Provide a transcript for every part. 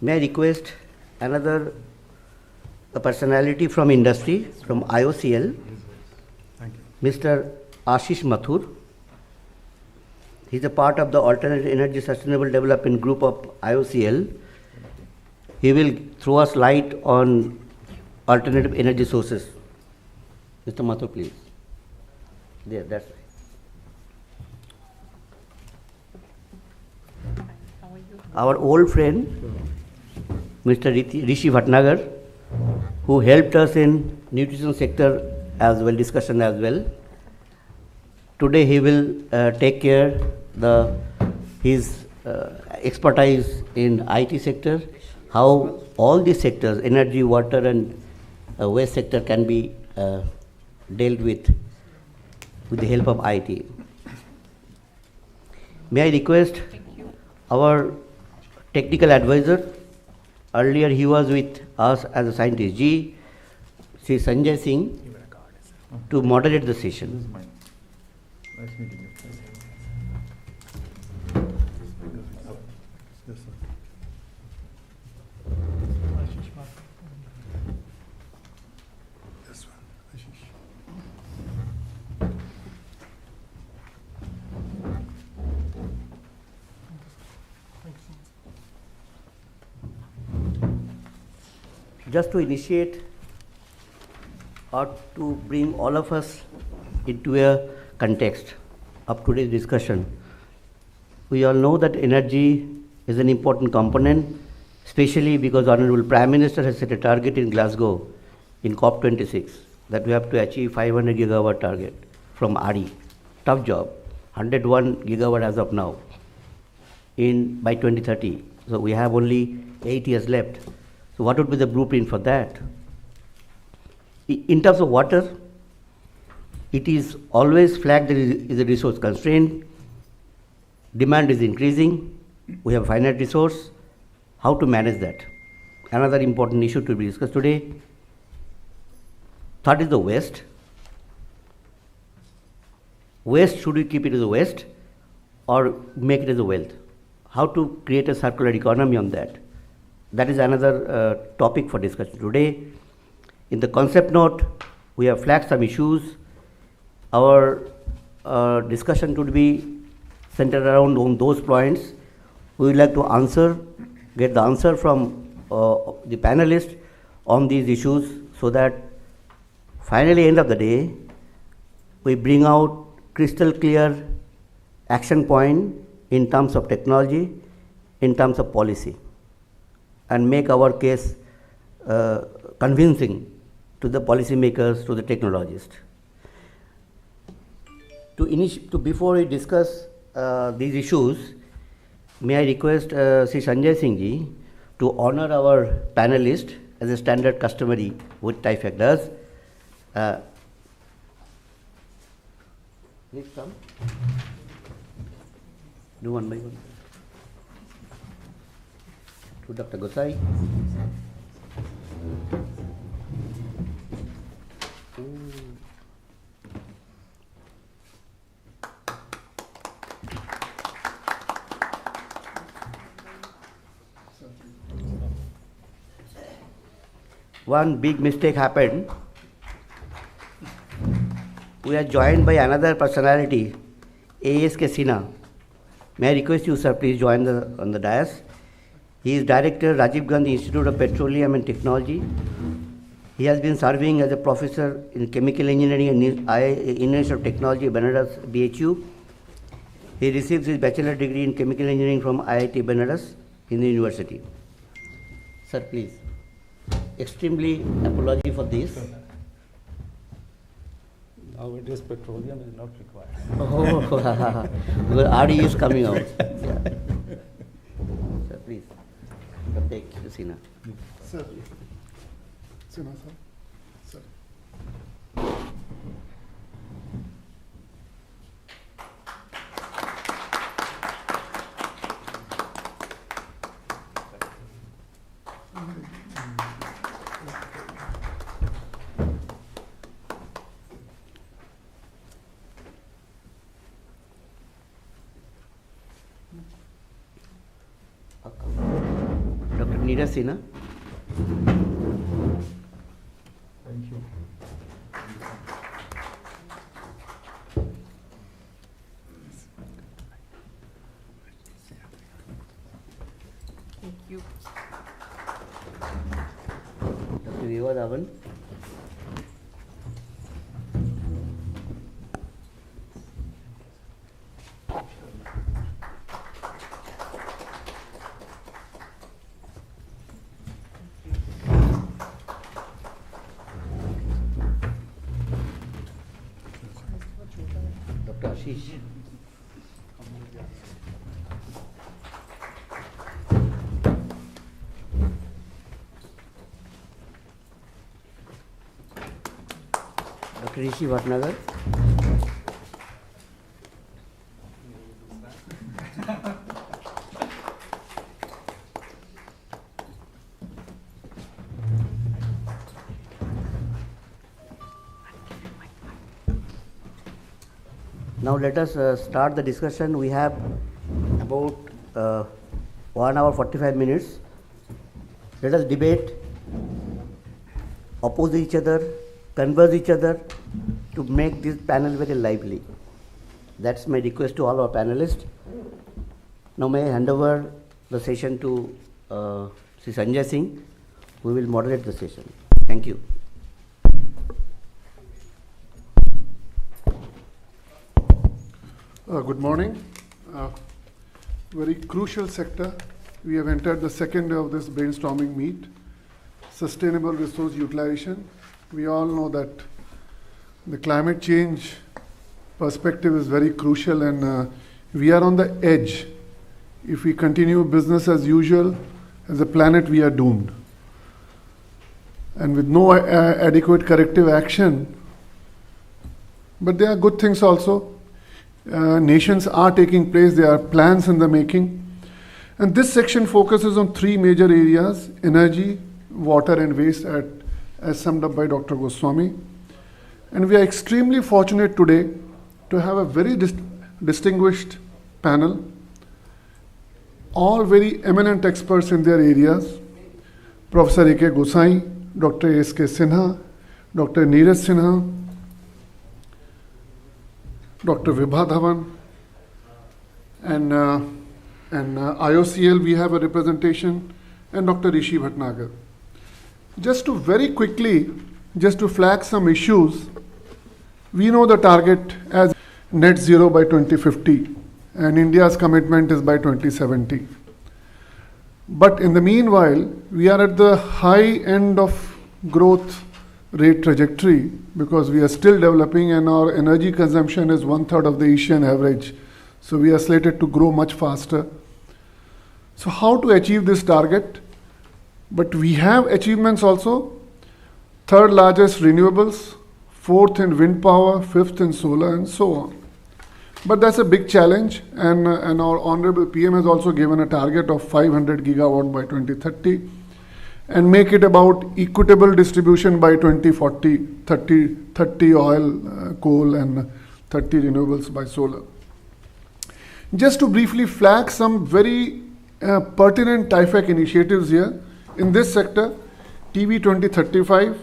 May I request another a personality from industry, from IOCL, Mr. Ashish Mathur. He's a part of the Alternative Energy Sustainable Development Group of IOCL. He will throw us light on alternative energy sources. Mr. Mathur, please. There, that's right. Our old friend, Mr. Rishi Bhatnagar, who helped us in nutrition sector as well, discussion as well. Today he will take care his expertise in IT sector, how all these sectors, energy, water and waste sector can be dealt with the help of IT. May I request our technical advisor, earlier he was with us as a scientist, Sri Sanjay Singh, to moderate the session. Nice meeting you. Yes, sir. This one, Ashish. Just to initiate or to bring all of us into a context of today's discussion, we all know that energy is an important component, especially because Honorable Prime Minister has set a target in Glasgow in COP26 that we have to achieve 500 gigawatt target from RE. Tough job, 101 gigawatt as of now by 2030. So we have only 8 years left. So what would be the blueprint for that? In terms of water, it is always flagged that it is a resource constraint. Demand is increasing. We have finite resource. How to manage that? Another important issue to be discussed today. Third is the waste. Waste, should we keep it as a waste or make it as a wealth? How to create a circular economy on that? That is another topic for discussion today. In the concept note, we have flagged some issues. Our discussion would be centered around on those points. We would like to get the answer from the panelists on these issues, so that finally, end of the day, we bring out crystal clear action point in terms of technology, in terms of policy, and make our case convincing to the policymakers, to the technologists. Before we discuss these issues, may I request Sri Sanjay Singh ji to honor our panelists as a standard customary with TIFAC does. Please come. Do one by one. To Dr. Gosai. One big mistake happened. We are joined by another personality, ASK Sinha. May I request you, sir, please join on the dais. He is Director, Rajiv Gandhi Institute of Petroleum and Technology. He has been serving as a professor in Chemical Engineering and Institute of Technology, Benares, BHU. He received his bachelor degree in Chemical Engineering from IIT Benares in the university. Sir, please. Extremely apology for this. Nowadays, petroleum is not required. Oh, because RE is coming out. Yeah. Sir, please. Take Sinha. Sir. Sinha, sir. Sir. Neeraj Sinha. Thank you. Thank you. Dr. Viva Dhawan. Dr. Ashish. Dr. Rishi Bhatnagar. Now let us start the discussion. We have about 1 hour 45 minutes. Let us debate, oppose each other, converse each other to make this panel very lively. That's my request to all our panelists. Now may I hand over the session to Sri Sanjay Singh, who will moderate the session. Thank you. Good morning. Very crucial sector. We have entered the second day of this brainstorming meet. Sustainable resource utilization. We all know that the climate change perspective is very crucial, and we are on the edge. If we continue business as usual, as a planet, we are doomed. And with no adequate corrective action, but there are good things also. Nations are taking place, there are plans in the making. And this section focuses on three major areas: energy, water and waste, as summed up by Dr. Goswami. And we are extremely fortunate today to have a very distinguished panel, all very eminent experts in their areas. Professor A.K. Gosai, Dr. S.K. Sinha, Dr. Neeraj Sinha, Dr. Vibha Dhawan, and IOCL we have a representation, and Dr. Rishi Bhatnagar. Just to very quickly, just to flag some issues, we know the target as net zero by 2050, and India's commitment is by 2070. But in the meanwhile, we are at the high end of growth rate trajectory because we are still developing, and our energy consumption is 1/3 of the Asian average. So we are slated to grow much faster. So how to achieve this target? But we have achievements also. Third largest renewables, fourth in wind power, fifth in solar, and so on. But that's a big challenge, and our Honorable PM has also given a target of 500 gigawatt by 2030, and make it about equitable distribution by 2040, 30 oil, coal, and 30 renewables by solar. Just to briefly flag some very pertinent TIFAC initiatives here. In this sector, TV 2035,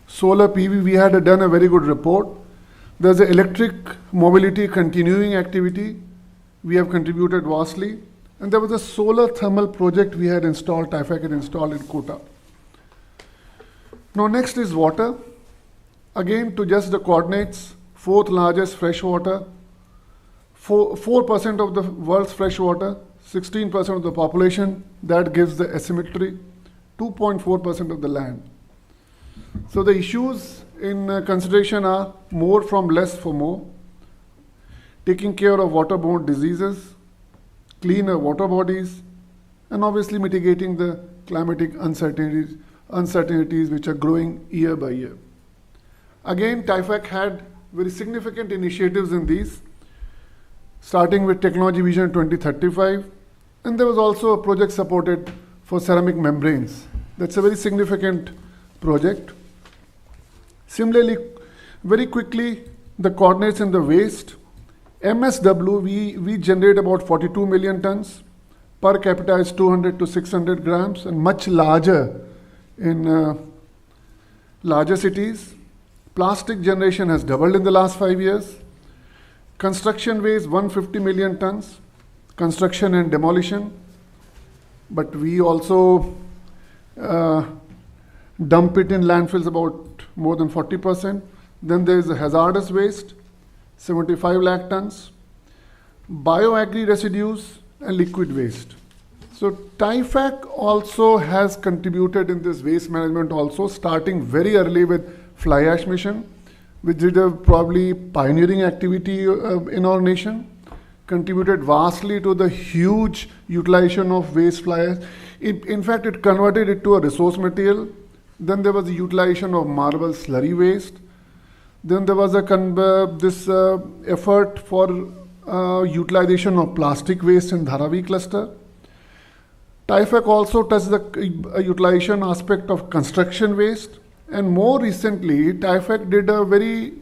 solar PV, we had done a very good report. There's an electric mobility continuing activity. We have contributed vastly. And there was a solar thermal project we had installed, TIFAC had installed in Kota. Now next is water. Again, to just the coordinates, fourth largest freshwater, 4% of the world's freshwater, 16% of the population, that gives the asymmetry, 2.4% of the land. So the issues in consideration are more from less for more, taking care of waterborne diseases, cleaner water bodies, and obviously mitigating the climatic uncertainties which are growing year by year. Again, TIFAC had very significant initiatives in these, starting with Technology Vision 2035, and there was also a project supported for ceramic membranes. That's a very significant project. Similarly, very quickly, the coordinates in the waste. MSW, we generate about 42 million tons. per capita is 200 to 600 grams and much larger in larger cities. Plastic generation has doubled in the last 5 years. Construction waste 150 million tons, construction and demolition. But we also dump it in landfills about more than 40%. Then there is hazardous waste, 75 lakh tons, bioagri residues and liquid waste. So TIFAC also has contributed in this waste management also, starting very early with fly ash mission, which did a probably pioneering activity in our nation, contributed vastly to the huge utilization of waste fly ash. In fact, it converted it to a resource material. Then there was the utilization of marble slurry waste. Then there was this effort for utilization of plastic waste in Dharavi cluster. TIFAC also touched the utilization aspect of construction waste. And more recently, TIFAC did a very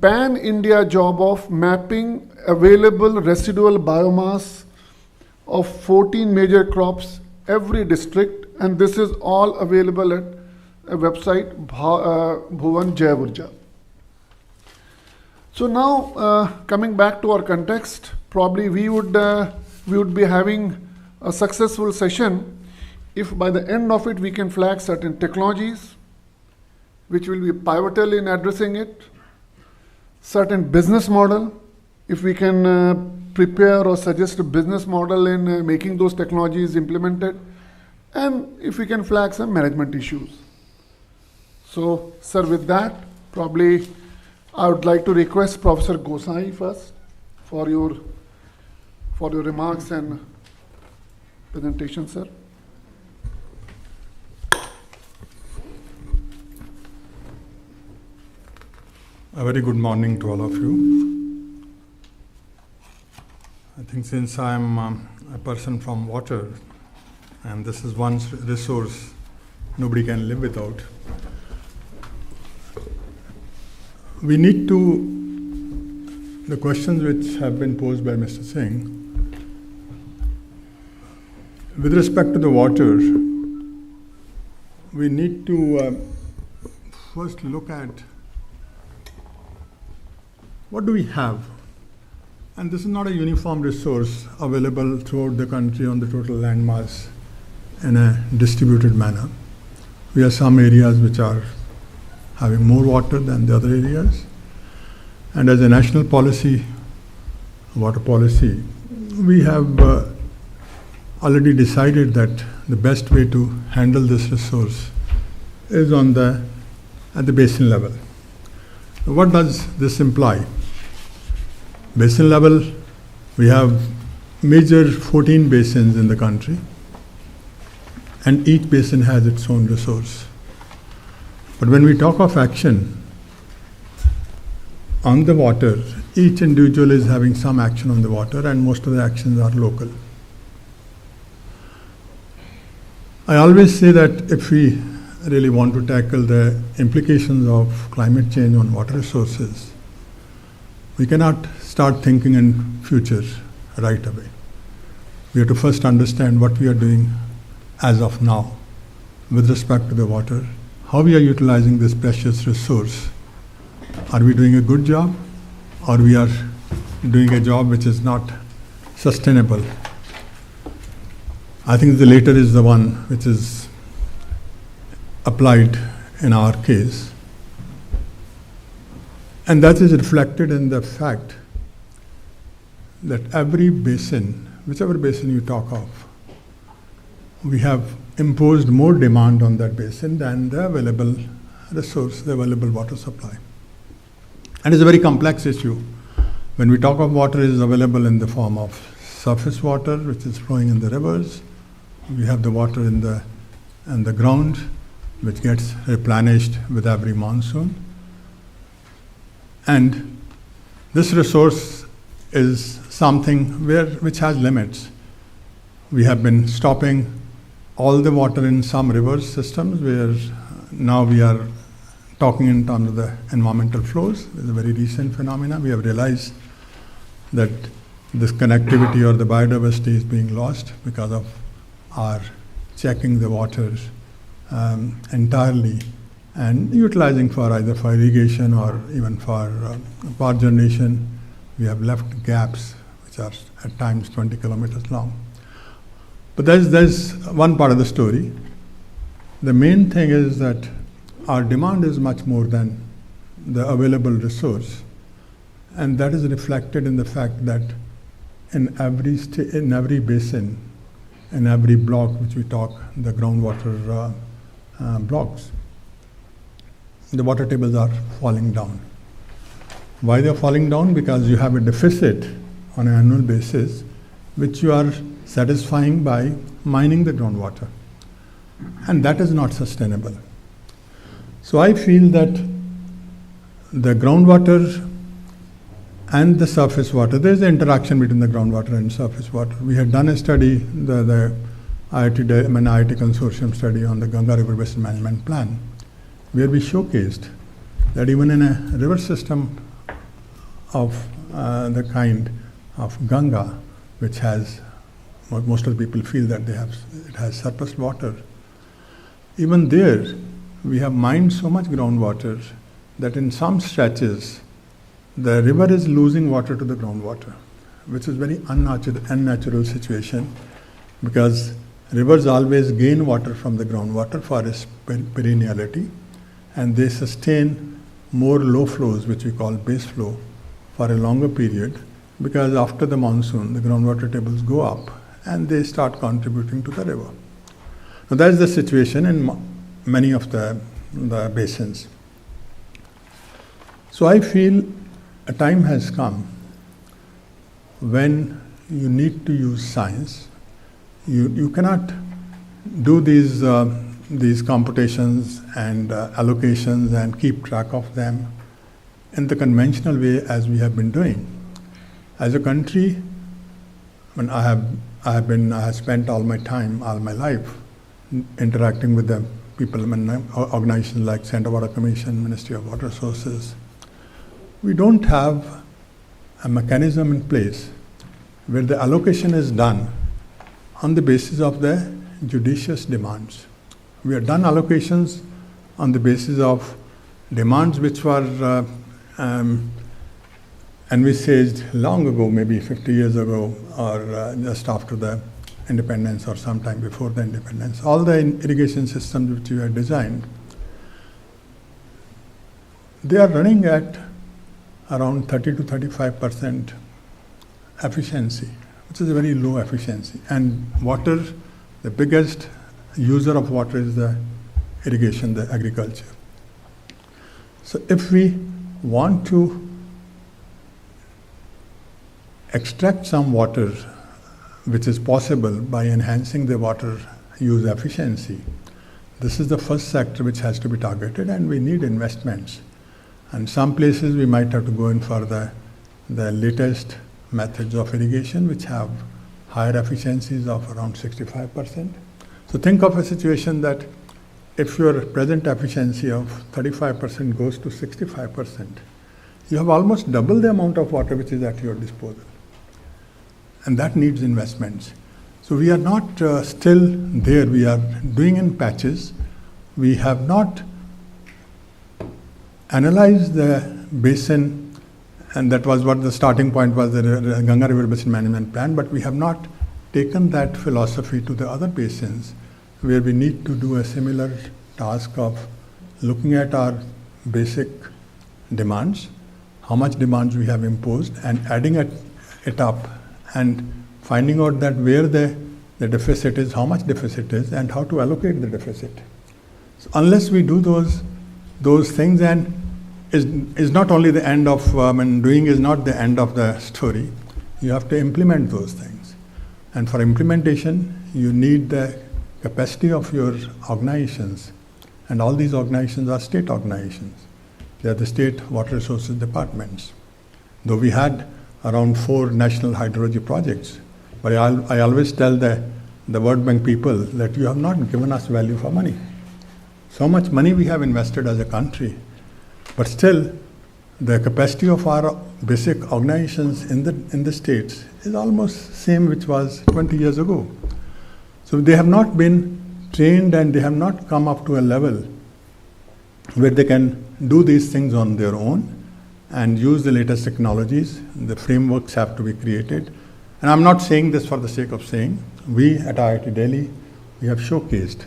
pan-India job of mapping available residual biomass of 14 major crops, every district, and this is all available at a website, Bhuvan Jai Urja. So now, coming back to our context, probably we would be having a successful session if by the end of it we can flag certain technologies which will be pivotal in addressing it, certain business model, if we can prepare or suggest a business model in making those technologies implemented, and if we can flag some management issues. So, sir, with that, probably I would like to request Professor Gosai first for your remarks and presentation, sir. A very good morning to all of you. I think since I'm a person from water, and this is one resource nobody can live without, we need to, the questions which have been posed by Mr. Singh, with respect to the water, we need to first look at what do we have? And this is not a uniform resource available throughout the country on the total land mass in a distributed manner. We have some areas which are having more water than the other areas. And as a national policy, water policy, we have already decided that the best way to handle this resource is at the basin level. What does this imply? Basin level, we have major 14 basins in the country, and each basin has its own resource. But when we talk of action on the water, each individual is having some action on the water, and most of the actions are local. I always say that if we really want to tackle the implications of climate change on water resources, we cannot start thinking in future right away. We have to first understand what we are doing as of now with respect to the water, how we are utilizing this precious resource. Are we doing a good job, or we are doing a job which is not sustainable? I think the later is the one which is applied in our case. And that is reflected in the fact that every basin, whichever basin you talk of, we have imposed more demand on that basin than the available resource, the available water supply. And it's a very complex issue. When we talk of water, it is available in the form of surface water, which is flowing in the rivers. We have the water in the ground, which gets replenished with every monsoon. And this resource is something which has limits. We have been stopping all the water in some river systems, where now we are talking in terms of the environmental flows. It's a very recent phenomena. We have realized that this connectivity or the biodiversity is being lost because of our checking the waters entirely and utilizing for either for irrigation or even for power generation. We have left gaps which are at times 20 kilometers long. But there's one part of the story. The main thing is that our demand is much more than the available resource, and that is reflected in the fact that in every basin, in every block which we talk, the groundwater blocks, the water tables are falling down. Why they are falling down? Because you have a deficit on an annual basis, which you are satisfying by mining the groundwater, and that is not sustainable. So I feel that the groundwater and the surface water, there is an interaction between the groundwater and surface water. We had done a study, the IIT Consortium study on the Ganga River Basin Management Plan, where we showcased that even in a river system of the kind of Ganga, which has, most of the people feel that it has surplus water, even there we have mined so much groundwater that in some stretches the river is losing water to the groundwater, which is very unnatural situation, because rivers always gain water from the groundwater for its perenniality, and they sustain more low flows, which we call base flow, for a longer period, because after the monsoon the groundwater tables go up and they start contributing to the river. Now that is the situation in many of the basins. So I feel a time has come when you need to use science. You cannot do these computations and allocations and keep track of them in the conventional way as we have been doing. As a country, when I have spent all my time, all my life interacting with the people in organizations like Central Water Commission, Ministry of Water Resources. We don't have a mechanism in place where the allocation is done on the basis of the judicious demands. We have done allocations on the basis of demands which were envisaged long ago, maybe 50 years ago, or just after the independence or sometime before the independence. All the irrigation systems which we had designed, they are running at around 30 to 35% efficiency, which is a very low efficiency. And water, the biggest user of water is the irrigation, the agriculture. So if we want to extract some water, which is possible by enhancing the water use efficiency, this is the first sector which has to be targeted, and we need investments. And some places we might have to go in for the latest methods of irrigation, which have higher efficiencies of around 65%. So think of a situation that if your present efficiency of 35% goes to 65%, you have almost double the amount of water which is at your disposal. And that needs investments. So we are not still there. We are doing in patches. We have not analyzed the basin, and that was what the starting point was, the Ganga River Basin Management Plan, but we have not taken that philosophy to the other basins where we need to do a similar task of looking at our basic demands, how much demands we have imposed, and adding it up and finding out that where the deficit is, how much deficit is, and how to allocate the deficit. So unless we do those things, and is not only the end of, doing is not the end of the story, you have to implement those things. And for implementation, you need the capacity of your organizations, and all these organizations are state organizations. They are the state water resources departments. Though we had around 4 national hydrology projects, but I always tell the World Bank people that you have not given us value for money. So much money we have invested as a country, but still the capacity of our basic organizations in the states is almost same which was 20 years ago. So they have not been trained and they have not come up to a level where they can do these things on their own and use the latest technologies. The frameworks have to be created. And I'm not saying this for the sake of saying. We at IIT Delhi, we have showcased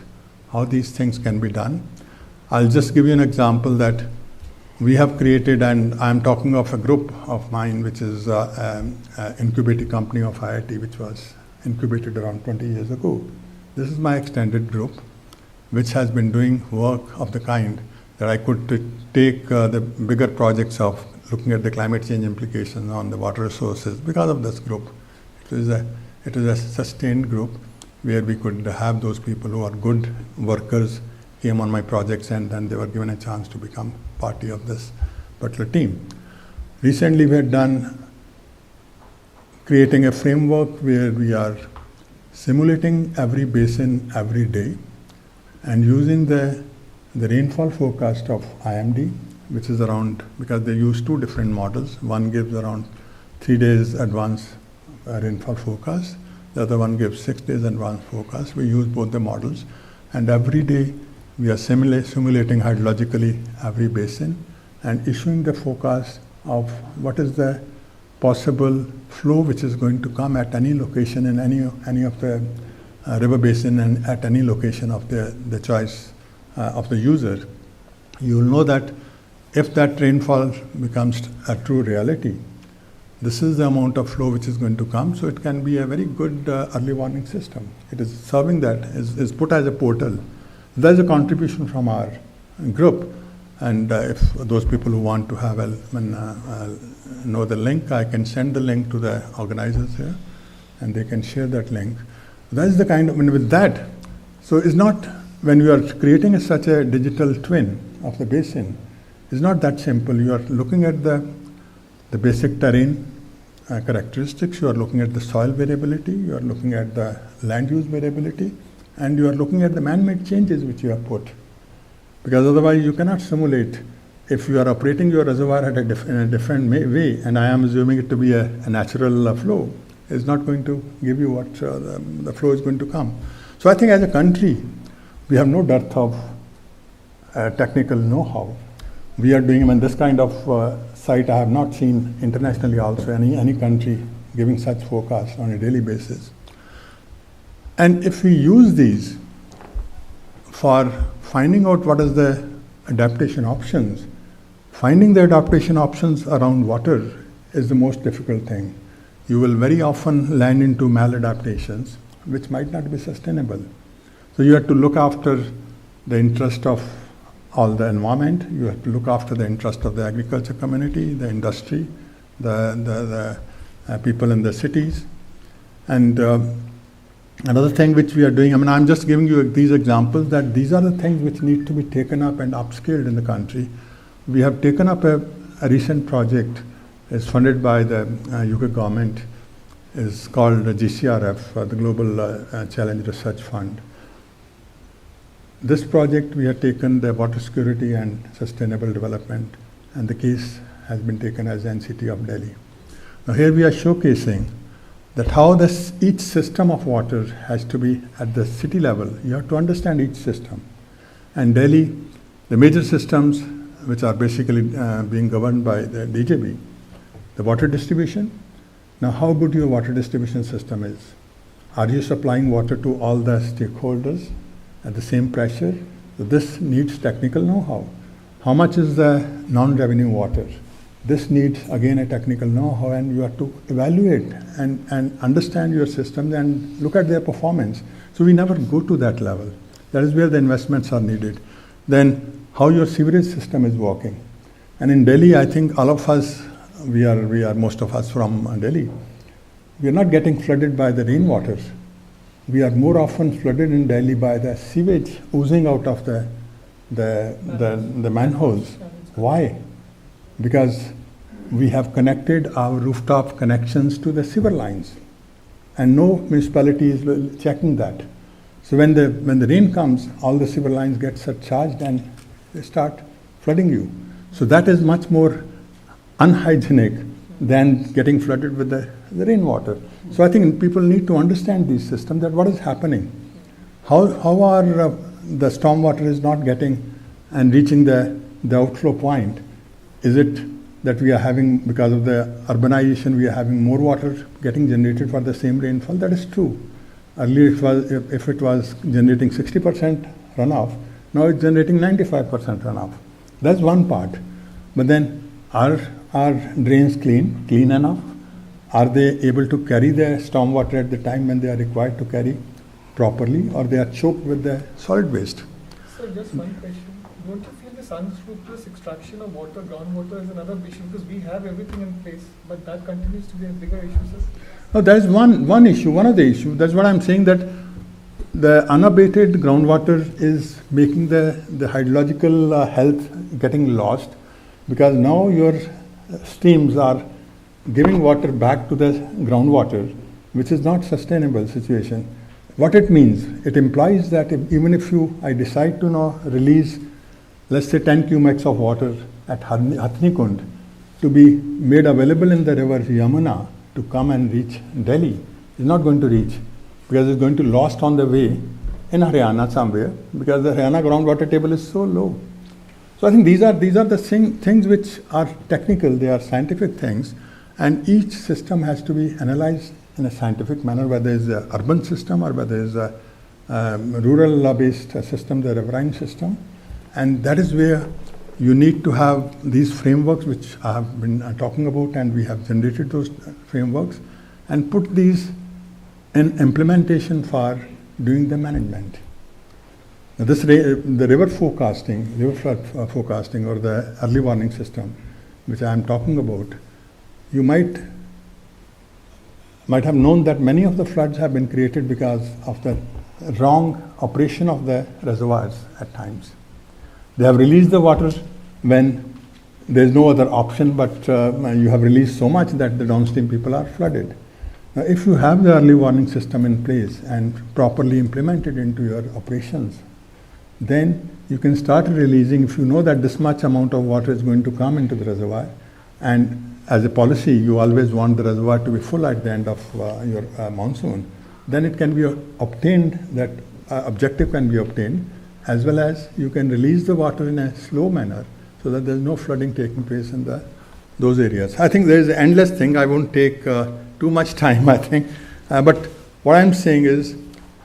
how these things can be done. I'll just give you an example that we have created, and I'm talking of a group of mine, which is an incubator company of IIT, which was incubated around 20 years ago. This is my extended group, which has been doing work of the kind that I could take the bigger projects of looking at the climate change implications on the water resources because of this group. It is a sustained group where we could have those people who are good workers came on my projects and then they were given a chance to become party of this particular team. Recently we had done creating a framework where we are simulating every basin every day and using the rainfall forecast of IMD, which is around, because they use two different models. One gives around 3 days advance rainfall forecast. The other one gives 6 days advance forecast. We use both the models, and every day we are simulating hydrologically every basin and issuing the forecast of what is the possible flow which is going to come at any location in any of the river basin and at any location of the choice of the user. You will know that if that rainfall becomes a true reality, this is the amount of flow which is going to come, so it can be a very good early warning system. It is serving that, is put as a portal. There is a contribution from our group, and if those people who want to have know the link, I can send the link to the organizers here, and they can share that link. That is the kind of, with that, so it's not, when you are creating such a digital twin of the basin, it's not that simple. You are looking at the basic terrain characteristics, you are looking at the soil variability, you are looking at the land use variability, and you are looking at the man-made changes which you have put. Because otherwise you cannot simulate. If you are operating your reservoir at in a different way, and I am assuming it to be a natural flow, it's not going to give you what the flow is going to come. So I think as a country, we have no dearth of technical know-how. We are doing, this kind of site I have not seen internationally also, any country giving such forecasts on a daily basis. And if we use these for finding out what is the adaptation options, finding the adaptation options around water is the most difficult thing. You will very often land into maladaptations, which might not be sustainable. So you have to look after the interest of all the environment, you have to look after the interest of the agriculture community, the industry, the people in the cities. And another thing which we are doing, I'm just giving you these examples, that these are the things which need to be taken up and upscaled in the country. We have taken up a recent project, is funded by the UK government, is called the GCRF, the Global Challenge Research Fund. This project, we have taken the water security and sustainable development, and the case has been taken as NCT of Delhi. Now here we are showcasing that how each system of water has to be at the city level. You have to understand each system. And Delhi, the major systems which are basically being governed by the DJB, the water distribution. Now how good your water distribution system is. Are you supplying water to all the stakeholders at the same pressure? So this needs technical know-how. How much is the non-revenue water? This needs again a technical know-how, and you have to evaluate and understand your systems and look at their performance. So we never go to that level. That is where the investments are needed. Then how your sewerage system is working. And in Delhi, I think all of us, we are most of us from Delhi, we are not getting flooded by the rainwater. We are more often flooded in Delhi by the sewage oozing out of the manholes. Why? Because we have connected our rooftop connections to the sewer lines, and no municipality is checking that. So when the rain comes, all the sewer lines get surcharged and they start flooding you. So that is much more unhygienic than getting flooded with the rainwater. So I think people need to understand these systems, that what is happening. How are the stormwater is not getting and reaching the outflow point? Is it that we are having, because of the urbanization, we are having more water getting generated for the same rainfall? That is true. Earlier, if it was generating 60% runoff, now it's generating 95% runoff. That's one part. But then, are drains clean enough? Are they able to carry the stormwater at the time when they are required to carry properly, or they are choked with the solid waste? So just one question. Don't you feel this unscrupulous extraction of water, groundwater, is another issue? Because we have everything in place, but that continues to be a bigger issue, sir? No, that is one issue, one of the issues. That's what I'm saying, that the unabated groundwater is making the hydrological health getting lost, because now your streams are giving water back to the groundwater, which is not sustainable situation. What it means, it implies that even if I decide to now release, let's say 10 cumecs of water at Hathnikund to be made available in the river Yamuna to come and reach Delhi, it's not going to reach, because it's going to lost on the way in Haryana somewhere, because the Haryana groundwater table is so low. So I think these are the things which are technical, they are scientific things, and each system has to be analyzed in a scientific manner, whether it's an urban system or whether it's a rural-based system, the riverine system. And that is where you need to have these frameworks which I have been talking about, and we have generated those frameworks, and put these in implementation for doing the management. Now the river flood forecasting, or the early warning system, which I am talking about, you might have known that many of the floods have been created because of the wrong operation of the reservoirs at times. They have released the water when there is no other option, but you have released so much that the downstream people are flooded. Now, if you have the early warning system in place and properly implemented into your operations, then you can start releasing. If you know that this much amount of water is going to come into the reservoir, and as a policy you always want the reservoir to be full at the end of your monsoon, then it can be obtained, that objective can be obtained, as well as you can release the water in a slow manner so that there is no flooding taking place in those areas. I think there is an endless thing. I won't take too much time, I think. But what I'm saying is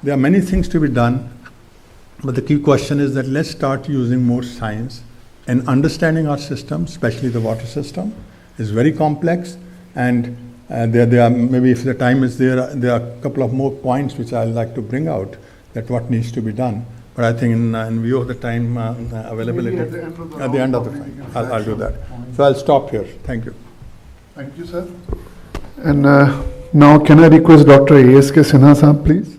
there are many things to be done, but the key question is that let's start using more science and understanding our system, especially the water system. Is very complex, and there are, maybe if the time is there are a couple of more points which I'd like to bring out, that what needs to be done. But I think in view of the time availability, at the end of the time, I'll do that. So I'll stop here. Thank you. Thank you, sir. And now can I request Dr. A.S.K. Sinha Sahab, please?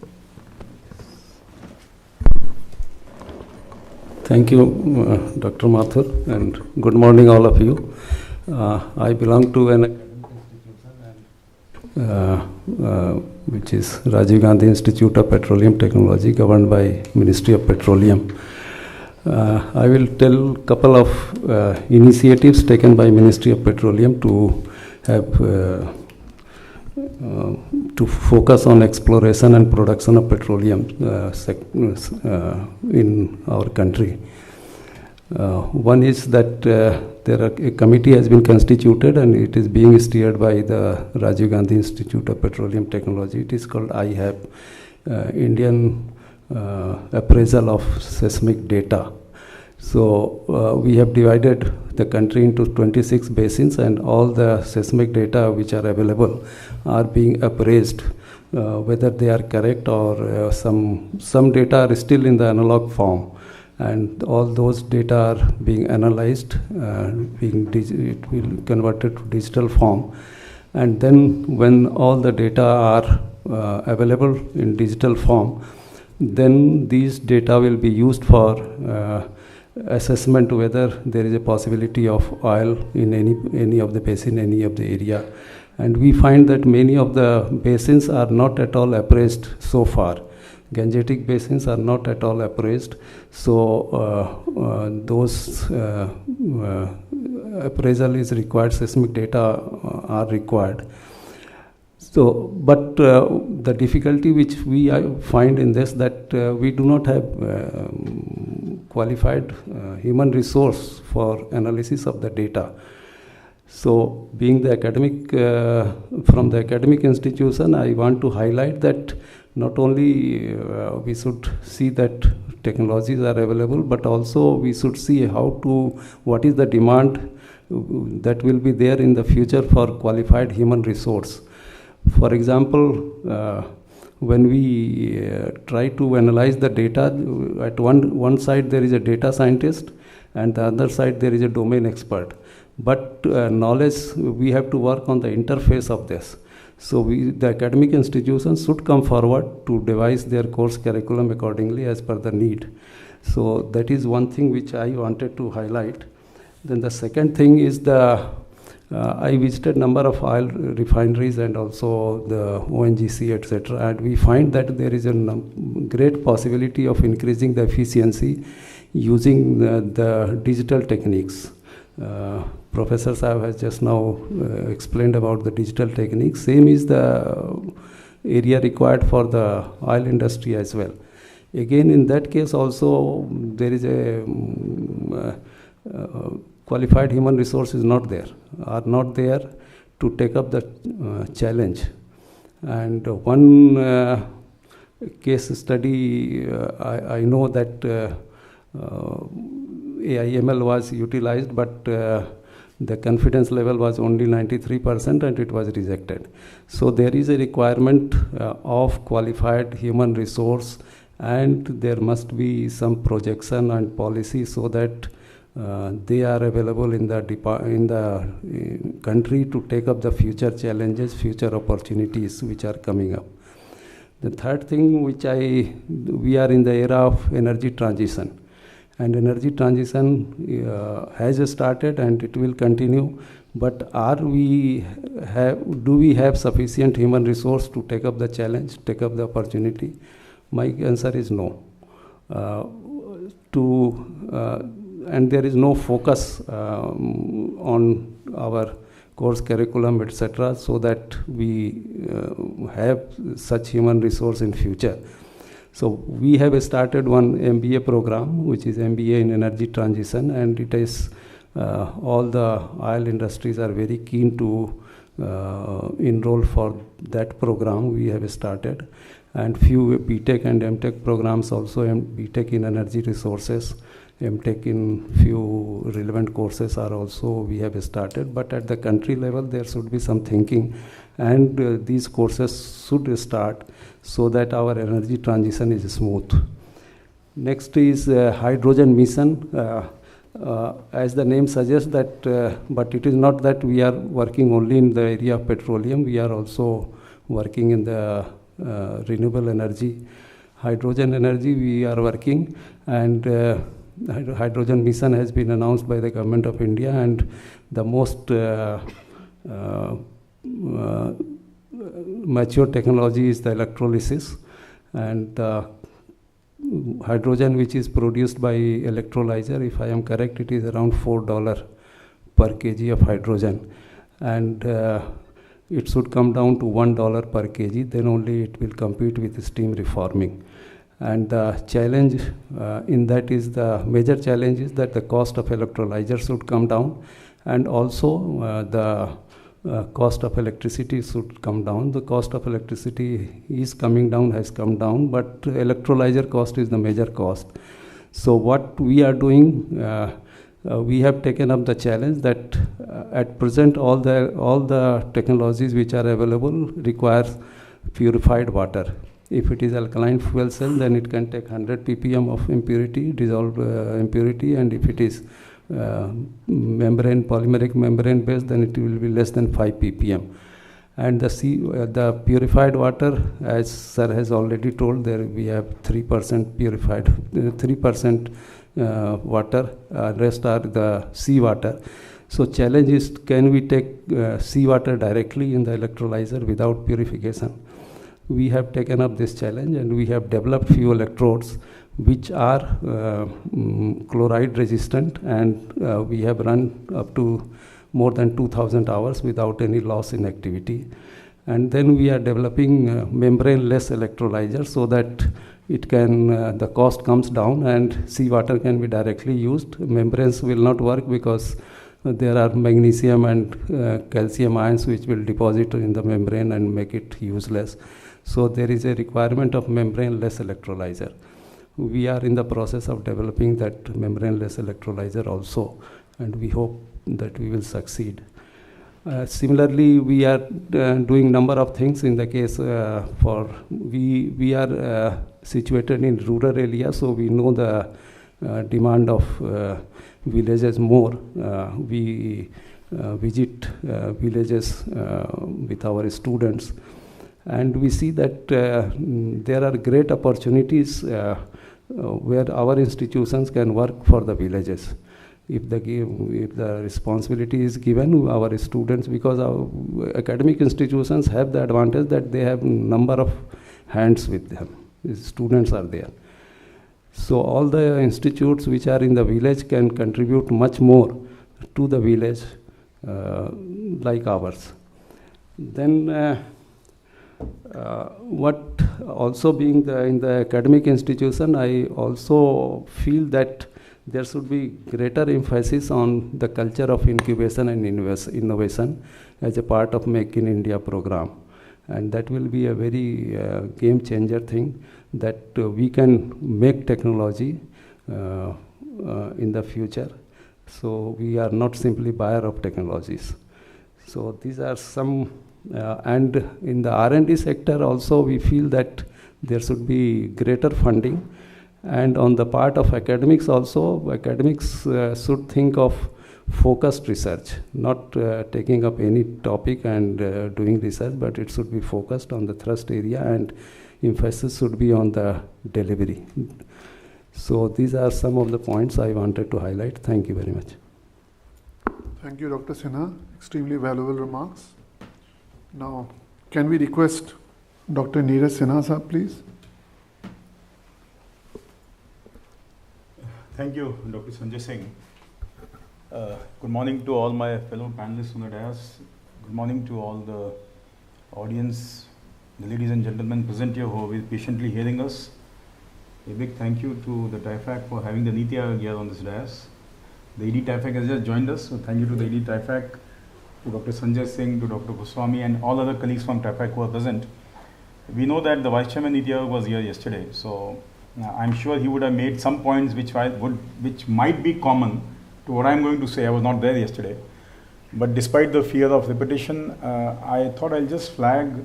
Thank you, Dr. Mathur, and good morning, all of you. I belong to an academic institution, which is Rajiv Gandhi Institute of Petroleum Technology, governed by Ministry of Petroleum. I will tell a couple of initiatives taken by Ministry of Petroleum to have to focus on exploration and production of petroleum in our country. One is that a committee has been constituted, and it is being steered by the Rajiv Gandhi Institute of Petroleum Technology. It is called IHAP, Indian Appraisal of Seismic Data. So we have divided the country into 26 basins, and all the seismic data which are available are being appraised, whether they are correct or some data are still in the analog form. And all those data are being analyzed, it will converted to digital form. And then when all the data are available in digital form, then these data will be used for assessment whether there is a possibility of oil in any of the basin, any of the area. And we find that many of the basins are not at all appraised so far. Gangetic basins are not at all appraised, so those appraisal is required, seismic data are required. So, but the difficulty which we find in this, that we do not have qualified human resource for analysis of the data. So, being the academic, from the academic institution, I want to highlight that not only we should see that technologies are available, but also we should see what is the demand that will be there in the future for qualified human resource. For example, when we try to analyze the data, at one side there is a data scientist, and the other side there is a domain expert. But knowledge, we have to work on the interface of this. So the academic institutions should come forward to devise their course curriculum accordingly as per the need. So that is one thing which I wanted to highlight. Then the second thing is I visited number of oil refineries and also the ONGC, etc. And we find that there is a great possibility of increasing the efficiency using the digital techniques. Professor Saab has just now explained about the digital techniques. Same is the area required for the oil industry as well. Again, in that case also, there is a qualified human resource are not there to take up the challenge. And one case study, I know that AIML was utilized, but the confidence level was only 93% and it was rejected. So there is a requirement of qualified human resource, and there must be some projection and policy so that they are available in the country to take up the future challenges, future opportunities which are coming up. The third thing we are in the era of energy transition. And energy transition has started and it will continue. But do we have sufficient human resource to take up the challenge, take up the opportunity? My answer is no. And there is no focus on our course curriculum, etc., so that we have such human resource in future. So we have started one MBA program, which is MBA in Energy Transition, and it is all the oil industries are very keen to enroll for that program. We have started, and few BTech and MTech programs also, BTech in Energy Resources, MTech in few relevant courses are also we have started. But at the country level, there should be some thinking, and these courses should start so that our energy transition is smooth. Next is hydrogen mission. As the name suggests that, but it is not that we are working only in the area of petroleum. We are also working in the renewable energy. Hydrogen energy we are working, and hydrogen mission has been announced by the government of India, and the most mature technology is the electrolysis, and hydrogen which is produced by electrolyzer, if I am correct, it is around $4 per kg of hydrogen, and it should come down to $1 per kg, then only it will compete with steam reforming. And the challenge in that is, the major challenge is that the cost of electrolyzer should come down, and also the cost of electricity should come down. The cost of electricity is coming down, has come down, but electrolyzer cost is the major cost. So what we are doing, we have taken up the challenge that at present all the technologies which are available requires purified water. If it is alkaline fuel cell, then it can take 100 ppm of impurity, dissolved impurity, and if it is polymeric membrane based, then it will be less than 5 ppm. And the purified water, as sir has already told, there we have 3% purified, 3% water, rest are the sea water. So challenge is, can we take sea water directly in the electrolyzer without purification? We have taken up this challenge, and we have developed few electrodes which are chloride resistant, and we have run up to more than 2,000 hours without any loss in activity. And then we are developing membrane-less electrolyzer so that it can, the cost comes down and seawater can be directly used. Membranes will not work because there are magnesium and calcium ions which will deposit in the membrane and make it useless. So there is a requirement of membrane-less electrolyzer. We are in the process of developing that membrane-less electrolyzer also, and we hope that we will succeed. Similarly, we are doing number of things in the case we are situated in rural areas, so we know the demand of villages more. We visit villages with our students, and we see that there are great opportunities where our institutions can work for the villages. If the responsibility is given our students, because our academic institutions have the advantage that they have number of hands with them. The students are there. So all the institutes which are in the village can contribute much more to the village like ours. Then what also being in the academic institution, I also feel that there should be greater emphasis on the culture of incubation and innovation as a part of Make in India program. And that will be a very game changer thing, that we can make technology in the future. So we are not simply buyer of technologies. So these are some, and in the R&D sector also we feel that there should be greater funding. And on the part of academics also, academics should think of focused research, not taking up any topic and doing research, but it should be focused on the thrust area, and emphasis should be on the delivery. So these are some of the points I wanted to highlight. Thank you very much. Thank you, Dr. Sinha. Extremely valuable remarks. Now, can we request Dr. Neeraj Sinha, sir, please? Thank you, Dr. Sanjay Singh. Good morning to all my fellow panelists on the dais. Good morning to all the audience, the ladies and gentlemen present here who are patiently hearing us. A big thank you to the TIFAC for having the Niti Aayog here on this dais. The ED TIFAC has just joined us, so thank you to the ED TIFAC, to Dr. Sanjay Singh, to Dr. Goswami, and all other colleagues from TIFAC who are present. We know that the Vice Chairman Niti Aayog was here yesterday, so I'm sure he would have made some points which might be common to what I'm going to say. I was not there yesterday. But despite the fear of repetition, I thought I'll just flag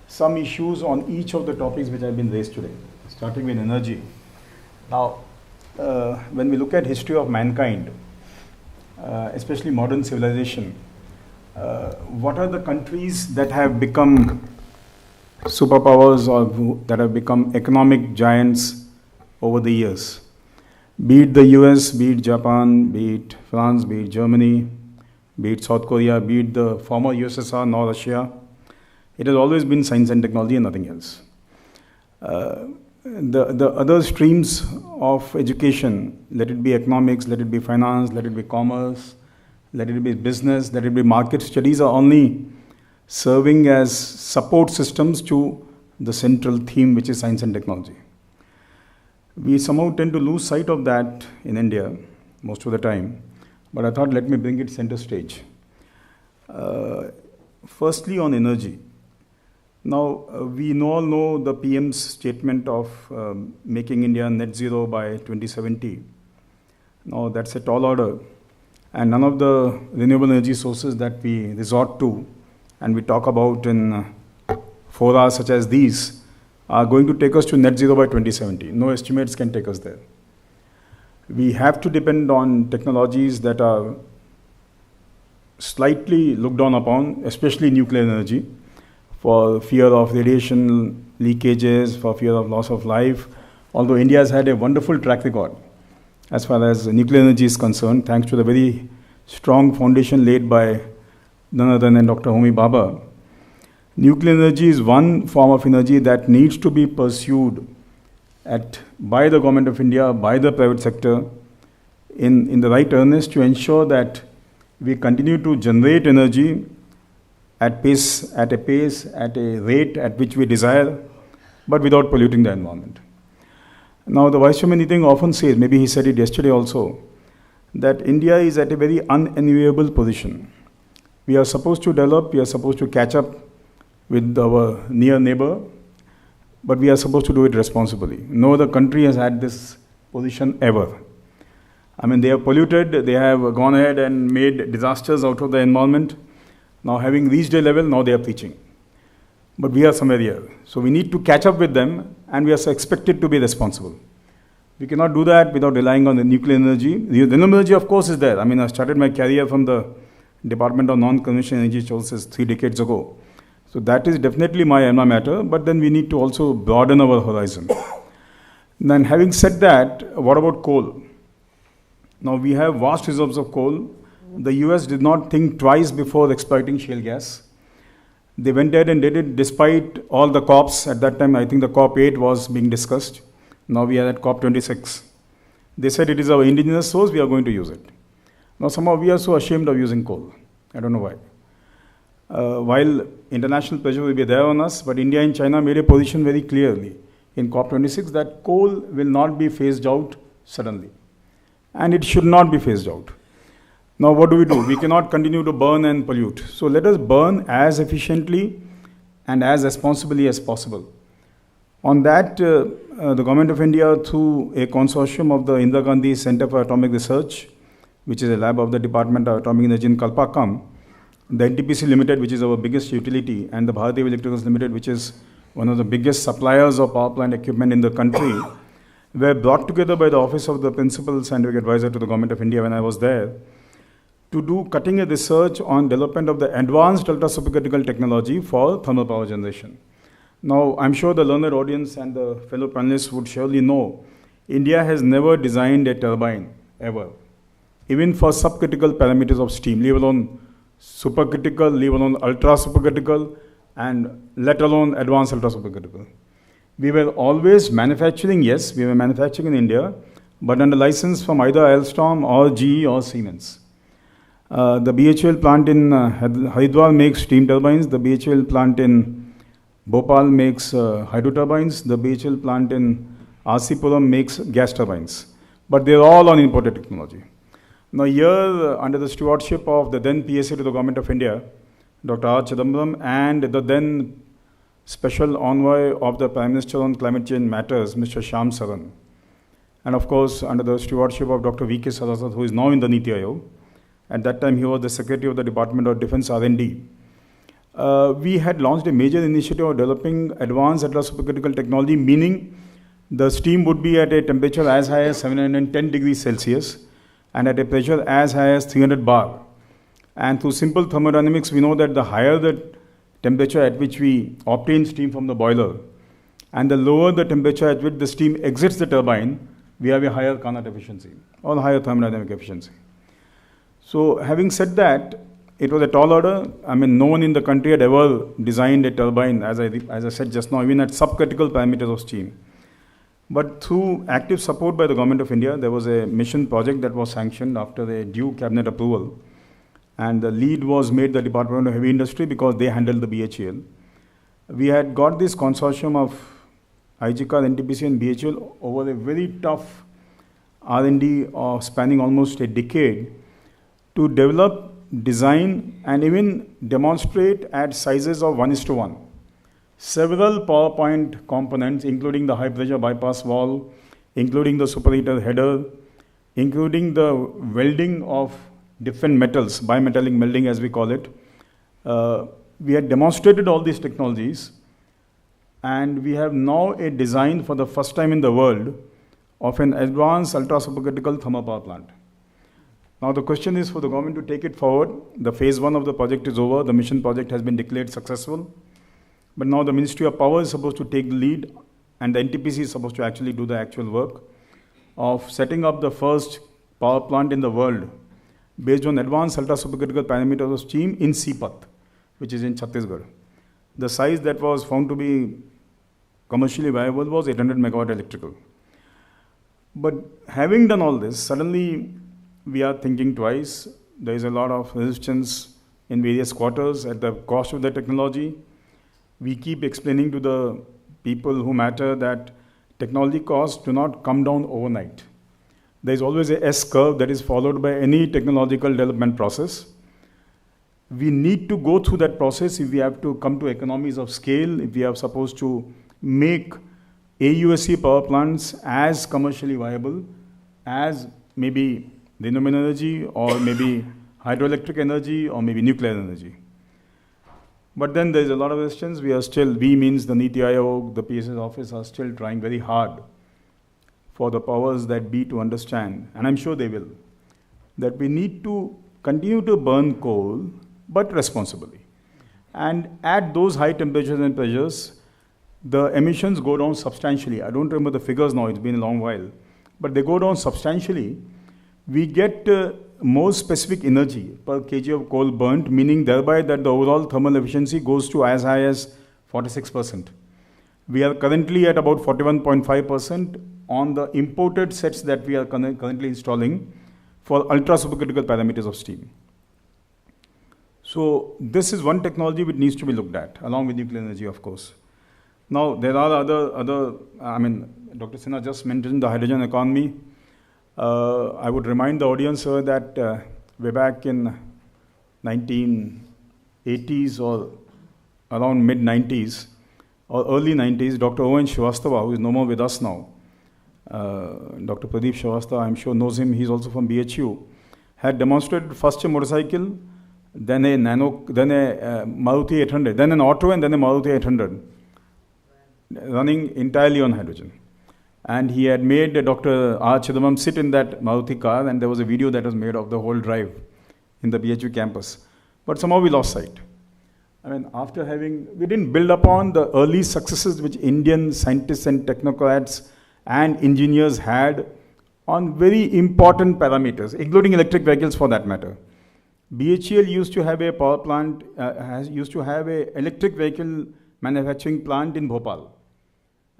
some issues on each of the topics which have been raised today, starting with energy. Now, when we look at history of mankind, especially modern civilization, what are the countries that have become superpowers or that have become economic giants over the years? Be it the US, be it Japan, be it France, be it Germany, be it South Korea, be it the former USSR, nor Russia. It has always been science and technology and nothing else. The other streams of education, let it be economics, let it be finance, let it be commerce, let it be business, let it be market studies, are only serving as support systems to the central theme, which is science and technology. We somehow tend to lose sight of that in India most of the time, but I thought let me bring it center stage. Firstly, on energy. Now, we all know the PM's statement of making India net zero by 2070. Now, that's a tall order, and none of the renewable energy sources that we resort to and we talk about in forums such as these are going to take us to net zero by 2070. No estimates can take us there. We have to depend on technologies that are slightly looked down upon, especially nuclear energy, for fear of radiation leakages, for fear of loss of life. Although India has had a wonderful track record as far as nuclear energy is concerned, thanks to the very strong foundation laid by none other than Dr. Homi Bhabha. Nuclear energy is one form of energy that needs to be pursued at by the Government of India, by the private sector, in the right earnest to ensure that we continue to generate energy at a rate at which we desire, but without polluting the environment. Now, the Vice Chairman Nitin often says, maybe he said it yesterday also, that India is at a very unenviable position. We are supposed to develop, we are supposed to catch up with our near neighbor, but we are supposed to do it responsibly. No other country has had this position ever. I mean, they have polluted, they have gone ahead and made disasters out of the environment. Now, having reached a level, now they are preaching. But we are somewhere here. So we need to catch up with them, and we are expected to be responsible. We cannot do that without relying on the nuclear energy. The renewable energy, of course, is there. I mean, I started my career from the Department of Non-Conventional Energy Sources 3 decades ago. So that is definitely my alma mater, but then we need to also broaden our horizon. Then having said that, what about coal? Now we have vast reserves of coal. The US did not think twice before exploiting shale gas. They went ahead and did it despite all the COPs. At that time, I think the COP 8 was being discussed. Now we are at COP 26. They said it is our indigenous source, we are going to use it. Now somehow we are so ashamed of using coal. I don't know why. While international pressure will be there on us, but India and China made a position very clearly in COP 26 that coal will not be phased out suddenly. And it should not be phased out. Now what do? We cannot continue to burn and pollute. So let us burn as efficiently and as responsibly as possible. On that, the Government of India, through a consortium of the Indira Gandhi Center for Atomic Research, which is a lab of the Department of Atomic Energy in Kalpakkam, the NTPC Limited, which is our biggest utility, and the Bharati Electricals Limited, which is one of the biggest suppliers of power plant equipment in the country, were brought together by the Office of the Principal Scientific Advisor to the Government of India when I was there, to do cutting-edge research on development of the advanced ultra-supercritical technology for thermal power generation. Now, I'm sure the learned audience and the fellow panelists would surely know, India has never designed a turbine, ever. Even for subcritical parameters of steam, leave alone supercritical, leave alone ultra-supercritical, and let alone advanced ultra-supercritical. We were always manufacturing, yes, we were manufacturing in India, but under license from either Alstom or GE or Siemens. The BHEL plant in Haridwar makes steam turbines, the BHEL plant in Bhopal makes hydro turbines, the BHEL plant in RC Puram makes gas turbines. But they're all on imported technology. Now here, under the stewardship of the then PSA to the Government of India, Dr. R. Chidambaram, and the then Special Envoy of the Prime Minister on Climate Change Matters, Mr. Shyam Saran, and of course under the stewardship of Dr. V.K. Saraswat, who is now in the Niti Aayog. At that time, he was the Secretary of the Department of Defense R&D. We had launched a major initiative of developing advanced ultra-supercritical technology, meaning the steam would be at a temperature as high as 710 degrees Celsius and at a pressure as high as 300 bar. And through simple thermodynamics, we know that the higher the temperature at which we obtain steam from the boiler and the lower the temperature at which the steam exits the turbine, we have a higher Carnot efficiency or higher thermodynamic efficiency. So having said that, it was a tall order. I mean, no one in the country had ever designed a turbine, as I said just now, even at subcritical parameters of steam. But through active support by the Government of India, there was a mission project that was sanctioned after the due cabinet approval. And the lead was made the Department of Heavy Industry because they handled the BHEL. We had got this consortium of IGCAR, NTPC and BHEL over a very tough R&D spanning almost a decade to develop, design and even demonstrate at sizes of 1:1. Several PowerPoint components, including the high pressure bypass valve, including the superheater header, including the welding of different metals, bimetallic melding as we call it. We had demonstrated all these technologies, and we have now a design for the first time in the world of an advanced ultra-supercritical thermal power plant. Now the question is for the government to take it forward. The phase 1 of the project is over. The mission project has been declared successful. But now the Ministry of Power is supposed to take the lead, and the NTPC is supposed to actually do the actual work of setting up the first power plant in the world based on advanced ultra-supercritical parameters of steam in Sipat, which is in Chhattisgarh. The size that was found to be commercially viable was 800 megawatt electrical. But having done all this, suddenly we are thinking twice. There is a lot of resistance in various quarters at the cost of the technology. We keep explaining to the people who matter that technology costs do not come down overnight. There is always a S curve that is followed by any technological development process. We need to go through that process if we have to come to economies of scale, if we are supposed to make AUSC power plants as commercially viable as maybe renewable energy or maybe hydroelectric energy or maybe nuclear energy. But then there's a lot of resistance. We means the Niti Aayog, the PS's office are still trying very hard for the powers that be to understand, and I'm sure they will, that we need to continue to burn coal, but responsibly. And at those high temperatures and pressures, the emissions go down substantially. I don't remember the figures now, it's been a long while, but they go down substantially. We get more specific energy per kg of coal burnt, meaning thereby that the overall thermal efficiency goes to as high as 46%. We are currently at about 41.5% on the imported sets that we are currently installing for ultra supercritical parameters of steam. So this is one technology which needs to be looked at, along with nuclear energy, of course. Now, there are other Dr. Sinha just mentioned the hydrogen economy. I would remind the audience that way back in 1980s or around mid-90s or early 90s, Dr. O.N. Srivastava, who is no more with us now, Dr. Pradeep Srivastava, I'm sure knows him, he's also from BHU, had demonstrated first a motorcycle, then a Maruti 800, then an auto and then a Maruti 800, running entirely on hydrogen. And he had made Dr. R. Chidambaram sit in that Maruti car, and there was a video that was made of the whole drive in the BHU campus. But somehow we lost sight. I mean, we didn't build upon the early successes which Indian scientists and technocrats and engineers had on very important parameters, including electric vehicles for that matter. BHEL used to have a power plant, used to have an electric vehicle manufacturing plant in Bhopal.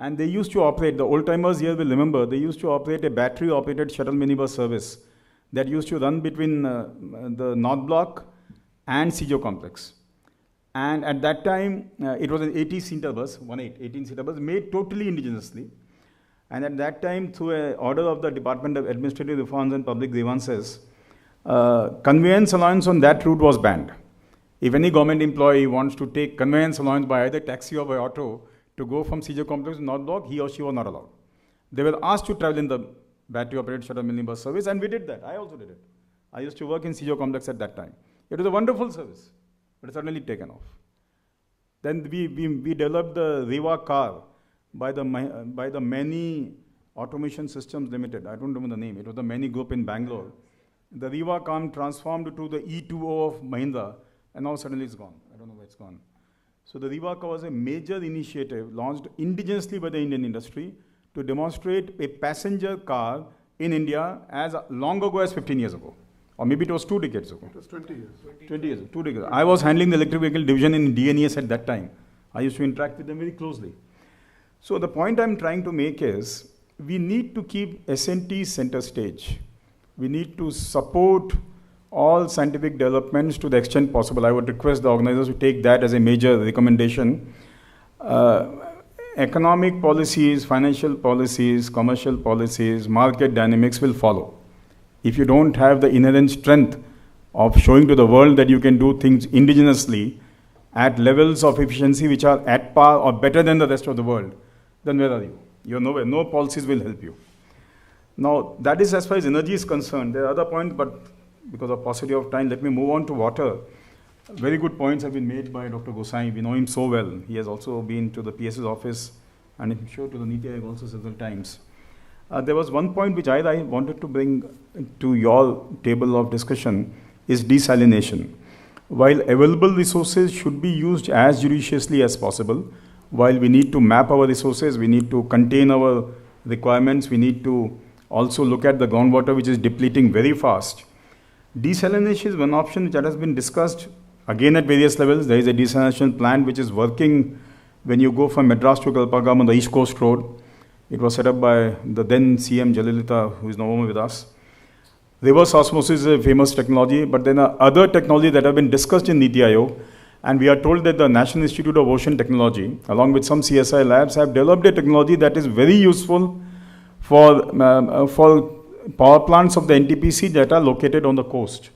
And they used to operate, the old-timers here will remember, they used to operate a battery-operated shuttle minibus service that used to run between the North Block and Sijo complex. And at that time, it was an 18-seater bus, 18-seater bus, made totally indigenously. And at that time, through an order of the Department of Administrative Reforms and Public Grievances, conveyance allowance on that route was banned. If any government employee wants to take conveyance allowance by either taxi or by auto to go from Sijo complex to North Block, he or she was not allowed. They were asked to travel in the battery-operated shuttle minibus service, and we did that. I also did it. I used to work in Sijo complex at that time. It was a wonderful service, but it's suddenly taken off. Then we developed the Riva car by the Many Automation Systems Limited. I don't remember the name. It was the Many Group in Bangalore. The Riva car transformed to the E2O of Mahindra, and now suddenly it's gone. I don't know where it's gone. So the Riva car was a major initiative launched indigenously by the Indian industry to demonstrate a passenger car in India as long ago as 15 years ago. Or maybe it was 2 decades ago. It was 20 years. 20 years, 2 decades. I was handling the electric vehicle division in DNES at that time. I used to interact with them very closely. So the point I'm trying to make is, we need to keep S&T center stage. We need to support all scientific developments to the extent possible. I would request the organizers to take that as a major recommendation. Economic policies, financial policies, commercial policies, market dynamics will follow. If you don't have the inherent strength of showing to the world that you can do things indigenously at levels of efficiency which are at par or better than the rest of the world, then where are you? You're nowhere. No policies will help you. Now, that is as far as energy is concerned. There are other points, but because of paucity of time, let me move on to water. Very good points have been made by Dr. Gosai. We know him so well. He has also been to the PS's office, and I'm sure to the Niti Aayog also several times. There was one point which I wanted to bring to your table of discussion is desalination. While available resources should be used as judiciously as possible, while we need to map our resources, we need to contain our requirements, we need to also look at the groundwater which is depleting very fast. Desalination is one option that has been discussed again at various levels. There is a desalination plant which is working when you go from Madras to Kalpagam on the East Coast Road. It was set up by the then CM Jayalalitha, who is no more with us. Reverse osmosis is a famous technology, but then other technologies that have been discussed in Niti Aayog, and we are told that the National Institute of Ocean Technology, along with some CSI labs, have developed a technology that is very useful for power plants of the NTPC that are located on the coast.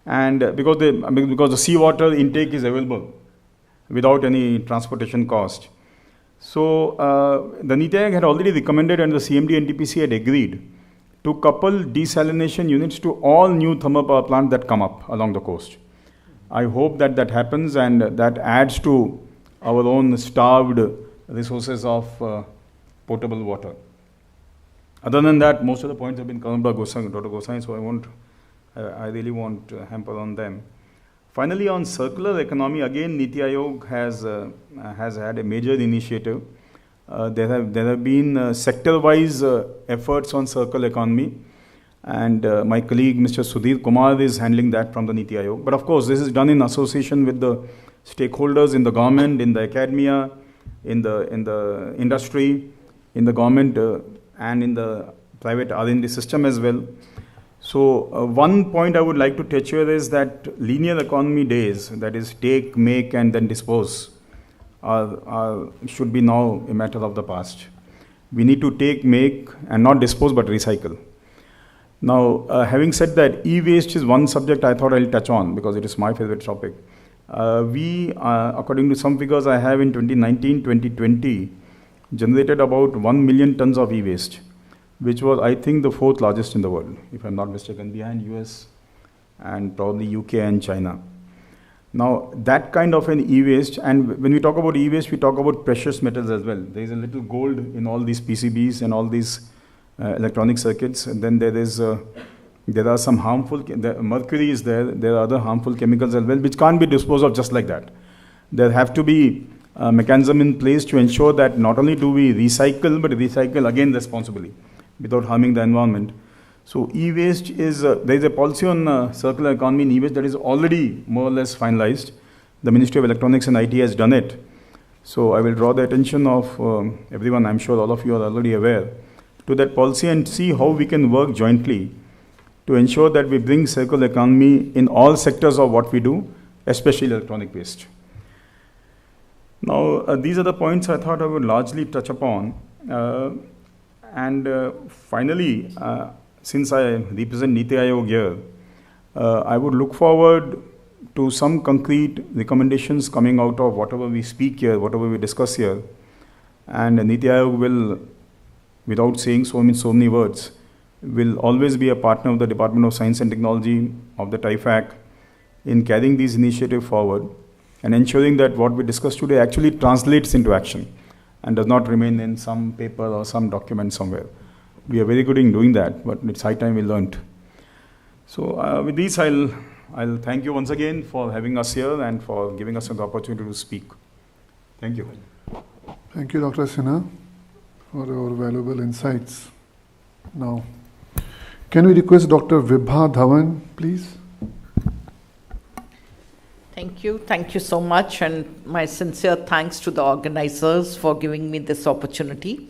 And because the seawater intake is available without any transportation cost. So the Niti Aayog had already recommended, and the CMD NTPC had agreed to couple desalination units to all new thermal power plants that come up along the coast. I hope that that happens, and that adds to our own starved resources of potable water. Other than that, most of the points have been covered by Dr. Gosai, so I really won't hamper on them. Finally, on circular economy, again, Niti Aayog has had a major initiative. There have been sector-wise efforts on circular economy, and my colleague Mr. Sudhir Kumar is handling that from the Niti Aayog. But of course, this is done in association with the stakeholders in the government, in the academia, in the industry, in the government, and in the private R&D system as well. So one point I would like to touch here is that linear economy days, that is take, make, and then dispose, should be now a matter of the past. We need to take, make, and not dispose, but recycle. Now, having said that, e-waste is one subject I thought I'll touch on because it is my favorite topic. We, according to some figures I have in 2019-2020, generated about 1 million tons of e-waste, which was, I think, the 4th largest in the world, if I'm not mistaken, behind US and probably UK and China. Now, that kind of an e-waste, and when we talk about e-waste, we talk about precious metals as well. There is a little gold in all these PCBs and all these electronic circuits, and then there are some harmful, mercury is there, there are other harmful chemicals as well, which can't be disposed of just like that. There have to be a mechanism in place to ensure that not only do we recycle, but recycle again responsibly, without harming the environment. So e-waste is, there is a policy on circular economy in e-waste that is already more or less finalized. The Ministry of Electronics and IT has done it. So I will draw the attention of everyone, I'm sure all of you are already aware, to that policy and see how we can work jointly to ensure that we bring circular economy in all sectors of what we do, especially electronic waste. Now, these are the points I thought I would largely touch upon. Finally, since I represent Niti Aayog here, I would look forward to some concrete recommendations coming out of whatever we speak here, whatever we discuss here. And Niti Aayog will, without saying so many words, will always be a partner of the Department of Science and Technology, of the TIFAC, in carrying these initiatives forward and ensuring that what we discuss today actually translates into action and does not remain in some paper or some document somewhere. We are very good in doing that, but it's high time we learned. So with this, I'll thank you once again for having us here and for giving us an opportunity to speak. Thank you. Thank you, Dr. Sinha, for your valuable insights. Now, can we request Dr. Vibha Dhawan, please? Thank you so much, and my sincere thanks to the organizers for giving me this opportunity.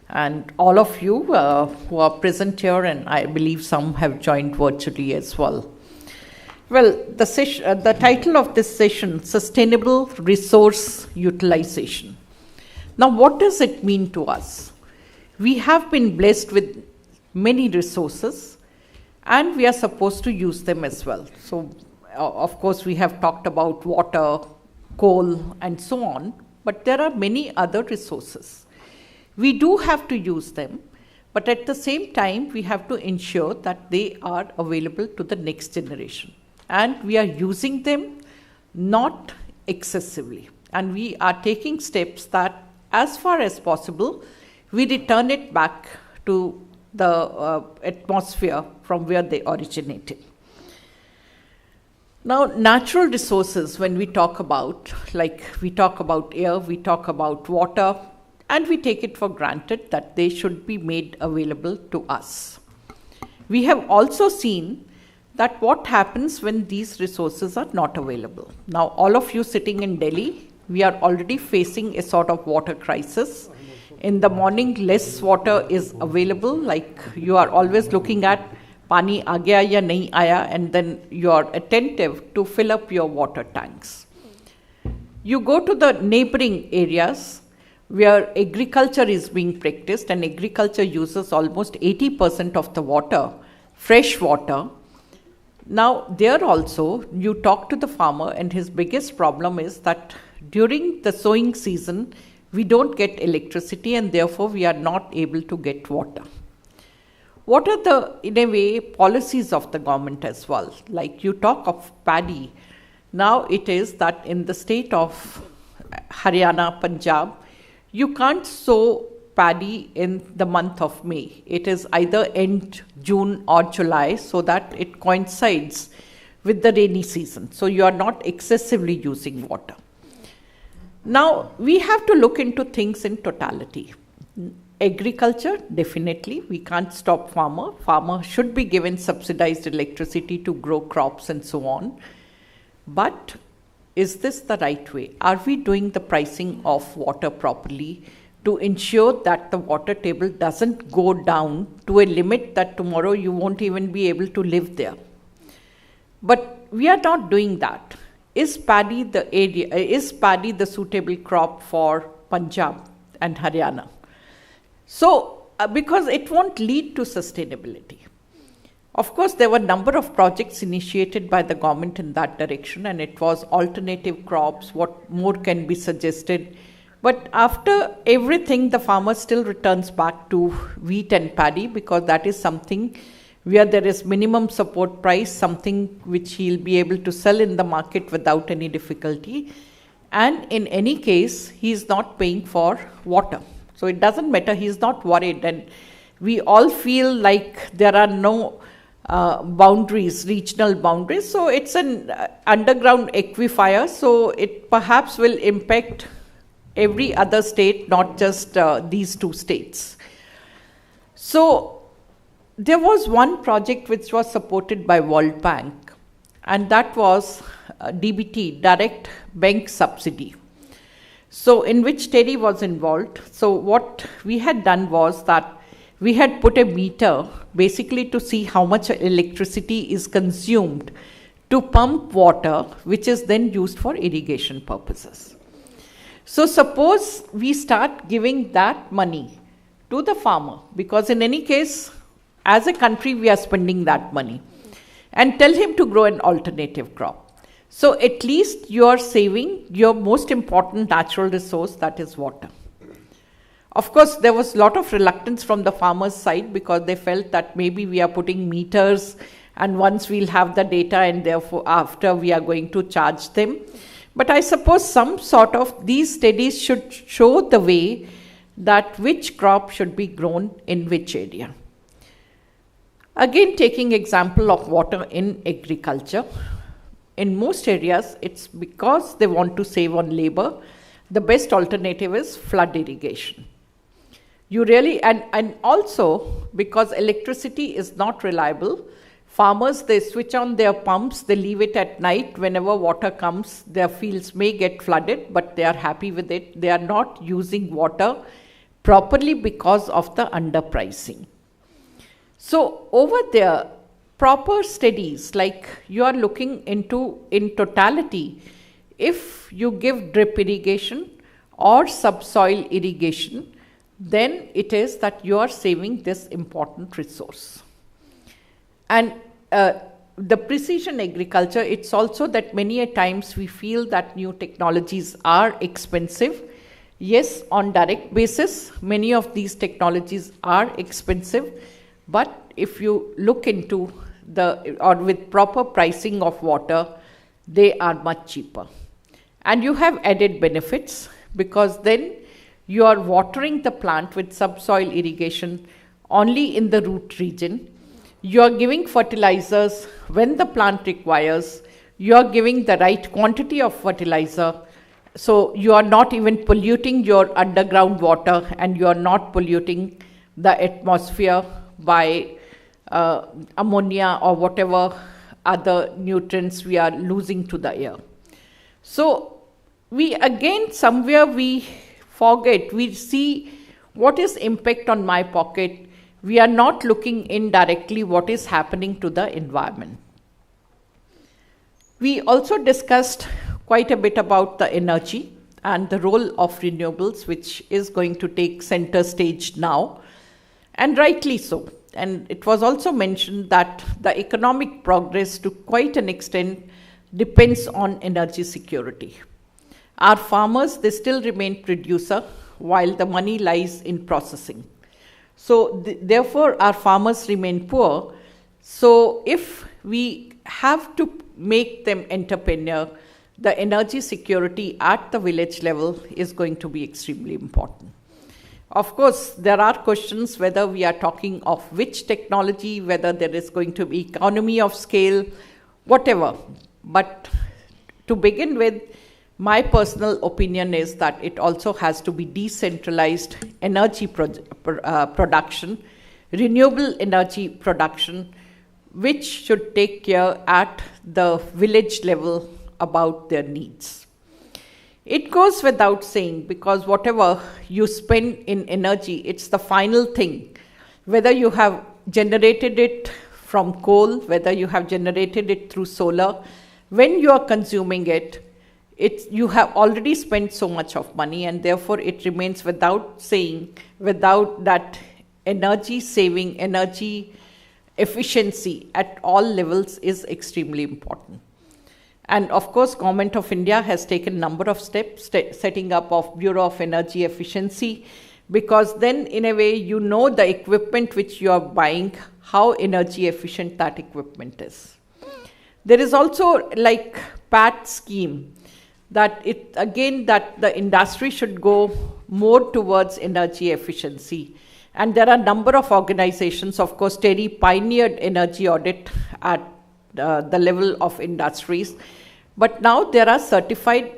And all of you who are present here, and I believe some have joined virtually as well. Well, the title of this session, Sustainable Resource Utilization. Now, what does it mean to us? We have been blessed with many resources, and we are supposed to use them as well. So, of course, we have talked about water, coal, and so on, but there are many other resources. We do have to use them, but at the same time, we have to ensure that they are available to the next generation. And we are using them not excessively. And we are taking steps that, as far as possible, we return it back to the atmosphere from where they originated. Now, natural resources, when we talk about, like we talk about air, we talk about water, and we take it for granted that they should be made available to us. We have also seen that what happens when these resources are not available. Now, all of you sitting in Delhi, we are already facing a sort of water crisis In the morning, less water is available, like you are always looking at pani aa gaya ya nahi aaya, and then you are attentive to fill up your water tanks. You go to the neighboring areas where agriculture is being practiced, and agriculture uses almost 80% of the water, fresh water. Now, there also, you talk to the farmer, and his biggest problem is that during the sowing season, we don't get electricity, and therefore we are not able to get water. What are the, in a way, policies of the government as well? Like you talk of paddy. Now it is that in the state of Haryana, Punjab, you can't sow paddy in the month of May. It is either end June or July, so that it coincides with the rainy season. So you are not excessively using water. Now we have to look into things in totality. Agriculture, definitely, we can't stop farmer. Farmer should be given subsidized electricity to grow crops and so on. But is this the right way? Are we doing the pricing of water properly to ensure that the water table doesn't go down to a limit that tomorrow you won't even be able to live there? But we are not doing that. Is paddy the suitable crop for Punjab and Haryana? So, because it won't lead to sustainability. Of course, there were a number of projects initiated by the government in that direction, and it was alternative crops, what more can be suggested. But after everything, the farmer still returns back to wheat and paddy, because that is something where there is minimum support price, something which he'll be able to sell in the market without any difficulty. And in any case, he is not paying for water. So it doesn't matter, he is not worried. And we all feel like there are no boundaries, regional boundaries. So it's an underground aquifer, so it perhaps will impact every other state, not just these two states. So there was one project which was supported by World Bank, and that was DBT, Direct Bank Subsidy. So in which TERI was involved. So what we had done was that we had put a meter basically to see how much electricity is consumed to pump water, which is then used for irrigation purposes. So suppose we start giving that money to the farmer, because in any case, as a country, we are spending that money, and tell him to grow an alternative crop. So at least you are saving your most important natural resource, that is water. Of course, there was a lot of reluctance from the farmers' side, because they felt that maybe we are putting meters, and once we'll have the data, and therefore after we are going to charge them. But I suppose some sort of these studies should show the way that which crop should be grown in which area. Again, taking example of water in agriculture, in most areas, it's because they want to save on labor. The best alternative is flood irrigation. You really, and also because electricity is not reliable, farmers, they switch on their pumps, they leave it at night. Whenever water comes, their fields may get flooded, but they are happy with it. They are not using water properly because of the underpricing. So over there, proper studies, like you are looking into in totality, if you give drip irrigation or subsoil irrigation, then it is that you are saving this important resource. And the precision agriculture, it's also that many a times we feel that new technologies are expensive. Yes, on direct basis, many of these technologies are expensive, but if you look into or with proper pricing of water, they are much cheaper. And you have added benefits, because then you are watering the plant with subsoil irrigation only in the root region. You are giving fertilizers when the plant requires. You are giving the right quantity of fertilizer. So you are not even polluting your underground water, and you are not polluting the atmosphere by ammonia or whatever other nutrients we are losing to the air. So we again, somewhere we forget, we see what is impact on my pocket, we are not looking indirectly what is happening to the environment. We also discussed quite a bit about the energy and the role of renewables, which is going to take center stage now, and rightly so. And it was also mentioned that the economic progress to quite an extent depends on energy security. Our farmers, they still remain producer while the money lies in processing. So therefore our farmers remain poor. So if we have to make them entrepreneur, the energy security at the village level is going to be extremely important. Of course, there are questions whether we are talking of which technology, whether there is going to be economy of scale, whatever. But to begin with, my personal opinion is that it also has to be decentralized energy production, renewable energy production, which should take care at the village level about their needs. It goes without saying, because whatever you spend in energy, it's the final thing. Whether you have generated it from coal, whether you have generated it through solar, when you are consuming it, you have already spent so much of money, and therefore it remains without saying, without that energy saving, energy efficiency at all levels is extremely important. And of course, Government of India has taken a number of steps, setting up of Bureau of Energy Efficiency, because then in a way you know the equipment which you are buying, how energy efficient that equipment is. There is also like PAT scheme, that that the industry should go more towards energy efficiency. And there are a number of organizations, of course, TERI pioneered energy audit at the level of industries. But now there are certified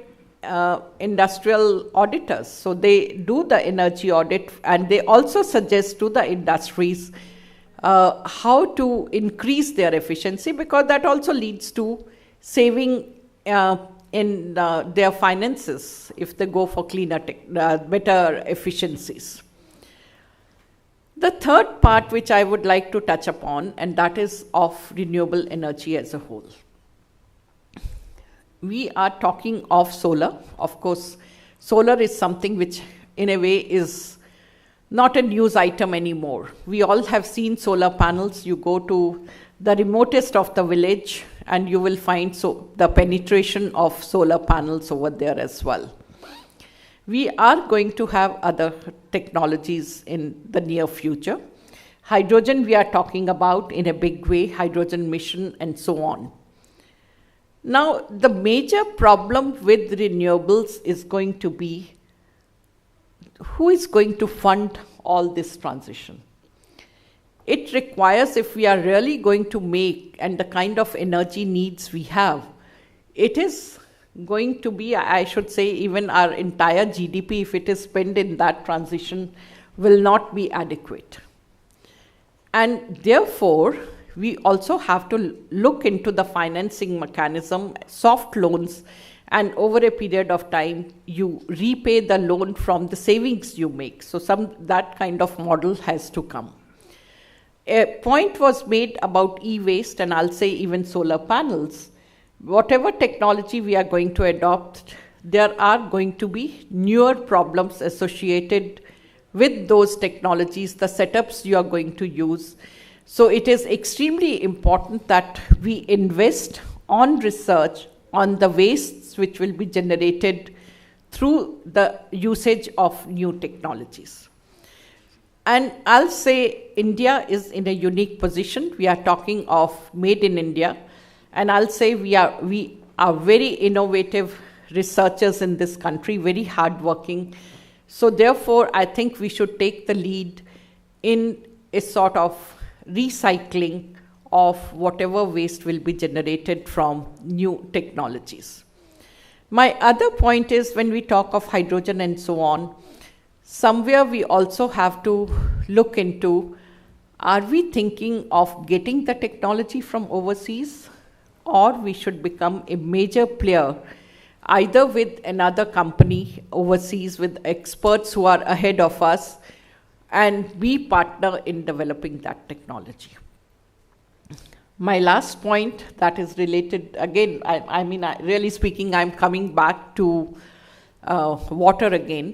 industrial auditors. So they do the energy audit, and they also suggest to the industries how to increase their efficiency, because that also leads to saving in their finances if they go for cleaner, better efficiencies. The third part which I would like to touch upon, and that is of renewable energy as a whole. We are talking of solar. Of course, solar is something which in a way is not a news item anymore. We all have seen solar panels. You go to the remotest of the village and you will find the penetration of solar panels over there as well. We are going to have other technologies in the near future. Hydrogen we are talking about in a big way, hydrogen mission and so on. Now, the major problem with renewables is going to be who is going to fund all this transition. It requires, if we are really going to make and the kind of energy needs we have, it is going to be, I should say, even our entire GDP, if it is spent in that transition, will not be adequate. And therefore, we also have to look into the financing mechanism, soft loans, and over a period of time, you repay the loan from the savings you make. So that kind of model has to come. A point was made about e-waste, and I'll say even solar panels. Whatever technology we are going to adopt, there are going to be newer problems associated with those technologies, the setups you are going to use. So it is extremely important that we invest on research on the wastes which will be generated through the usage of new technologies. And I'll say India is in a unique position. We are talking of made in India. And I'll say we are very innovative researchers in this country, very hardworking. So therefore, I think we should take the lead in a sort of recycling of whatever waste will be generated from new technologies. My other point is when we talk of hydrogen and so on, somewhere we also have to look into, are we thinking of getting the technology from overseas, or we should become a major player either with another company overseas with experts who are ahead of us, and we partner in developing that technology. My last point that is related, again, really speaking, I'm coming back to water again,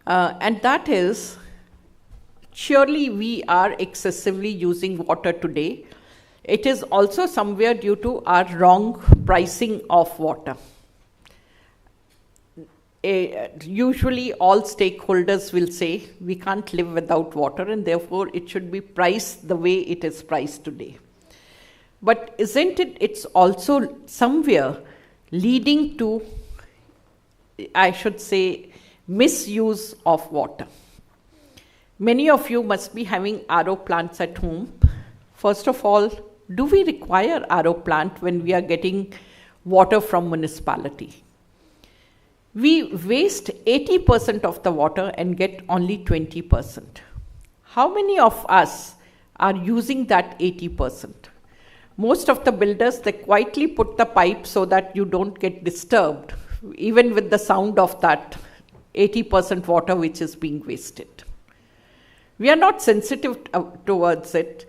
and that is, surely we are excessively using water today. It is also somewhere due to our wrong pricing of water. Usually all stakeholders will say we can't live without water, and therefore it should be priced the way it is priced today. But isn't it, it's also somewhere leading to, I should say, misuse of water. Many of you must be having RO plants at home. First of all, do we require RO plant when we are getting water from municipality? We waste 80% of the water and get only 20%. How many of us are using that 80%? Most of the builders, they quietly put the pipe so that you don't get disturbed, even with the sound of that 80% water which is being wasted. We are not sensitive towards it.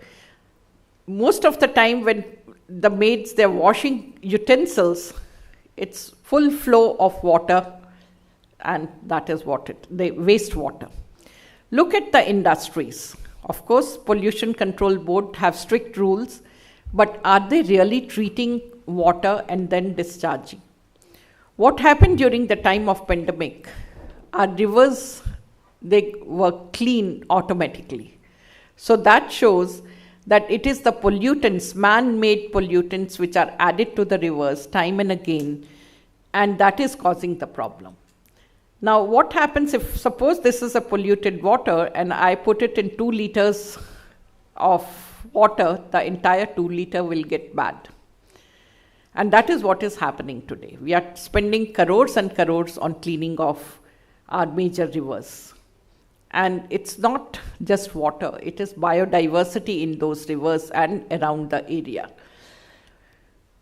Most of the time when the maids, they're washing utensils, it's full flow of water, and that is what they waste water. Look at the industries. Of course, Pollution Control Board have strict rules, but are they really treating water and then discharging? What happened during the time of pandemic? Our rivers, they were clean automatically. So that shows that it is the pollutants, man-made pollutants, which are added to the rivers time and again, and that is causing the problem. Now, what happens if, suppose this is a polluted water, and I put it in 2 liters of water, the entire 2 liter will get bad. And that is what is happening today. We are spending crores and crores on cleaning of our major rivers. And it's not just water, it is biodiversity in those rivers and around the area.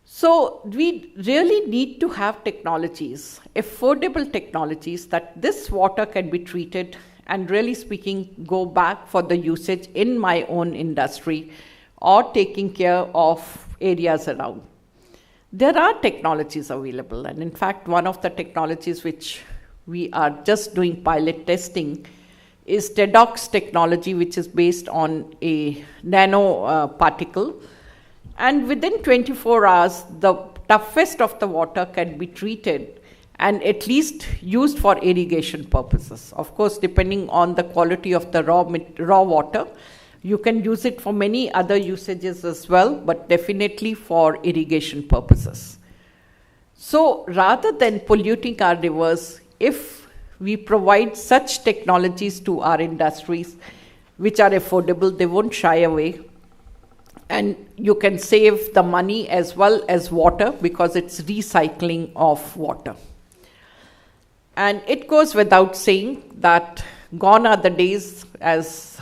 So we really need to have technologies, affordable technologies, that this water can be treated and, really speaking, go back for the usage in my own industry or taking care of areas around. There are technologies available, and in fact, one of the technologies which we are just doing pilot testing is TEDx technology, which is based on a nano particle. And within 24 hours, the toughest of the water can be treated and at least used for irrigation purposes. Of course, depending on the quality of the raw water, you can use it for many other usages as well, but definitely for irrigation purposes. So rather than polluting our rivers, if we provide such technologies to our industries, which are affordable, they won't shy away. And you can save the money as well as water, because it's recycling of water. And it goes without saying that gone are the days, as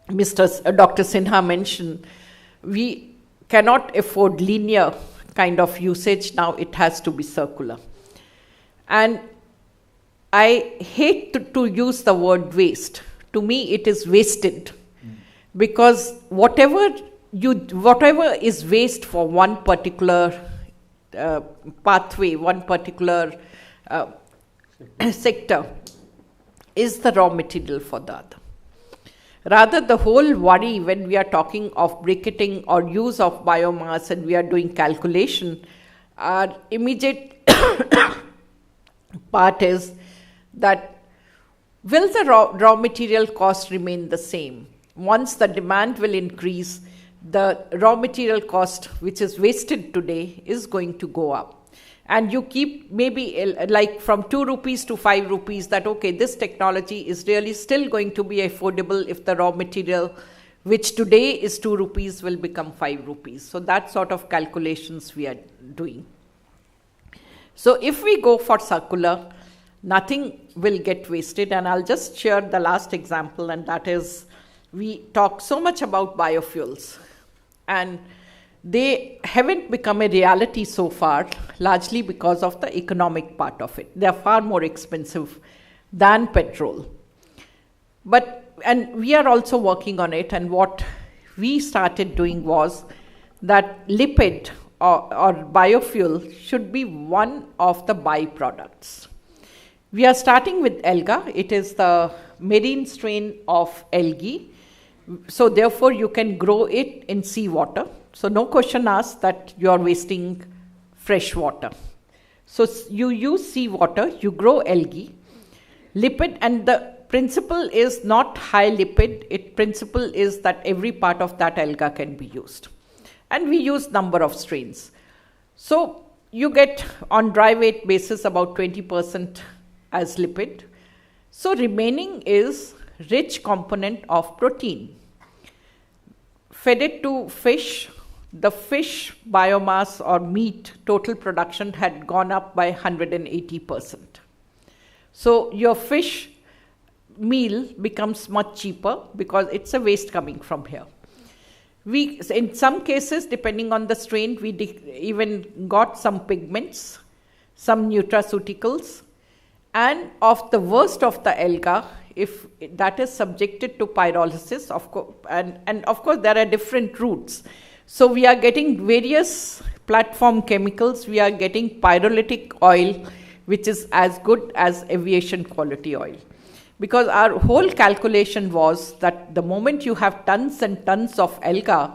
Dr. Sinha mentioned, we cannot afford linear kind of usage. Now it has to be circular. And I hate to use the word waste. To me, it is wasted, because whatever is waste for one particular pathway, one particular sector, is the raw material for the other. Rather, the whole worry when we are talking of briquetting or use of biomass and we are doing calculation, our immediate part is that will the raw material cost remain the same? Once the demand will increase, the raw material cost, which is wasted today, is going to go up. And you keep maybe like from 2 rupees to 5 rupees, that okay, this technology is really still going to be affordable if the raw material, which today is 2 rupees, will become 5 rupees. So that sort of calculations we are doing. So if we go for circular, nothing will get wasted. And I'll just share the last example, and that is, we talk so much about biofuels, and they haven't become a reality so far, largely because of the economic part of it. They are far more expensive than petrol. But and we are also working on it, and what we started doing was that lipid or biofuel should be one of the byproducts. We are starting with alga. It is the marine strain of algae. So therefore you can grow it in seawater. So no question asked that you are wasting fresh water. So you use seawater, you grow algae, lipid, and the principle is not high lipid. Principle is that every part of that alga can be used. And we use number of strains. So you get on dry weight basis about 20% as lipid. So remaining is rich component of protein. Fed it to fish, the fish biomass or meat total production had gone up by 180%. So your fish meal becomes much cheaper because it's a waste coming from here. We, in some cases, depending on the strain, we even got some pigments, some nutraceuticals, and of the worst of the alga, if that is subjected to pyrolysis, of course, and of course there are different routes. So we are getting various platform chemicals. We are getting pyrolytic oil, which is as good as aviation quality oil. Because our whole calculation was that the moment you have tons and tons of alga,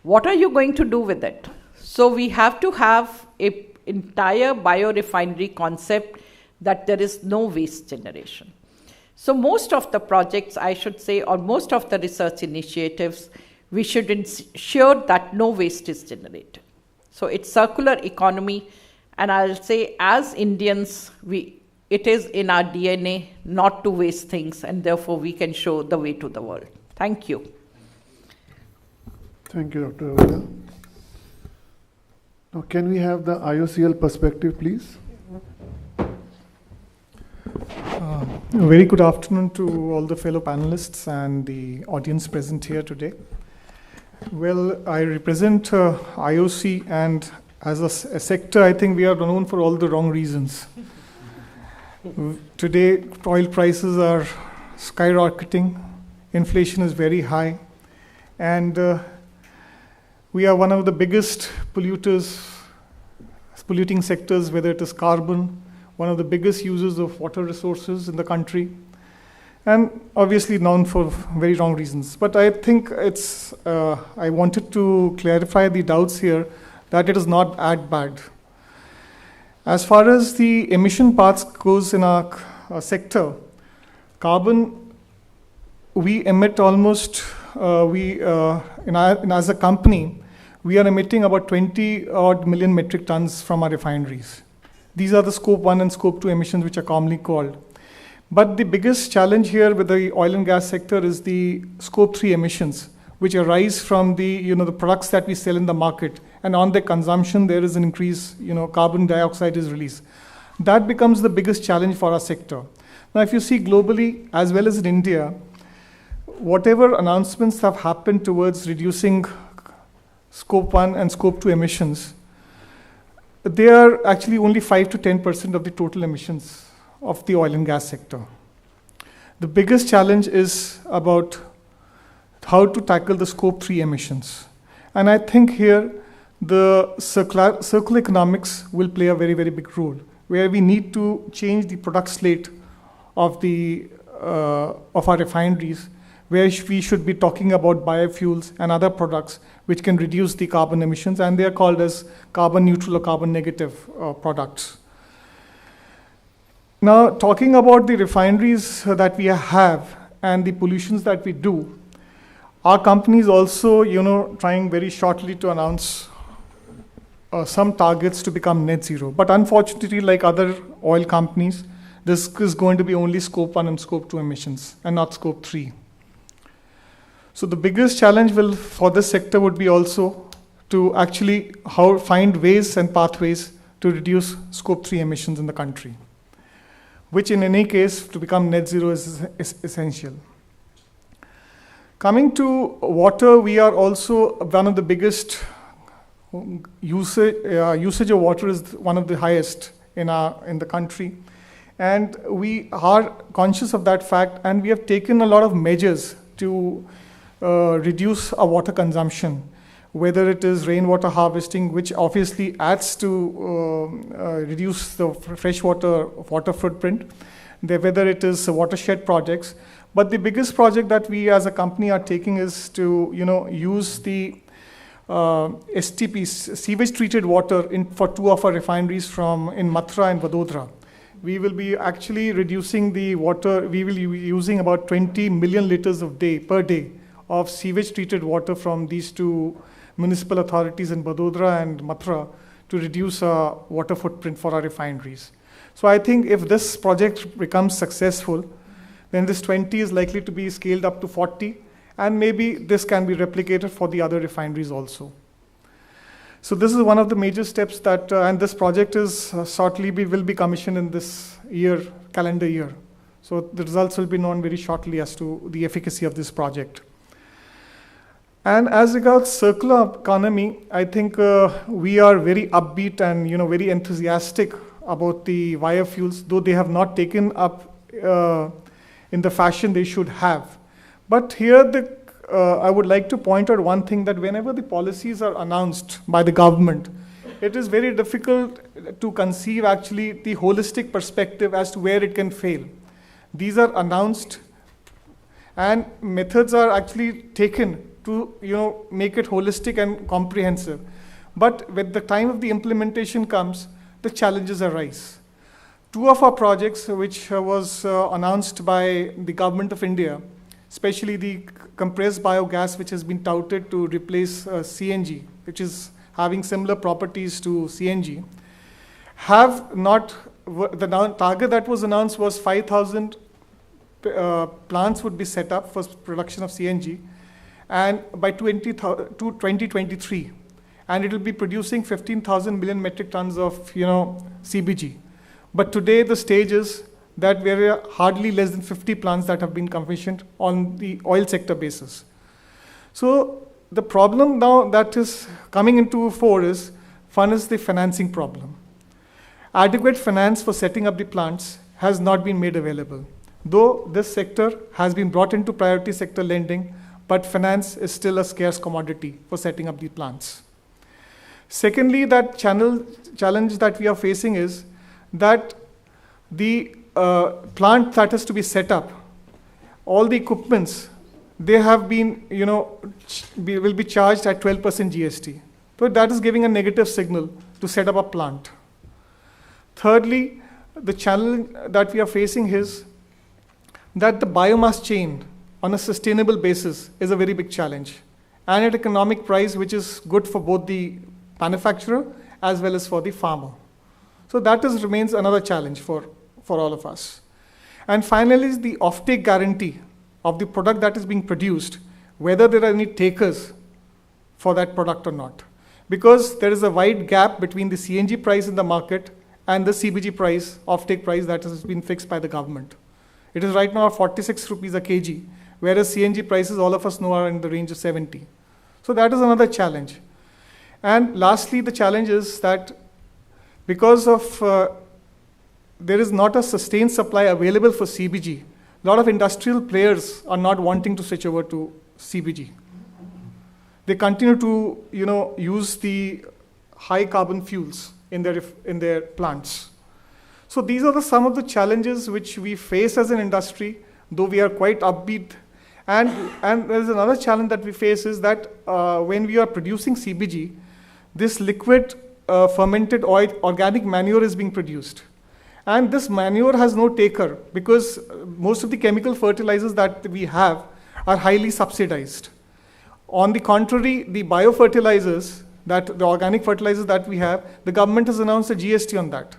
what are you going to do with it? So we have to have an entire biorefinery concept that there is no waste generation. So most of the projects, I should say, or most of the research initiatives, we should ensure that no waste is generated. So it's circular economy, and I'll say as Indians, it is in our DNA not to waste things, and therefore we can show the way to the world. Thank you. Thank you, Dr. Avila. Now, can we have the Iocl perspective, please? A very good afternoon to all the fellow panelists and the audience present here today. Well, I represent IOC, and as a sector, I think we are known for all the wrong reasons. Today, oil prices are skyrocketing, inflation is very high, and we are one of the biggest polluting sectors, whether it is carbon, one of the biggest users of water resources in the country, and obviously known for very wrong reasons. But I think I wanted to clarify the doubts here that it is not that bad. As far as the emission parts goes in our sector, carbon, we emit almost, as a company, we are emitting about 20 odd million metric tons from our refineries. These are the scope 1 and scope 2 emissions, which are commonly called. But the biggest challenge here with the oil and gas sector is the scope 3 emissions, which arise from the products that we sell in the market. And on their consumption, there is an increase, carbon dioxide is released. That becomes the biggest challenge for our sector. Now, if you see globally, as well as in India, whatever announcements have happened towards reducing scope 1 and scope 2 emissions, they are actually only 5 to 10% of the total emissions of the oil and gas sector. The biggest challenge is about how to tackle the scope 3 emissions. And I think here the circular economics will play a very, very big role, where we need to change the product slate of our refineries, where we should be talking about biofuels and other products which can reduce the carbon emissions, and they are called as carbon neutral or carbon negative products. Now, talking about the refineries that we have and the pollutions that we do, our company is also, trying very shortly to announce some targets to become net zero. But unfortunately, like other oil companies, this is going to be only scope 1 and scope 2 emissions and not scope 3. So the biggest challenge for this sector would be also to actually find ways and pathways to reduce scope 3 emissions in the country, which in any case, to become net zero is essential. Coming to water, we are also one of the biggest usage of water is one of the highest in the country. And we are conscious of that fact, and we have taken a lot of measures to reduce our water consumption, whether it is rainwater harvesting, which obviously adds to reduce the freshwater water footprint, whether it is watershed projects. But the biggest project that we as a company are taking is to use the STPs, sewage treated water, for 2 of our refineries in Mathura and Vadodara. We will be actually reducing the water. We will be using about 20 million liters per day of sewage treated water from these 2 municipal authorities in Vadodara and Mathura to reduce our water footprint for our refineries. So I think if this project becomes successful, then this 20 is likely to be scaled up to 40, and maybe this can be replicated for the other refineries also. So this is one of the major steps that, and this project is shortly will be commissioned in this calendar year. So the results will be known very shortly as to the efficacy of this project. And as regards circular economy, I think we are very upbeat and very enthusiastic about the biofuels, though they have not taken up in the fashion they should have. But here I would like to point out one thing, that whenever the policies are announced by the government, it is very difficult to conceive actually the holistic perspective as to where it can fail. These are announced and methods are actually taken to make it holistic and comprehensive. But when the time of the implementation comes, the challenges arise. 2 of our projects, which was announced by the government of India, especially the compressed biogas, which has been touted to replace CNG, which is having similar properties to CNG, the target that was announced was 5,000 plants would be set up for production of CNG, and by 2023, and it will be producing 15,000 million metric tons of CBG. But today the stage is that there are hardly less than 50 plants that have been commissioned on the oil sector basis. So the problem now that is coming into fore is, one is the financing problem. Adequate finance for setting up the plants has not been made available. Though this sector has been brought into priority sector lending, but finance is still a scarce commodity for setting up the plants. Secondly, that challenge that we are facing is that the plant that has to be set up, all the equipments, they have been, will be charged at 12% GST. So that is giving a negative signal to set up a plant. Thirdly, the challenge that we are facing is that the biomass chain on a sustainable basis is a very big challenge, and at economic price which is good for both the manufacturer as well as for the farmer. So that remains another challenge for all of us. And finally, is the offtake guarantee of the product that is being produced, whether there are any takers for that product or not. Because there is a wide gap between the CNG price in the market and the CBG price, offtake price that has been fixed by the government. It is right now 46 rupees a kg, whereas CNG prices, all of us know, are in the range of 70. So that is another challenge. And lastly, the challenge is that because of there is not a sustained supply available for CBG, a lot of industrial players are not wanting to switch over to CBG. They continue to use the high carbon fuels in their plants. So these are some of the challenges which we face as an industry, though we are quite upbeat. And there's another challenge that we face is that when we are producing CBG, this liquid fermented oil, organic manure is being produced. And this manure has no taker because most of the chemical fertilizers that we have are highly subsidized. On the contrary, the biofertilizers, the organic fertilizers that we have, the government has announced a GST on that.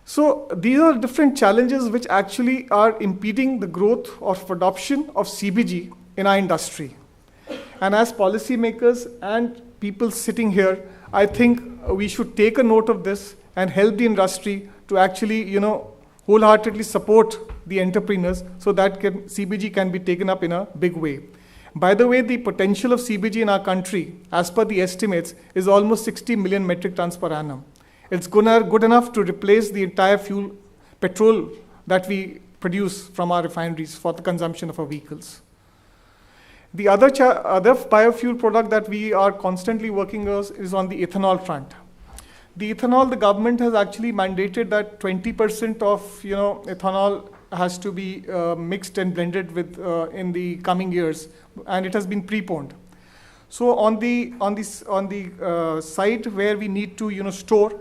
So these are different challenges which actually are impeding the growth of adoption of CBG in our industry. And as policymakers and people sitting here, I think we should take a note of this and help the industry to actually, wholeheartedly support the entrepreneurs so that CBG can be taken up in a big way. By the way, the potential of CBG in our country, as per the estimates, is almost 60 million metric tons per annum. It's good enough to replace the entire fuel petrol that we produce from our refineries for the consumption of our vehicles. The other biofuel product that we are constantly working on is on the ethanol front. The ethanol, the government has actually mandated that 20% of ethanol has to be mixed and blended with in the coming years, and it has been preponed. So on the site where we need to store,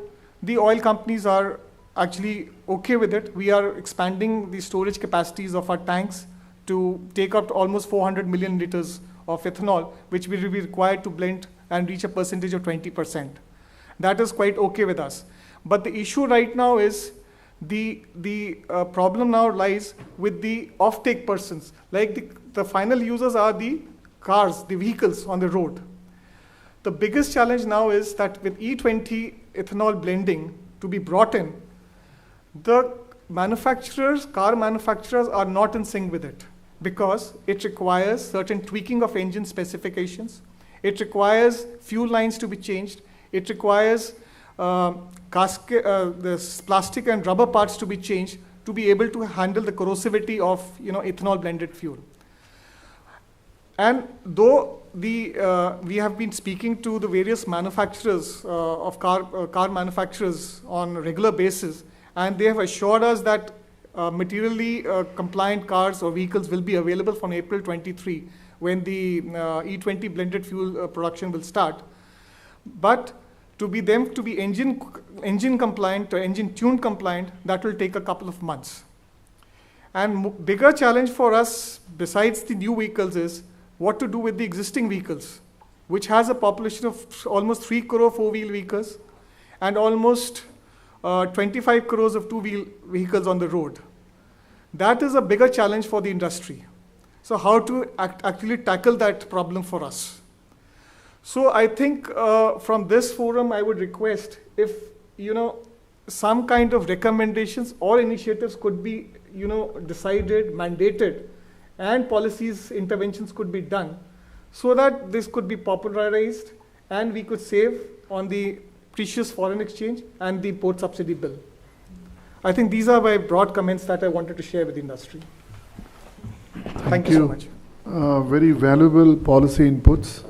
the oil companies are actually okay with it. We are expanding the storage capacities of our tanks to take up to almost 400 million liters of ethanol, which will be required to blend and reach a percentage of 20%. That is quite okay with us. But the issue right now is the problem now lies with the offtake persons. Like the final users are the cars, the vehicles on the road. The biggest challenge now is that with E20 ethanol blending to be brought in, the car manufacturers are not in sync with it, because it requires certain tweaking of engine specifications. It requires fuel lines to be changed. It requires the plastic and rubber parts to be changed to be able to handle the corrosivity of ethanol blended fuel. And though we have been speaking to the various manufacturers of car manufacturers on a regular basis, and they have assured us that materially compliant cars or vehicles will be available from April 23 when the E20 blended fuel production will start. But to be engine compliant or engine tuned compliant, that will take a couple of months. And bigger challenge for us besides the new vehicles is what to do with the existing vehicles, which has a population of almost 3 crore four-wheel vehicles and almost 25 crores of two-wheel vehicles on the road. That is a bigger challenge for the industry. So how to actually tackle that problem for us? So I think from this forum, I would request if some kind of recommendations or initiatives could be decided, mandated, and policies, interventions could be done so that this could be popularized and we could save on the precious foreign exchange and the port subsidy bill. I think these are my broad comments that I wanted to share with the industry. Thank you so much. Very valuable policy inputs.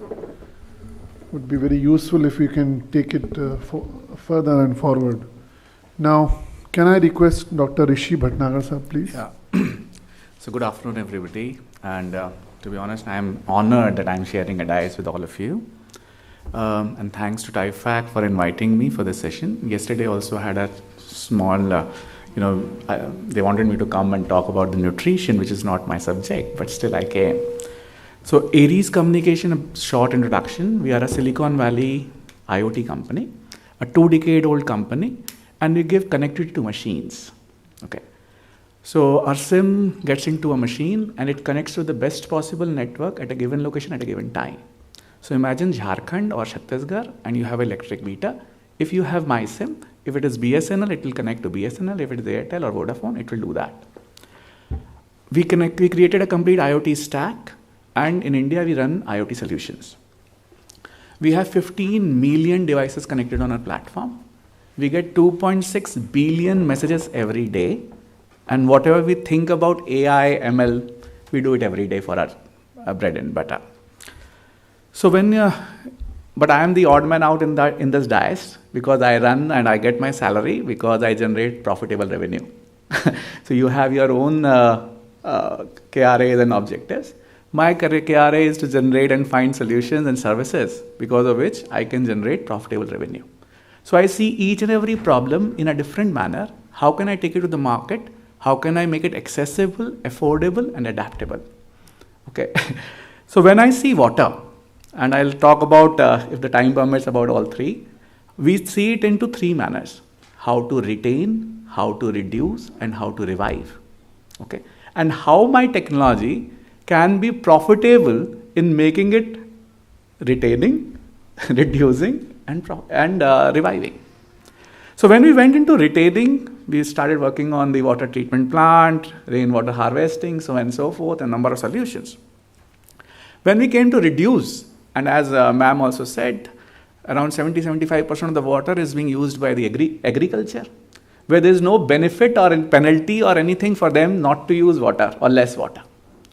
Would be very useful if we can take it further and forward. Now, can I request Dr. Rishi Bhatnagar sir, please? Yeah. So good afternoon, everybody. And to be honest, I'm honored that I'm sharing a dais with all of you. And thanks to TIFAC for inviting me for this session. Yesterday also had a small, they wanted me to come and talk about the nutrition, which is not my subject, but still I came. So Aries Communication, a short introduction. We are a Silicon Valley IoT company, a 2-decade-old company, and we give connectivity to machines. Okay. So our SIM gets into a machine and it connects to the best possible network at a given location at a given time. So imagine Jharkhand or Chhattisgarh and you have electric meter. If you have my SIM, if it is BSNL, it will connect to BSNL. If it is Airtel or Vodafone, it will do that. We created a complete IoT stack, and in India we run IoT solutions. We have 15 million devices connected on our platform. We get 2.6 billion messages every day. And whatever we think about AI, ML, we do it every day for our bread and butter. So but I am the odd man out in this dais because I run and I get my salary because I generate profitable revenue. So you have your own KRAs and objectives. My KRA is to generate and find solutions and services because of which I can generate profitable revenue. So I see each and every problem in a different manner. How can I take it to the market? How can I make it accessible, affordable, and adaptable? Okay. So when I see water, and I'll talk about, if the time permits, about all three, we see it into three manners: how to retain, how to reduce, and how to revive. Okay. And how my technology can be profitable in making it retaining, reducing, and reviving. So when we went into retaining, we started working on the water treatment plant, rainwater harvesting, so on and so forth, a number of solutions. When we came to reduce, and as ma'am also said, around 70-75% of the water is being used by the agriculture. where there is no benefit or penalty or anything for them not to use water or less water.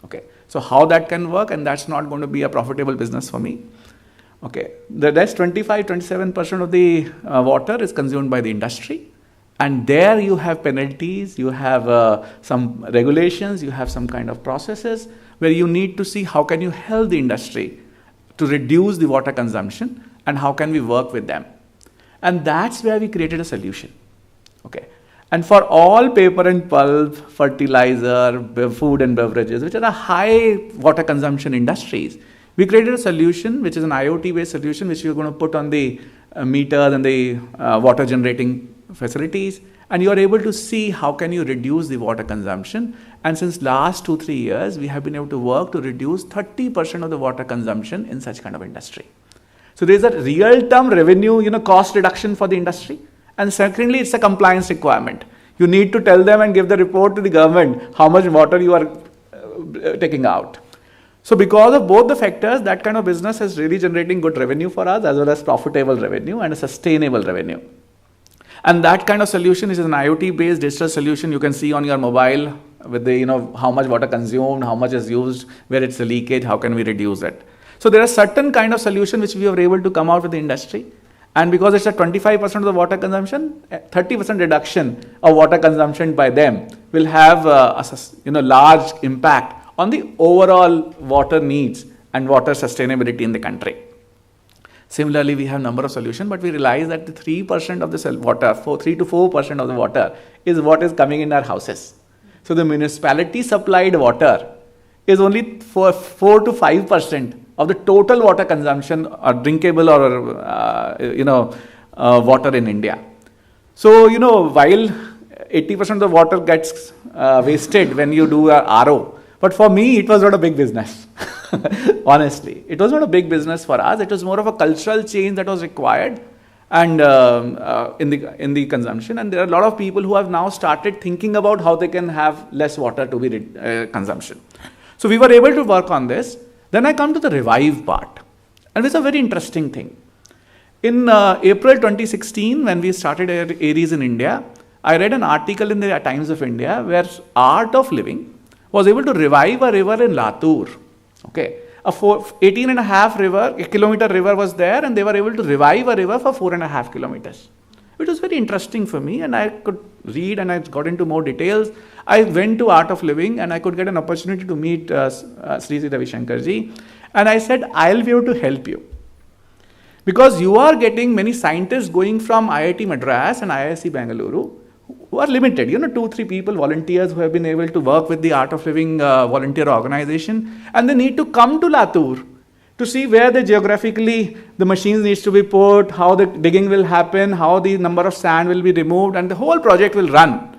Okay, so how that can work, and that's not going to be a profitable business for me. Okay, the rest 25-27% of the water is consumed by the industry, and there you have penalties, you have some regulations, you have some kind of processes where you need to see how can you help the industry to reduce the water consumption and how can we work with them. And that's where we created a solution. Okay, and for all paper and pulp, fertilizer, food and beverages, which are the high water consumption industries, we created a solution which is an IoT-based solution which you're going to put on the meters and the water generating facilities, and you are able to see how can you reduce the water consumption. And since last 2-3 years, we have been able to work to reduce 30% of the water consumption in such kind of industry. So there's a real-term revenue, cost reduction for the industry. And secondly, it's a compliance requirement. You need to tell them and give the report to the government how much water you are taking out. So because of both the factors, that kind of business is really generating good revenue for us, as well as profitable revenue and a sustainable revenue. And that kind of solution is an IoT-based digital solution you can see on your mobile with the, how much water consumed, how much is used, where it's a leakage, how can we reduce it. So there are certain kind of solution which we were able to come out with the industry. And because it's a 25% of the water consumption, 30% reduction of water consumption by them will have a large impact on the overall water needs and water sustainability in the country. Similarly, we have number of solutions, but we realize that the 3% of the water, 3 to 4% of the water is what is coming in our houses. So the municipality supplied water is only 4 to 5% of the total water consumption or drinkable or water in India. So while 80% of the water gets wasted when you do a RO, but for me it was not a big business. Honestly, it was not a big business for us. It was more of a cultural change that was required, and in the consumption. And there are a lot of people who have now started thinking about how they can have less water to be consumption. So we were able to work on this. Then I come to the revive part, and it's a very interesting thing. In April 2016, when we started Aries in India, I read an article in the Times of India where Art of Living was able to revive a river in Latur. Okay, a 18.5 kilometer river was there, and they were able to revive a river for 4.5 kilometers. It was very interesting for me, and I could read and I got into more details. I went to Art of Living and I could get an opportunity to meet Sri Ravi Shankarji, and I said, I'll be able to help you. Because you are getting many scientists going from IIT Madras and IISc Bengaluru who are limited, 2-3 people, volunteers who have been able to work with the Art of Living volunteer organization, and they need to come to Latur to see where geographically the machines needs to be put, how the digging will happen, how the number of sand will be removed, and the whole project will run.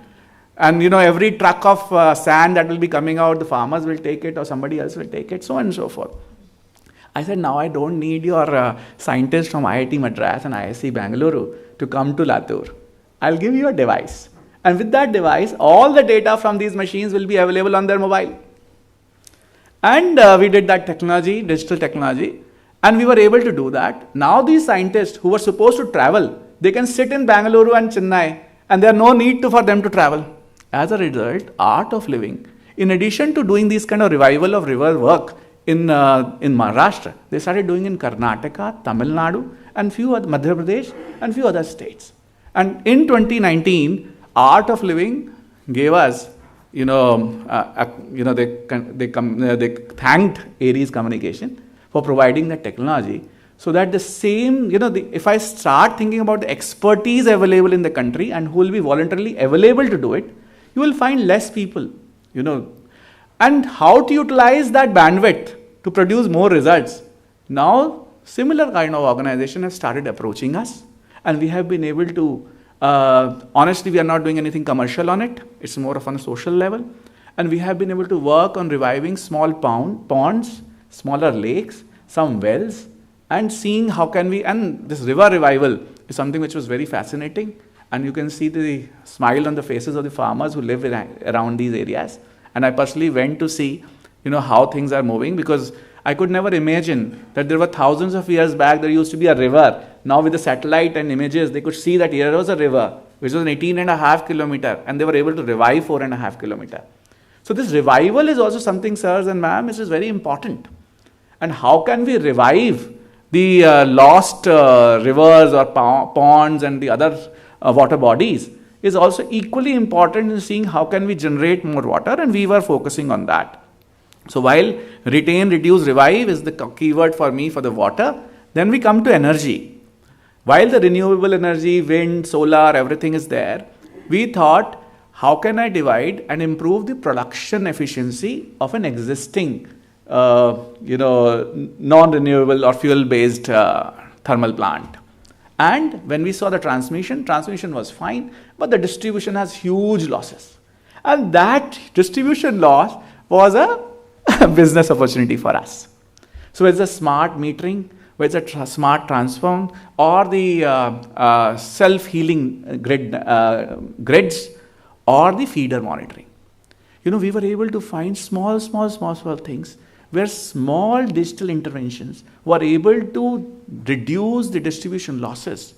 And every truck of sand that will be coming out, the farmers will take it or somebody else will take it, so on and so forth. I said, now I don't need your scientists from IIT Madras and IISc Bengaluru to come to Latur. I'll give you a device. And with that device, all the data from these machines will be available on their mobile. And we did that technology, digital technology, and we were able to do that. Now these scientists who were supposed to travel, they can sit in Bengaluru and Chennai, and there are no need for them to travel. As a result, Art of Living, in addition to doing this kind of revival of river work in Maharashtra, they started doing in Karnataka, Tamil Nadu, and few other, Madhya Pradesh, and few other states. And in 2019, Art of Living gave us, they thanked Aries Communication for providing the technology, so that the same, if I start thinking about the expertise available in the country and who will be voluntarily available to do it, you will find less people, and how to utilize that bandwidth to produce more results. Now, similar kind of organization have started approaching us, and we have been able to, honestly, we are not doing anything commercial on it. It's more of on a social level. And we have been able to work on reviving small ponds, smaller lakes, some wells, and seeing how can we, and this river revival is something which was very fascinating. And you can see the smile on the faces of the farmers who live around these areas. And I personally went to see, how things are moving, because I could never imagine that there were thousands of years back, there used to be a river. Now with the satellite and images, they could see that here was a river which was an 18.5 kilometer, and they were able to revive 4.5 kilometer. So this revival is also something, sirs and ma'am, which is very important. And how can we revive the lost rivers or ponds and the other water bodies is also equally important in seeing how can we generate more water, and we were focusing on that. So while retain, reduce, revive is the keyword for me for the water, then we come to energy. While the renewable energy, wind, solar, everything is there, we thought, how can I divide and improve the production efficiency of an existing, non-renewable or fuel-based thermal plant? And when we saw the transmission was fine, but the distribution has huge losses. And that distribution loss was a business opportunity for us. So it's a smart metering, whether it's a smart transform, or the self-healing grids, or the feeder monitoring. We were able to find small things where small digital interventions were able to reduce the distribution losses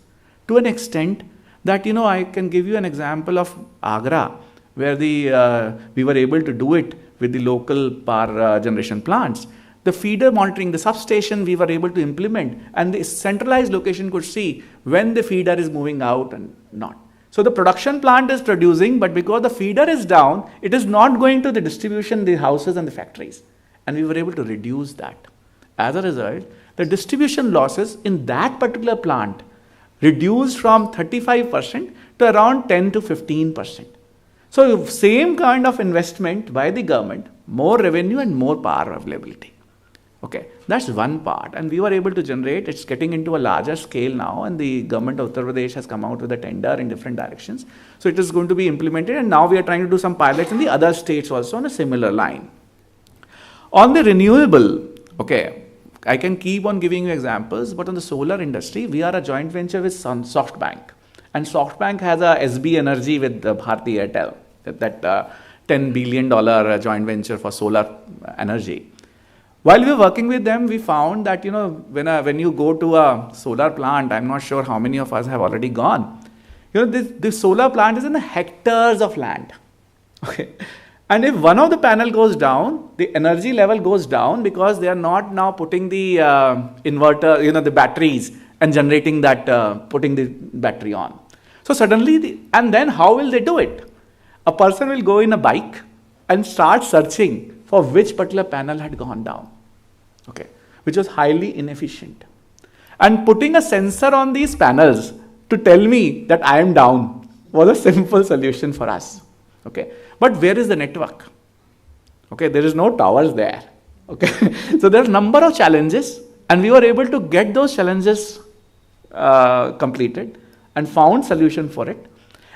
to an extent that, I can give you an example of Agra, where we were able to do it with the local power generation plants. The feeder monitoring, the substation we were able to implement, and the centralized location could see when the feeder is moving out and not. So the production plant is producing, but because the feeder is down, it is not going to the distribution, the houses and the factories. And we were able to reduce that. As a result, the distribution losses in that particular plant reduced from 35% to around 10 to 15%. So same kind of investment by the government, more revenue and more power availability. Okay, that's one part, and we were able to generate. It's getting into a larger scale now, and the government of Uttar Pradesh has come out with a tender in different directions. So it is going to be implemented, and now we are trying to do some pilots in the other states also on a similar line. On the renewable, okay, I can keep on giving you examples, but on the solar industry, we are a joint venture with SoftBank, and SoftBank has a SB Energy with Bharti Airtel, that $10 billion joint venture for solar energy. While we were working with them, we found that, when you go to a solar plant, I'm not sure how many of us have already gone. This solar plant is in hectares of land. Okay. And if one of the panel goes down, the energy level goes down because they are not now putting the inverter, the batteries and generating that, putting the battery on. So suddenly, and then how will they do it? A person will go in a bike and start searching for which particular panel had gone down, okay, which was highly inefficient. And putting a sensor on these panels to tell me that I am down was a simple solution for us, okay. But where is the network? Okay, there is no towers there, okay. So there are a number of challenges, and we were able to get those challenges completed and found solution for it.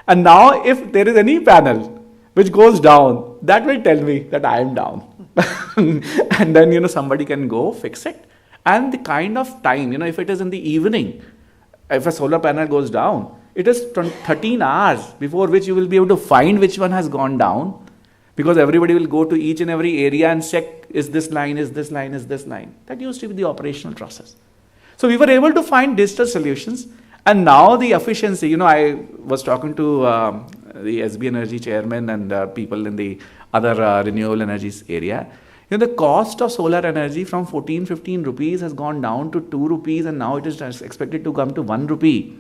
And now if there is any panel which goes down, that will tell me that I am down. And then, somebody can go fix it. And the kind of time, if it is in the evening, if a solar panel goes down, it is 13 hours before which you will be able to find which one has gone down, because everybody will go to each and every area and check, is this line, is this line, is this line. That used to be the operational process. So we were able to find digital solutions. And now the efficiency, I was talking to the SB Energy chairman and people in the other renewable energies area. The cost of solar energy from 14-15 rupees has gone down to 2 rupees, and now it is expected to come to 1 rupee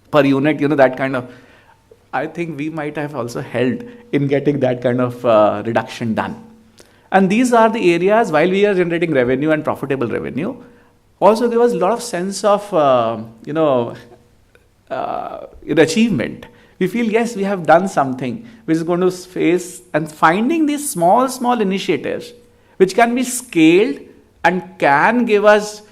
per unit. That kind of, I think we might have also helped in getting that kind of reduction done. And these are the areas, while we are generating revenue and profitable revenue, also give us a lot of sense of, achievement. We feel, yes, we have done something which is going to face, and finding these small initiatives which can be scaled and can give us,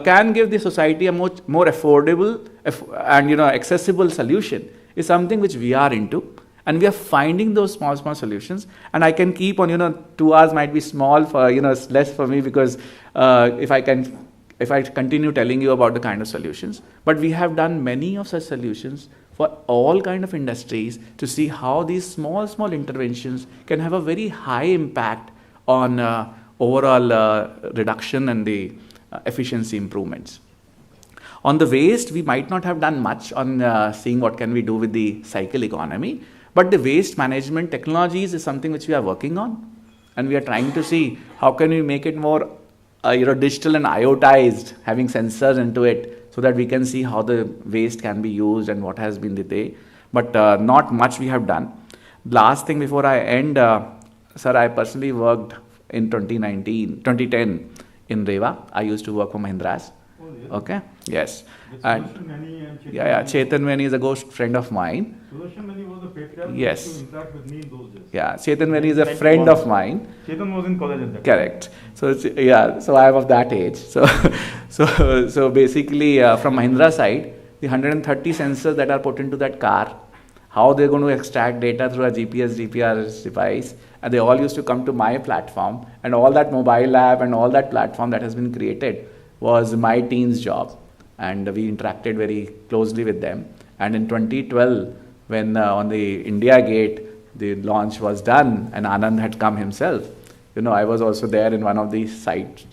can give the society a more affordable and accessible solution is something which we are into. And we are finding those small solutions. And I can keep on, 2 hours might be small for, it's less for me, because if I continue telling you about the kind of solutions, but we have done many of such solutions for all kind of industries to see how these small interventions can have a very high impact on overall reduction and the efficiency improvements. On the waste, we might not have done much on seeing what can we do with the cycle economy, but the waste management technologies is something which we are working on, and we are trying to see how can we make it more digital and IoTized, having sensors into it, so that we can see how the waste can be used and what has been the day. But not much we have done. Last thing before I end, sir, I personally worked in 2010 in Rewa. I used to work for Mahindra's. Oh, yes. Okay. Yes. And Chetan Veni is a ghost friend of mine. Sudarshan Veni was the patriarch Yes. who interact with me in those days. Yeah, Chetan Veni is a friend of mine. Chetan was in college at that Correct. So so I am of that age. So basically, from Mahindra side, the 130 sensors that are put into that car, how they're going to extract data through a GPS, GPRS device, and they all used to come to my platform, and all that mobile app and all that platform that has been created was my team's job, and we interacted very closely with them. And in 2012, when on the India Gate, the launch was done, and Anand had come himself, I was also there in one of these sites.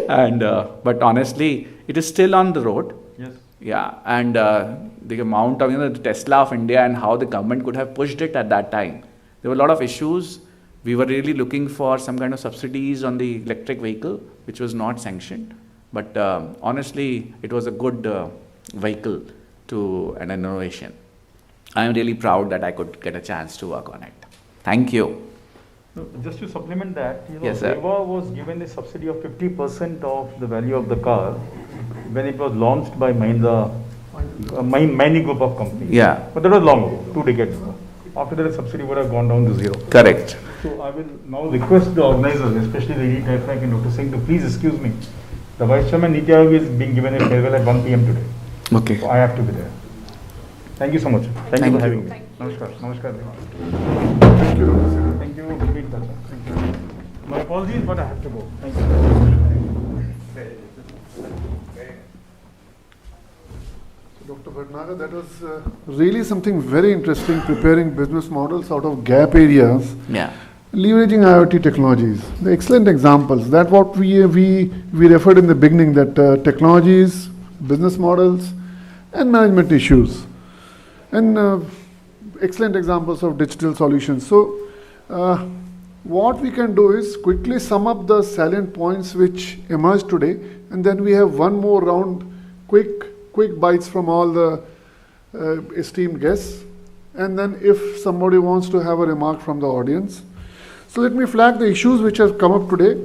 And but honestly, it is still on the road. Yes. Yeah, and the amount of the Tesla of India and how the government could have pushed it at that time. There were a lot of issues. We were really looking for some kind of subsidies on the electric vehicle, which was not sanctioned. But honestly, it was a good vehicle to an innovation. I am really proud that I could get a chance to work on it. Thank you. No, just to supplement that, Yes, sir. Rewa was given a subsidy of 50% of the value of the car when it was launched by Mahindra, mining group of companies. Yeah. But that was long ago, 2 decades ago. After that, the subsidy would have gone down to zero. Correct. So I will now request the organizers, especially the ED TIFAC and Dr. Singh, to please excuse me. The Vice Chairman Niti Aayog is being given a farewell at 1 p.m. today. Okay. So I have to be there. Thank you so much. Thank you for having me. Thank Namaskar. Namaskar. Thank you, Dr. Sinha. Thank you. We'll be in touch. Thank you. My apologies, but I have to go. Thank you. Dr. Bhatnagar, that was really something very interesting, preparing business models out of gap areas, Yeah. leveraging IoT technologies. The excellent examples. That what we referred in the beginning, that technologies, business models, and management issues, and excellent examples of digital solutions. So, what we can do is quickly sum up the salient points which emerged today, and then we have one more round, quick bites from all the esteemed guests, and then if somebody wants to have a remark from the audience. So let me flag the issues which have come up today.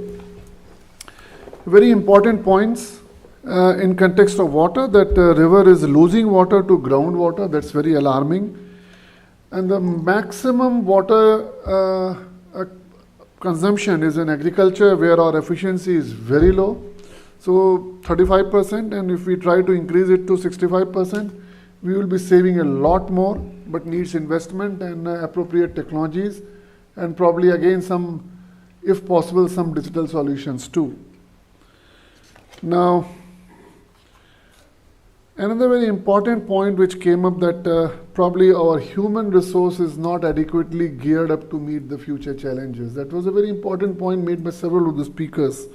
Very important points in context of water, that river is losing water to groundwater. That's very alarming. And the maximum water consumption is in agriculture, where our efficiency is very low. So 35%, and if we try to increase it to 65%, we will be saving a lot more, but needs investment and appropriate technologies, and probably again some, if possible, some digital solutions too. Now, another very important point which came up, that probably our human resource is not adequately geared up to meet the future challenges. That was a very important point made by several of the speakers,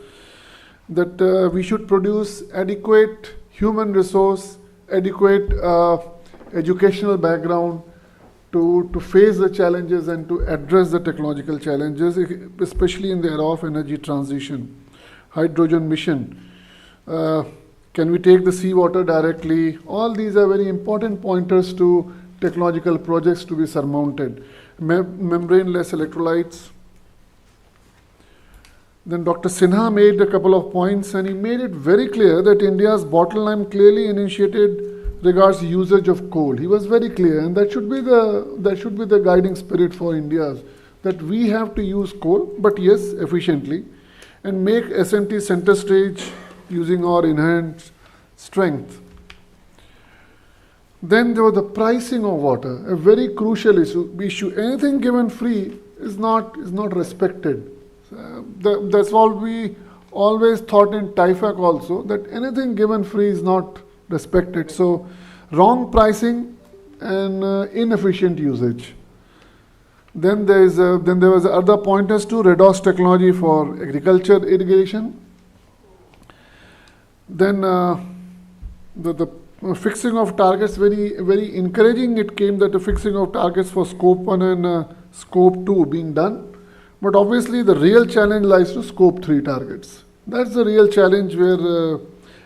that we should produce adequate human resource, adequate educational background to face the challenges and to address the technological challenges, especially in the era of energy transition. Hydrogen mission. Can we take the seawater directly? All these are very important pointers to technological projects to be surmounted. Membrane-less electrolytes. Then Dr. Sinha made a couple of points, and he made it very clear that India's bottom line clearly initiated regards usage of coal. He was very clear, and that should be the guiding spirit for India, that we have to use coal, but yes, efficiently, and make SMT center stage using our enhanced strength. Then there was the pricing of water, a very crucial issue. Anything given free is not respected. That's all we always thought in TIFAC also, that anything given free is not respected. So wrong pricing and inefficient usage. Then there was other pointers to redox technology for agriculture irrigation. Then the fixing of targets, very encouraging it came that the fixing of targets for scope 1 and scope 2 being done. But obviously the real challenge lies to scope 3 targets. That's the real challenge where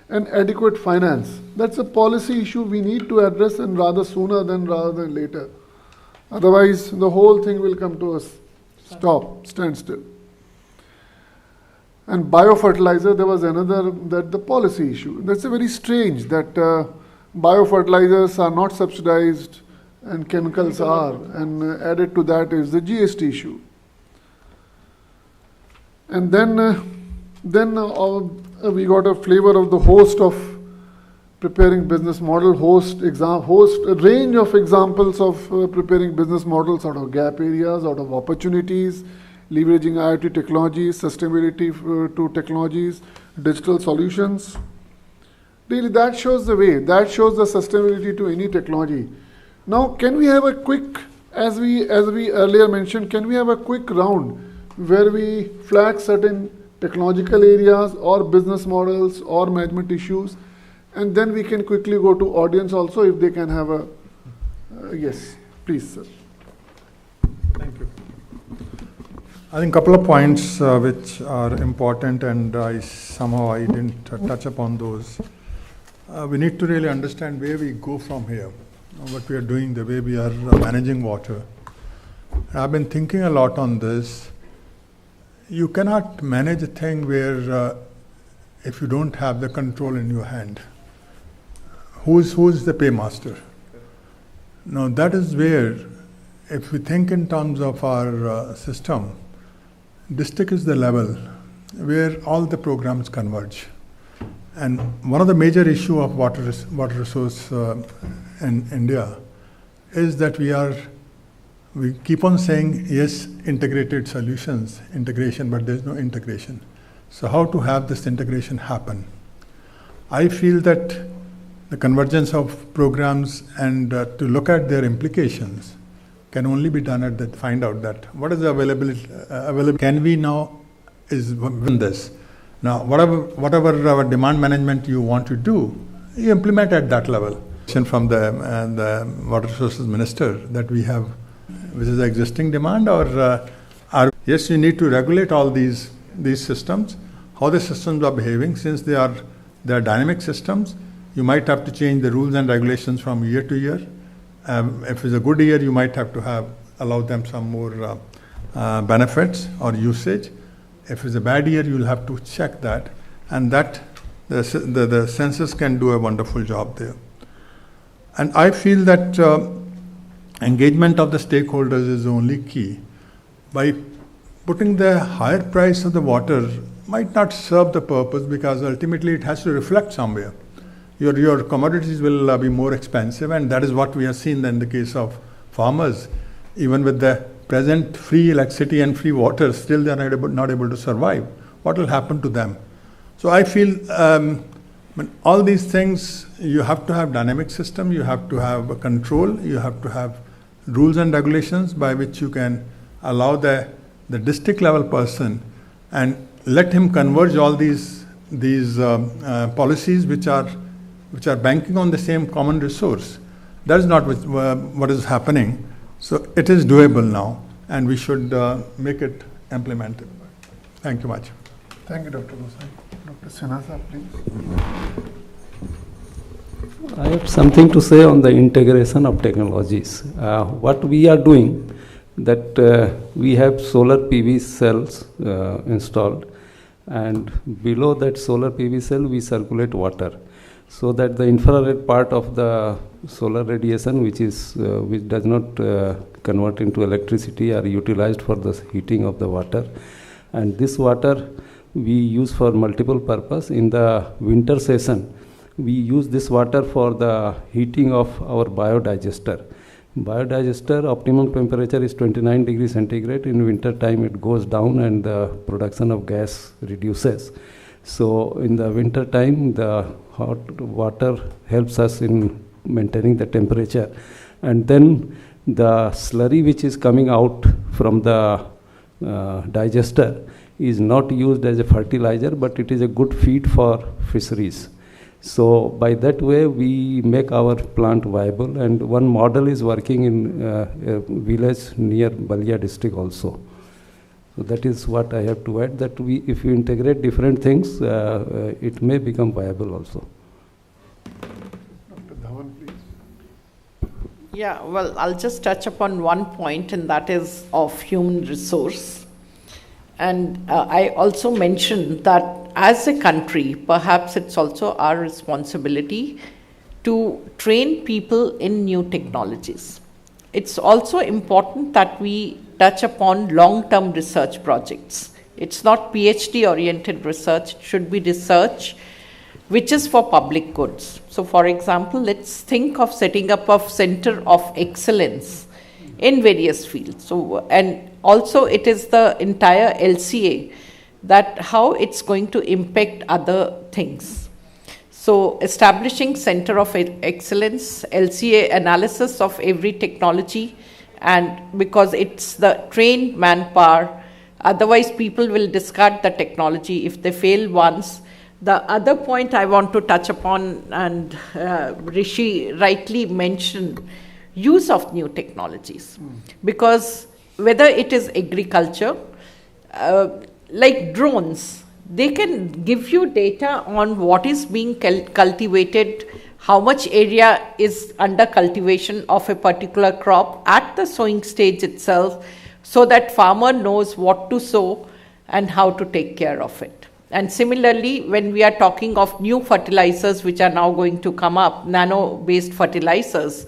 an adequate finance. That's a policy issue we need to address, and rather sooner than later. Otherwise, the whole thing will come to a standstill. And biofertilizer, there was another, that the policy issue. That's a very strange that biofertilizers are not subsidized and chemicals are, and added to that is the GST issue. And then we got a flavor of the host of preparing business model, a range of examples of preparing business models out of gap areas, out of opportunities, leveraging IoT technologies, sustainability to technologies, digital solutions. Really, that shows the way. That shows the sustainability to any technology. Now, can we have a quick, as we earlier mentioned, can we have a quick round where we flag certain technological areas or business models or management issues, and then we can quickly go to audience also if they can have a, yes, please, sir. Thank you. I think a couple of points which are important, and somehow I didn't touch upon those. We need to really understand where we go from here, what we are doing, the way we are managing water. I've been thinking a lot on this. You cannot manage a thing where if you don't have the control in your hand. Who's the paymaster? Now that is where, if we think in terms of our system, district is the level where all the programs converge. And one of the major issue of water resource in India is that we keep on saying, yes, integrated solutions, integration, but there's no integration. So how to have this integration happen? I feel that the convergence of programs and to look at their implications can only be done at that, find out that what is the available, can we now is win this. Now, whatever our demand management you want to do, you implement at that level. From the Water Resources Minister that we have, which is the existing demand, or yes, you need to regulate all these systems, how the systems are behaving. Since they are dynamic systems, you might have to change the rules and regulations from year to year. If it's a good year, you might have to allow them some more benefits or usage. If it's a bad year, you'll have to check that, and that the census can do a wonderful job there. And I feel that engagement of the stakeholders is the only key. By putting the higher price of the water might not serve the purpose, because ultimately it has to reflect somewhere. Your commodities will be more expensive, and that is what we have seen in the case of farmers. Even with the present free electricity and free water, still they are not able to survive. What will happen to them? So I feel all these things, you have to have dynamic system, you have to have a control, you have to have rules and regulations by which you can allow the district level person and let him converge all these policies which are banking on the same common resource. That is not what is happening. So it is doable now, and we should make it implemented. Thank you much. Thank you, Dr. Gosai. Dr. Sinha, please. I have something to say on the integration of technologies. What we are doing, that we have solar PV cells installed, and below that solar PV cell we circulate water, so that the infrared part of the solar radiation, which does not convert into electricity, are utilized for the heating of the water. And this water we use for multiple purpose. In the winter session, we use this water for the heating of our biodigester. Biodigester optimum temperature is 29 degrees centigrade. In winter time it goes down and the production of gas reduces. So in the winter time, the hot water helps us in maintaining the temperature. And then the slurry which is coming out from the digester is not used as a fertilizer, but it is a good feed for fisheries. So by that way, we make our plant viable, and one model is working in a village near Balia district also. So that is what I have to add, that if you integrate different things, it may become viable also. Dr. Dhawan, please. Yeah, well, I'll just touch upon one point, and that is of human resource. And I also mentioned that as a country, perhaps it's also our responsibility to train people in new technologies. It's also important that we touch upon long-term research projects. It's not PhD-oriented research, it should be research which is for public goods. So for example, let's think of setting up a center of excellence in various fields. So, and also it is the entire LCA that how it's going to impact other things. So establishing center of excellence, LCA analysis of every technology, and because it's the trained manpower, otherwise people will discard the technology if they fail once. The other point I want to touch upon, and Rishi rightly mentioned, use of new technologies. Because whether it is agriculture, like drones, they can give you data on what is being cultivated, how much area is under cultivation of a particular crop at the sowing stage itself, so that farmer knows what to sow and how to take care of it. And similarly, when we are talking of new fertilizers which are now going to come up, nano-based fertilizers,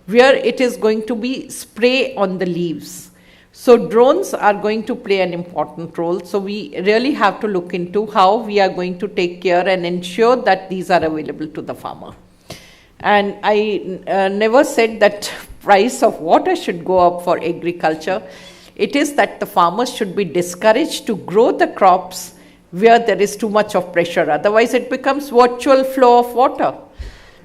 where it is going to be spray on the leaves. So drones are going to play an important role. So we really have to look into how we are going to take care and ensure that these are available to the farmer. And I never said that price of water should go up for agriculture. It is that the farmers should be discouraged to grow the crops where there is too much of pressure. Otherwise, it becomes virtual flow of water.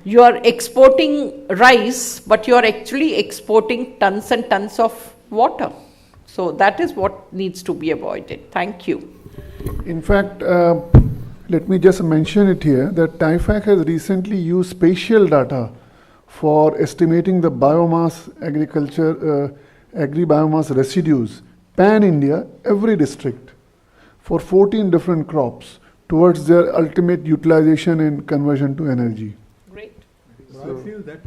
You are exporting rice, but you are actually exporting tons and tons of water. So that is what needs to be avoided. Thank you. In fact, let me just mention it here that TIFAC has recently used spatial data for estimating the biomass agriculture, agri-biomass residues, pan-India, every district, for 14 different crops towards their ultimate utilization and conversion to energy. Great. So I feel that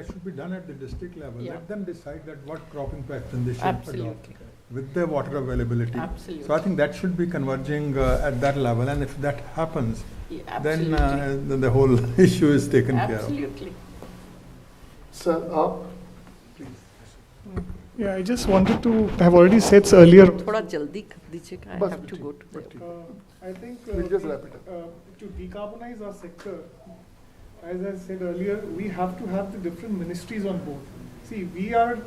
should be done at the district level. Yeah. Let them decide that what cropping pattern they should Absolutely. adopt with their water availability. Absolutely. So I think that should be converging at that level, and if that happens, Yeah, then absolutely. the whole issue is taken care of. Absolutely. Sir, up. Yeah, I just wanted to, I have already said earlier. थोड़ा जल्दी कर दीजिएगा. I बस have to ठीक, go to the. I think We'll just wrap it up. To decarbonize our sector, as I said earlier, we have to have the different ministries on board. See, we are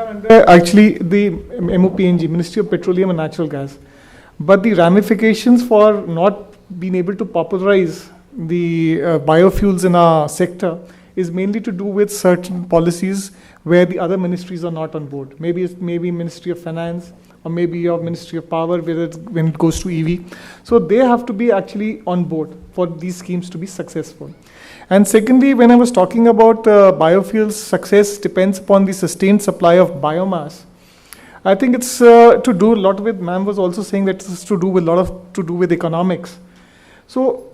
under actually the MOPNG, Ministry of Petroleum and Natural Gas, but the ramifications for not being able to popularize the biofuels in our sector is mainly to do with certain policies where the other ministries are not on board. Maybe it's Ministry of Finance, or maybe your Ministry of Power when it goes to EV. So they have to be actually on board for these schemes to be successful. And secondly, when I was talking about biofuels, success depends upon the sustained supply of biomass. I think it's to do a lot with, ma'am was also saying that it's to do with economics. So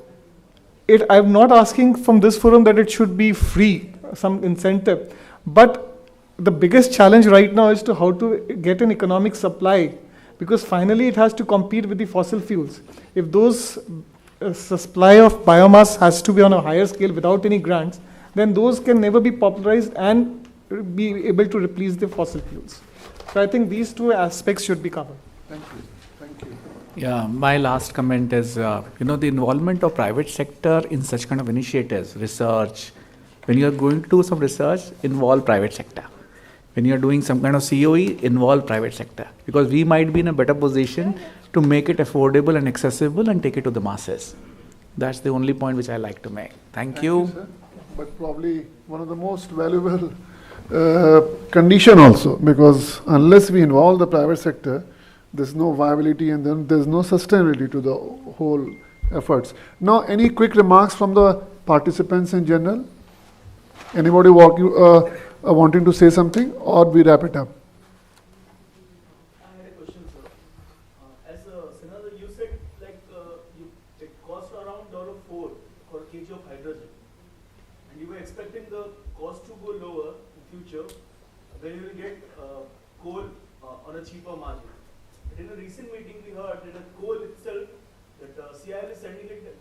I'm not asking from this forum that it should be free, some incentive, but the biggest challenge right now is to how to get an economic supply, because finally it has to compete with the fossil fuels. If those supply of biomass has to be on a higher scale without any grants, then those can never be popularized and be able to replace the fossil fuels. So I think these two aspects should be covered. Thank you. Thank you. Yeah, my last comment is, the involvement of private sector in such kind of initiatives, research. When you are going to do some research, involve private sector. When you are doing some kind of COE, involve private sector. Because we might be in a better position to make it affordable and accessible and take it to the masses. That's the only point which I like to make. Thank you. Sir. But probably one of the most valuable condition also, because unless we involve the private sector, there's no viability and then there's no sustainability to the whole efforts. Now, any quick remarks from the participants in general? Anybody wanting to say something, or we wrap it up? I had a question, sir. As Sinadar, you said it cost around $4 for a kg of hydrogen, and you were expecting the cost to go lower in future when you will get coal on a cheaper margin. But in a recent meeting, we heard that the coal itself, that CIL is sending it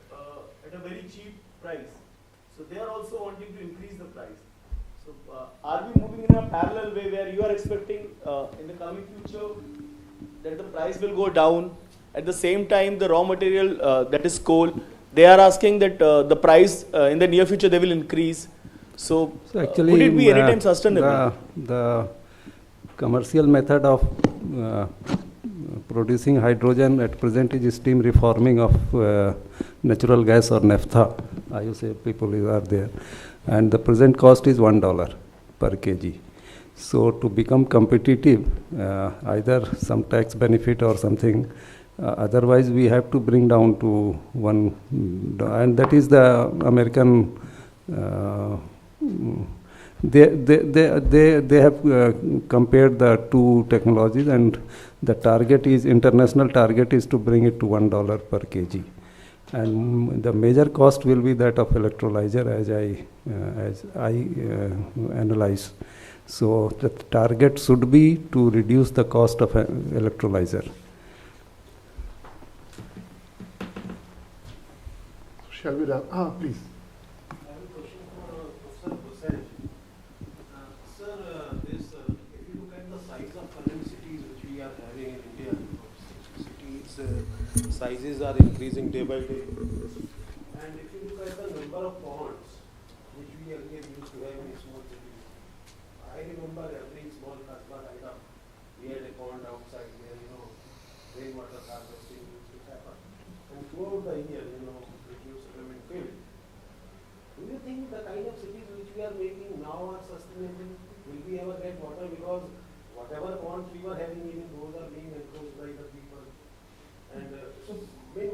at a very cheap price. So they are also wanting to increase the price. So are we moving in a parallel way where you are expecting in the coming future that the price will go down? At the same time, the raw material that is coal, they are asking that the price in the near future they will increase. So actually, would it be anytime sustainable? The commercial method of producing hydrogen at present is steam reforming of natural gas or naphtha. Iocl people are there, and the present cost is $1 per kg. So to become competitive, either some tax benefit or something, otherwise we have to bring down to $1, and that is the American. They have compared the two technologies, and the target is, international target is to bring it to $1 per kg, and the major cost will be that of electrolyzer as I analyze. So the target should be to reduce the cost of electrolyzer. Shall we wrap? Please. Sizes are increasing day by day. And if you look at the number of ponds which we earlier used to have in small cities, I remember every small kasbah item, we had a pond outside where, rainwater harvesting used to happen. And throughout the year, it used to remain filled. Do you think the kind of cities which we are making now are sustainable? Will we ever get water? Because whatever ponds we were having, even those are being encroached by the people. And so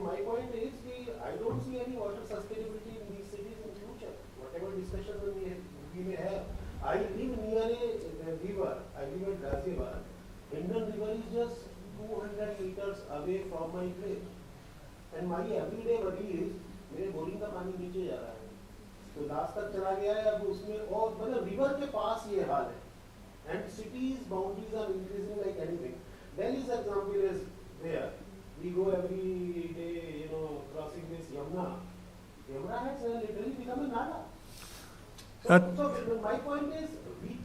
my point is, I don't see any water sustainability in these cities in future. Whatever discussion we may have. I live near a river. I live at Rajiv. Indian river is just 200 meters away from my place. And my everyday worry is, मेरे boring का पानी नीचे जा रहा है. तो last तक चला गया है, अब उसमें और मतलब river के पास ये हाल है. And cities boundaries are increasing like anything. Delhi's example is there. We go every day, crossing this Yamuna. Yamuna has literally become a nada. So my point is,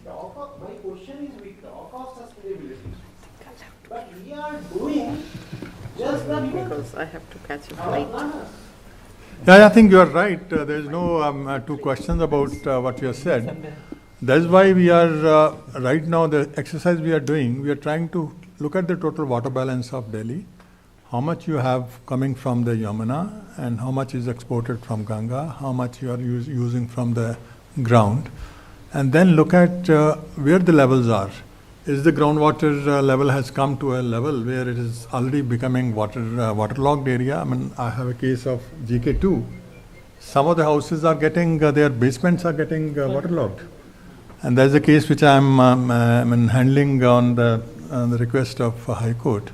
my question is, we talk of sustainability, but we are doing just the because I have to catch a flight. Yeah, I think you are right. There is no two questions about what you have said. That's why we are, right now, the exercise we are doing, we are trying to look at the total water balance of Delhi. How much you have coming from the Yamuna and how much is exported from Ganga, how much you are using from the ground, and then look at where the levels are. Is the groundwater level has come to a level where it is already becoming waterlogged area? I mean, I have a case of GK2. Some of the houses are getting, their basements are getting waterlogged. And there's a case which I'm handling on the request of High Court.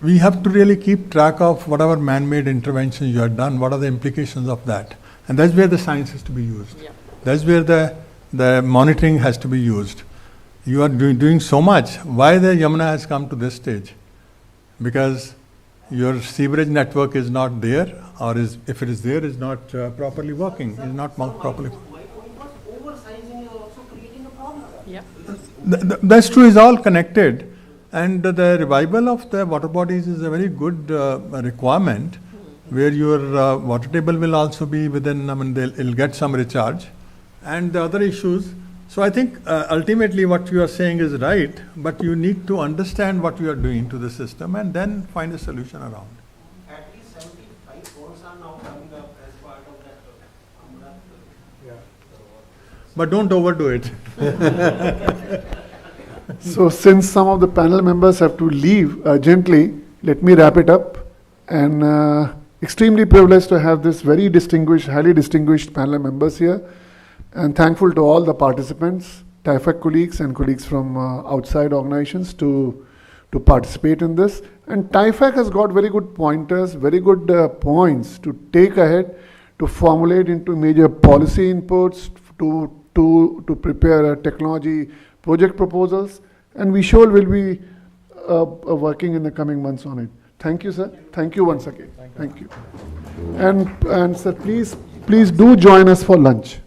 We have to really keep track of whatever man-made interventions you have done, what are the implications of that. And that's where the science has to be used. Yeah. That's where the monitoring has to be used. You are doing so much. Why the Yamuna has come to this stage? Because your sewerage network is not there, or if it is there, is not properly working, is not properly. My point was, oversizing is also creating a problem. Yeah. That's true, is all connected. And the revival of the water bodies is a very good requirement, where your water table will also be within, it'll get some recharge. And the other issues. So I think ultimately what you are saying is right, but you need to understand what you are doing to the system and then find a solution around. At least 75 ponds are now coming up as part of that. Yeah. But don't overdo it. So since some of the panel members have to leave urgently, let me wrap it up. And extremely privileged to have this very distinguished, highly distinguished panel of members here, and thankful to all the participants, TIFAC colleagues and colleagues from outside organizations to participate in this. And TIFAC has got very good pointers, very good points to take ahead, to formulate into major policy inputs, to prepare technology project proposals, and we sure will be working in the coming months on it. Thank you, sir. Thank you once again. Thank you. And sir, please do join us for lunch.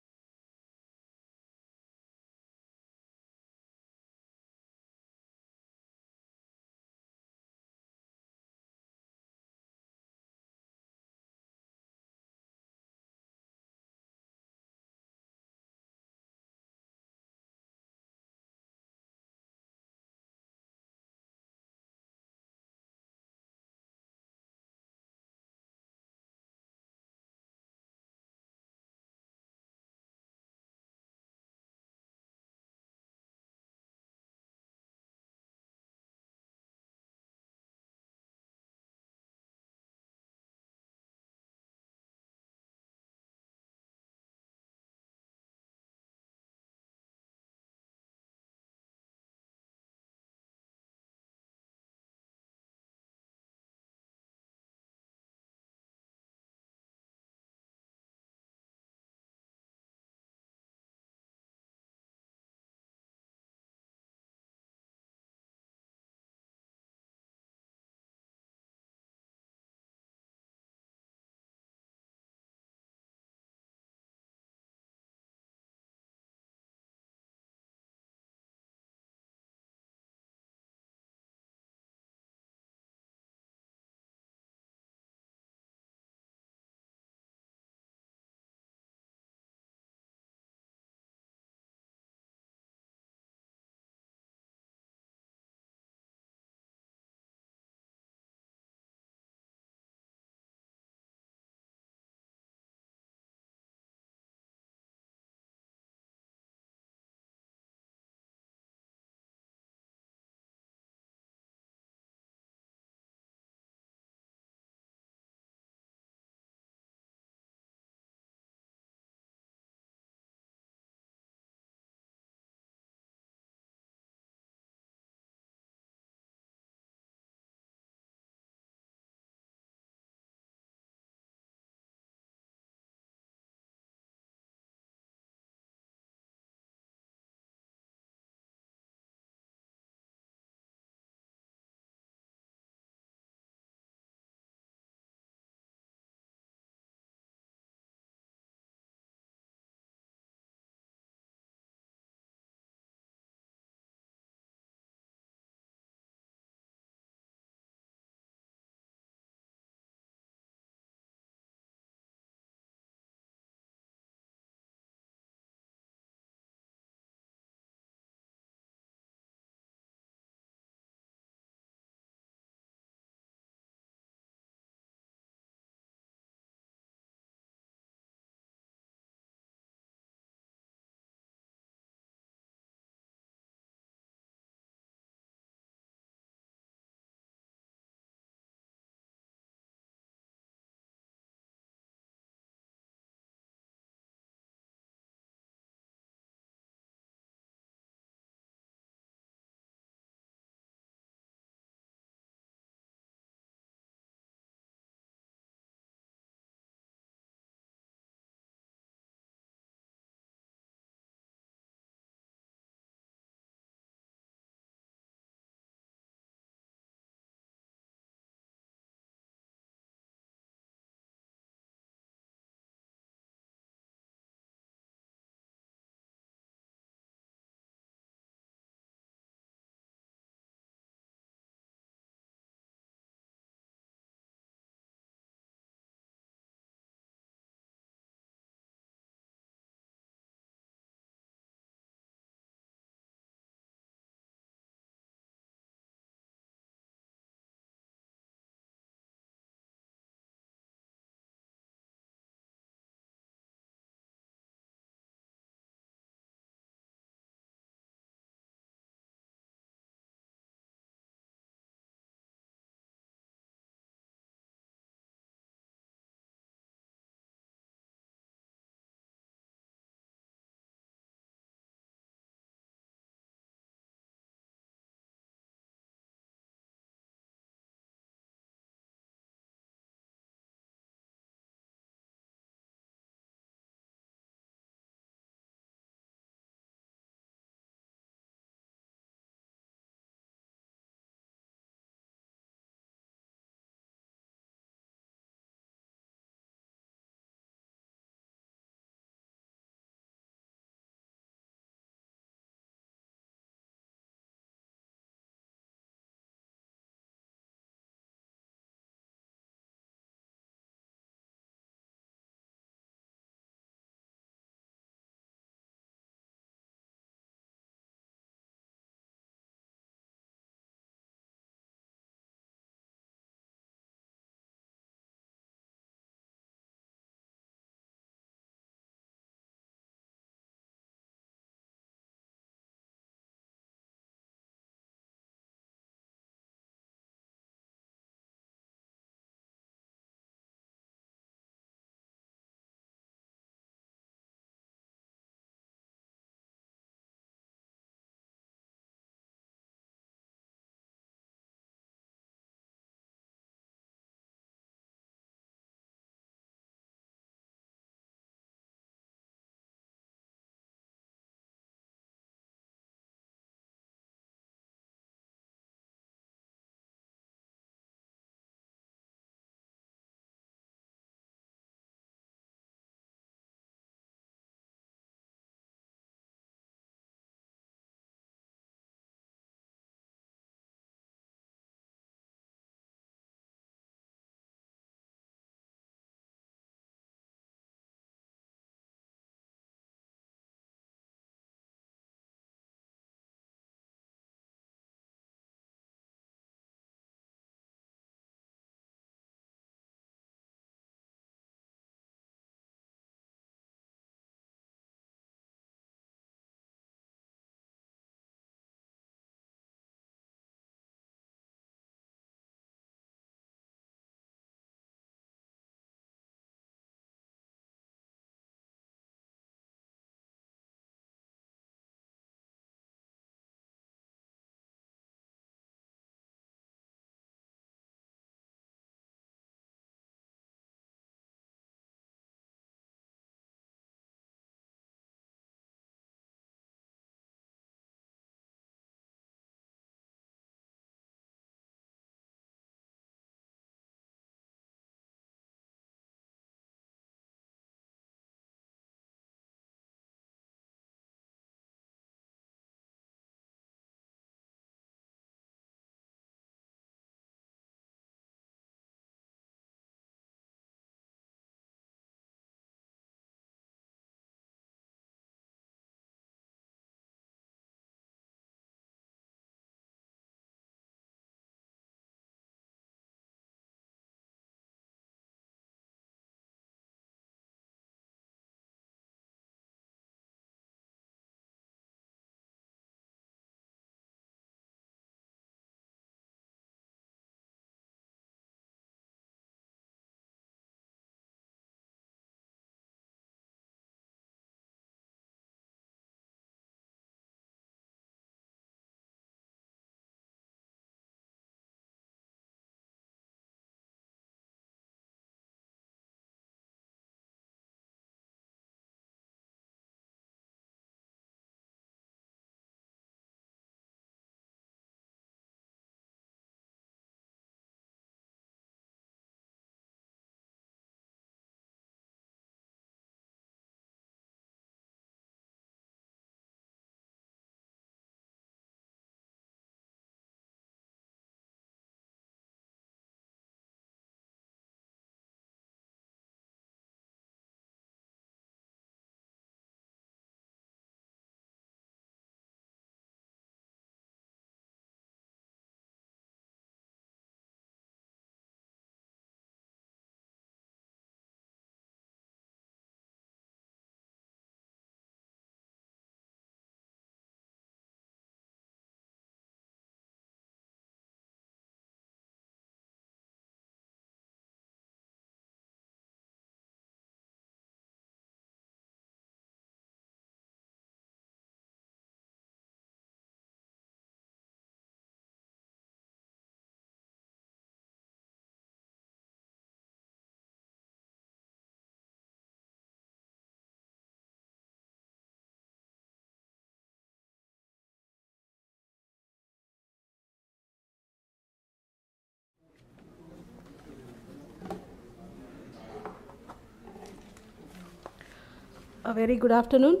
A very good afternoon.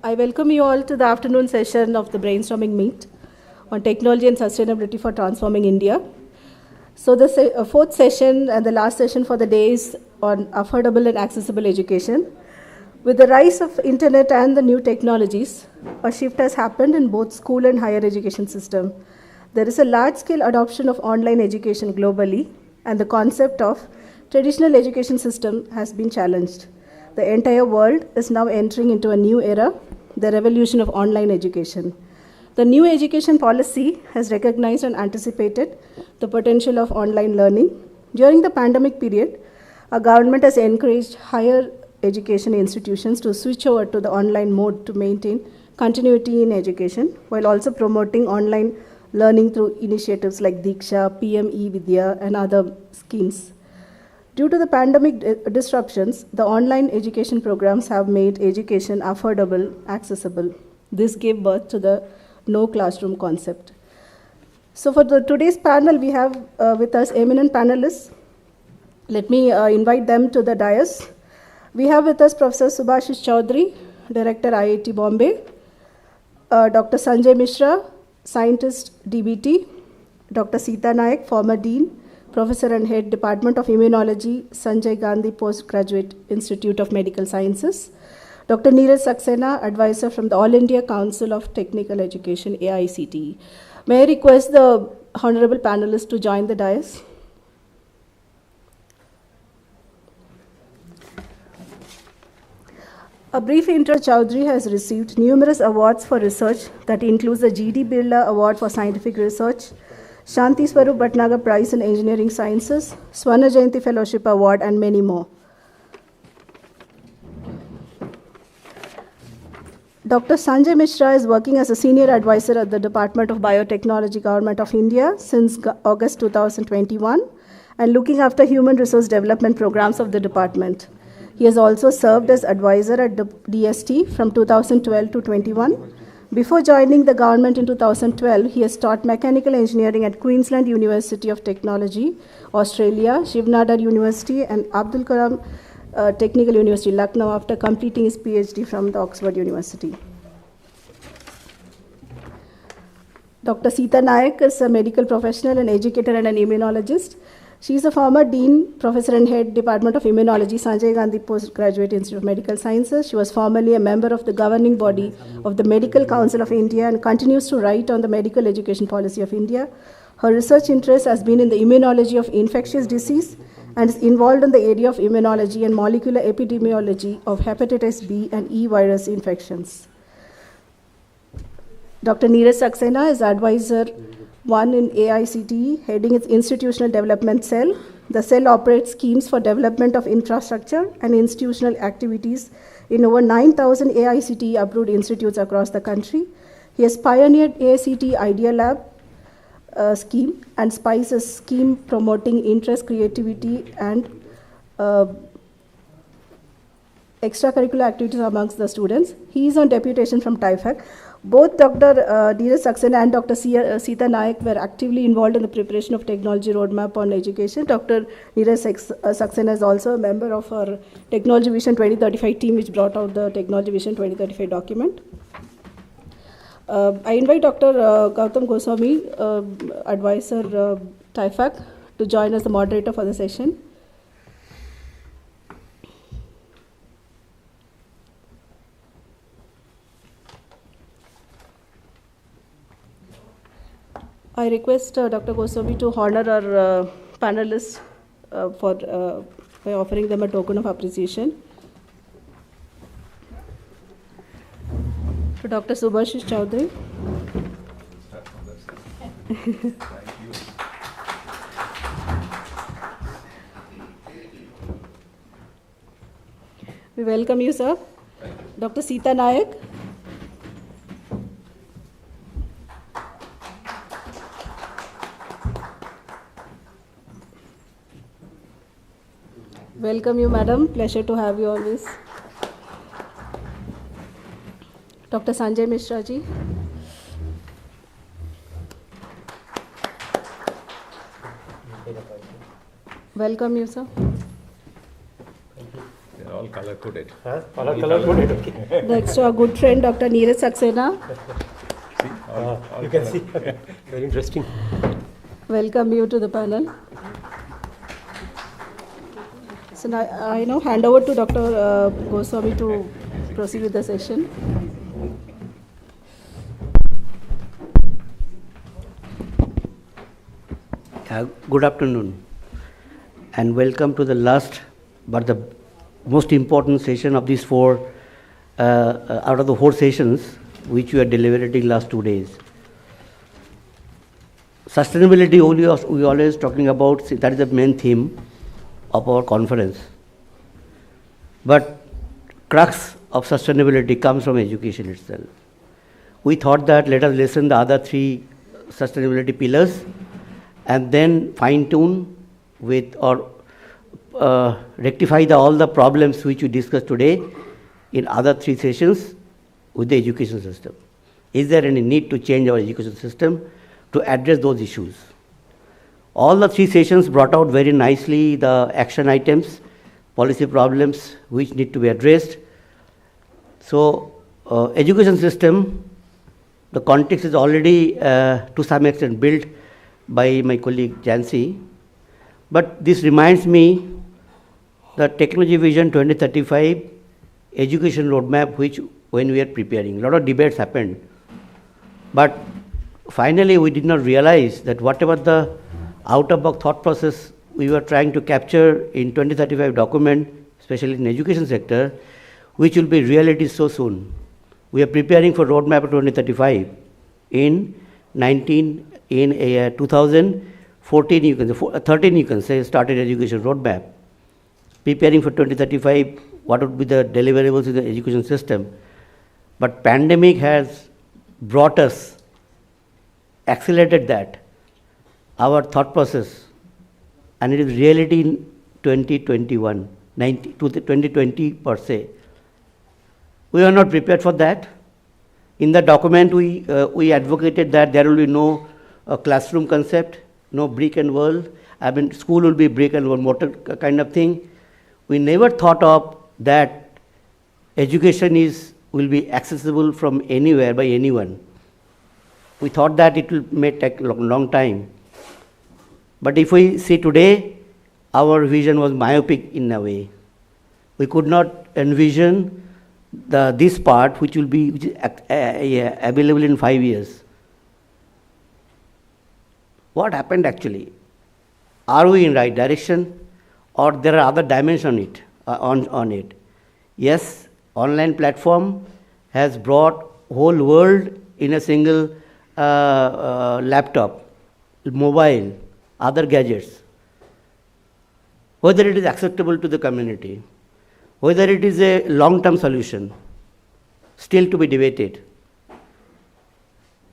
I welcome you all to the afternoon session of the Brainstorming Meet on Technology and Sustainability for Transforming India. So the fourth session and the last session for the day is on affordable and accessible education. With the rise of internet and the new technologies, a shift has happened in both school and higher education system. There is a large-scale adoption of online education globally, and the concept of traditional education system has been challenged. The entire world is now entering into a new era, the revolution of online education. The new education policy has recognized and anticipated the potential of online learning. During the pandemic period, our government has encouraged higher education institutions to switch over to the online mode to maintain continuity in education, while also promoting online learning through initiatives like Diksha, PM E-Vidya, and other schemes. Due to the pandemic disruptions, the online education programs have made education affordable, accessible. This gave birth to the no classroom concept. So for today's panel, we have with us eminent panelists. Let me invite them to the dais. We have with us Professor Subhashish Chaudhary, Director IIT Bombay, Dr. Sanjay Mishra, Scientist DBT, Dr. Sita Nayak, former Dean, Professor and Head, Department of Immunology, Sanjay Gandhi Postgraduate Institute of Medical Sciences, Dr. Neeraj Saxena, Advisor from the All India Council of Technical Education, AICTE. May I request the honorable panelists to join the dais? A brief intro. Chaudhary has received numerous awards for research that includes the G.D. Birla Award for Scientific Research, Shanti Swarup Bhatnagar Prize in Engineering Sciences, Swarna Jayanti Fellowship Award, and many more. Dr. Sanjay Mishra is working as a senior advisor at the Department of Biotechnology, Government of India since August 2021 and looking after human resource development programs of the department. He has also served as advisor at the DST from 2012 to 21. Before joining the government in 2012, he has taught mechanical engineering at Queensland University of Technology, Australia, Shiv Nadar University, and Abdul Kalam Technical University, Lucknow, after completing his PhD from the Oxford University. Dr. Sita Nayak is a medical professional, an educator, and an immunologist. She is a former Dean, Professor and Head, Department of Immunology, Sanjay Gandhi Postgraduate Institute of Medical Sciences. She was formerly a member of the governing body of the Medical Council of India and continues to write on the medical education policy of India. Her research interest has been in the immunology of infectious disease and is involved in the area of immunology and molecular epidemiology of hepatitis B and E virus infections. Dr. Neeraj Saxena is Advisor 1 in AICTE, heading its institutional development cell. The cell operates schemes for development of infrastructure and institutional activities in over 9,000 AICTE approved institutes across the country. He has pioneered AICTE Idea Lab scheme and SPICE, a scheme promoting interest, creativity, and extracurricular activities amongst the students. He is on deputation from TIFAC. Both Dr. Neeraj Saxena and Dr. Sita Nayak were actively involved in the preparation of technology roadmap on education. Dr. Neeraj Saxena is also a member of our Technology Vision 2035 team, which brought out the Technology Vision 2035 document. I invite Dr. Gautam Goswami, Advisor TIFAC, to join as the moderator for the session. I request Dr. Goswami to honor our panelists by offering them a token of appreciation. To Dr. Subhashish Chaudhary. We welcome you, sir. Dr. Sita Nayak. Welcome you, madam. Pleasure to have you always. Dr. Sanjay Mishra ji. Welcome you, sir. They're all color-coded. Color-coded, okay. Next to our good friend, Dr. Neeraj Saxena. See, you can see. Very interesting. Welcome you to the panel. So now I now hand over to Dr. Goswami to proceed with the session. Good afternoon and welcome to the last but the most important session of these four out of the 4 sessions which we are deliberating last 2 days. Sustainability we always talking about, that is the main theme of our conference. But crux of sustainability comes from education itself. We thought that let us listen the other 3 sustainability pillars and then fine-tune with or rectify all the problems which we discussed today in other 3 sessions with the education system. Is there any need to change our education system to address those issues? All the 3 sessions brought out very nicely the action items, policy problems which need to be addressed. So, education system, the context is already to some extent built by my colleague Jansi, but this reminds me the Technology Vision 2035 education roadmap which when we are preparing, a lot of debates happened, but finally we did not realize that whatever the out-of-box thought process we were trying to capture in 2035 document, especially in education sector, which will be reality so soon. We are preparing for roadmap of 2035 in 2014 you can say, 13 you can say, started education roadmap. Preparing for 2035, what would be the deliverables in the education system. But pandemic has brought us, accelerated that, our thought process, and it is reality in 2021, 2020 per se. We are not prepared for that. In the document, we advocated that there will be no classroom concept, no brick and world. I mean, school will be brick and mortar kind of thing. We never thought of that education will be accessible from anywhere by anyone. We thought that it may take a long time. But if we see today, our vision was myopic in a way. We could not envision this part which is available in 5 years. What happened actually? Are we in right direction, or there are other dimensions on it? Yes, online platform has brought whole world in a single laptop, mobile, other gadgets. Whether it is acceptable to the community, whether it is a long-term solution, still to be debated.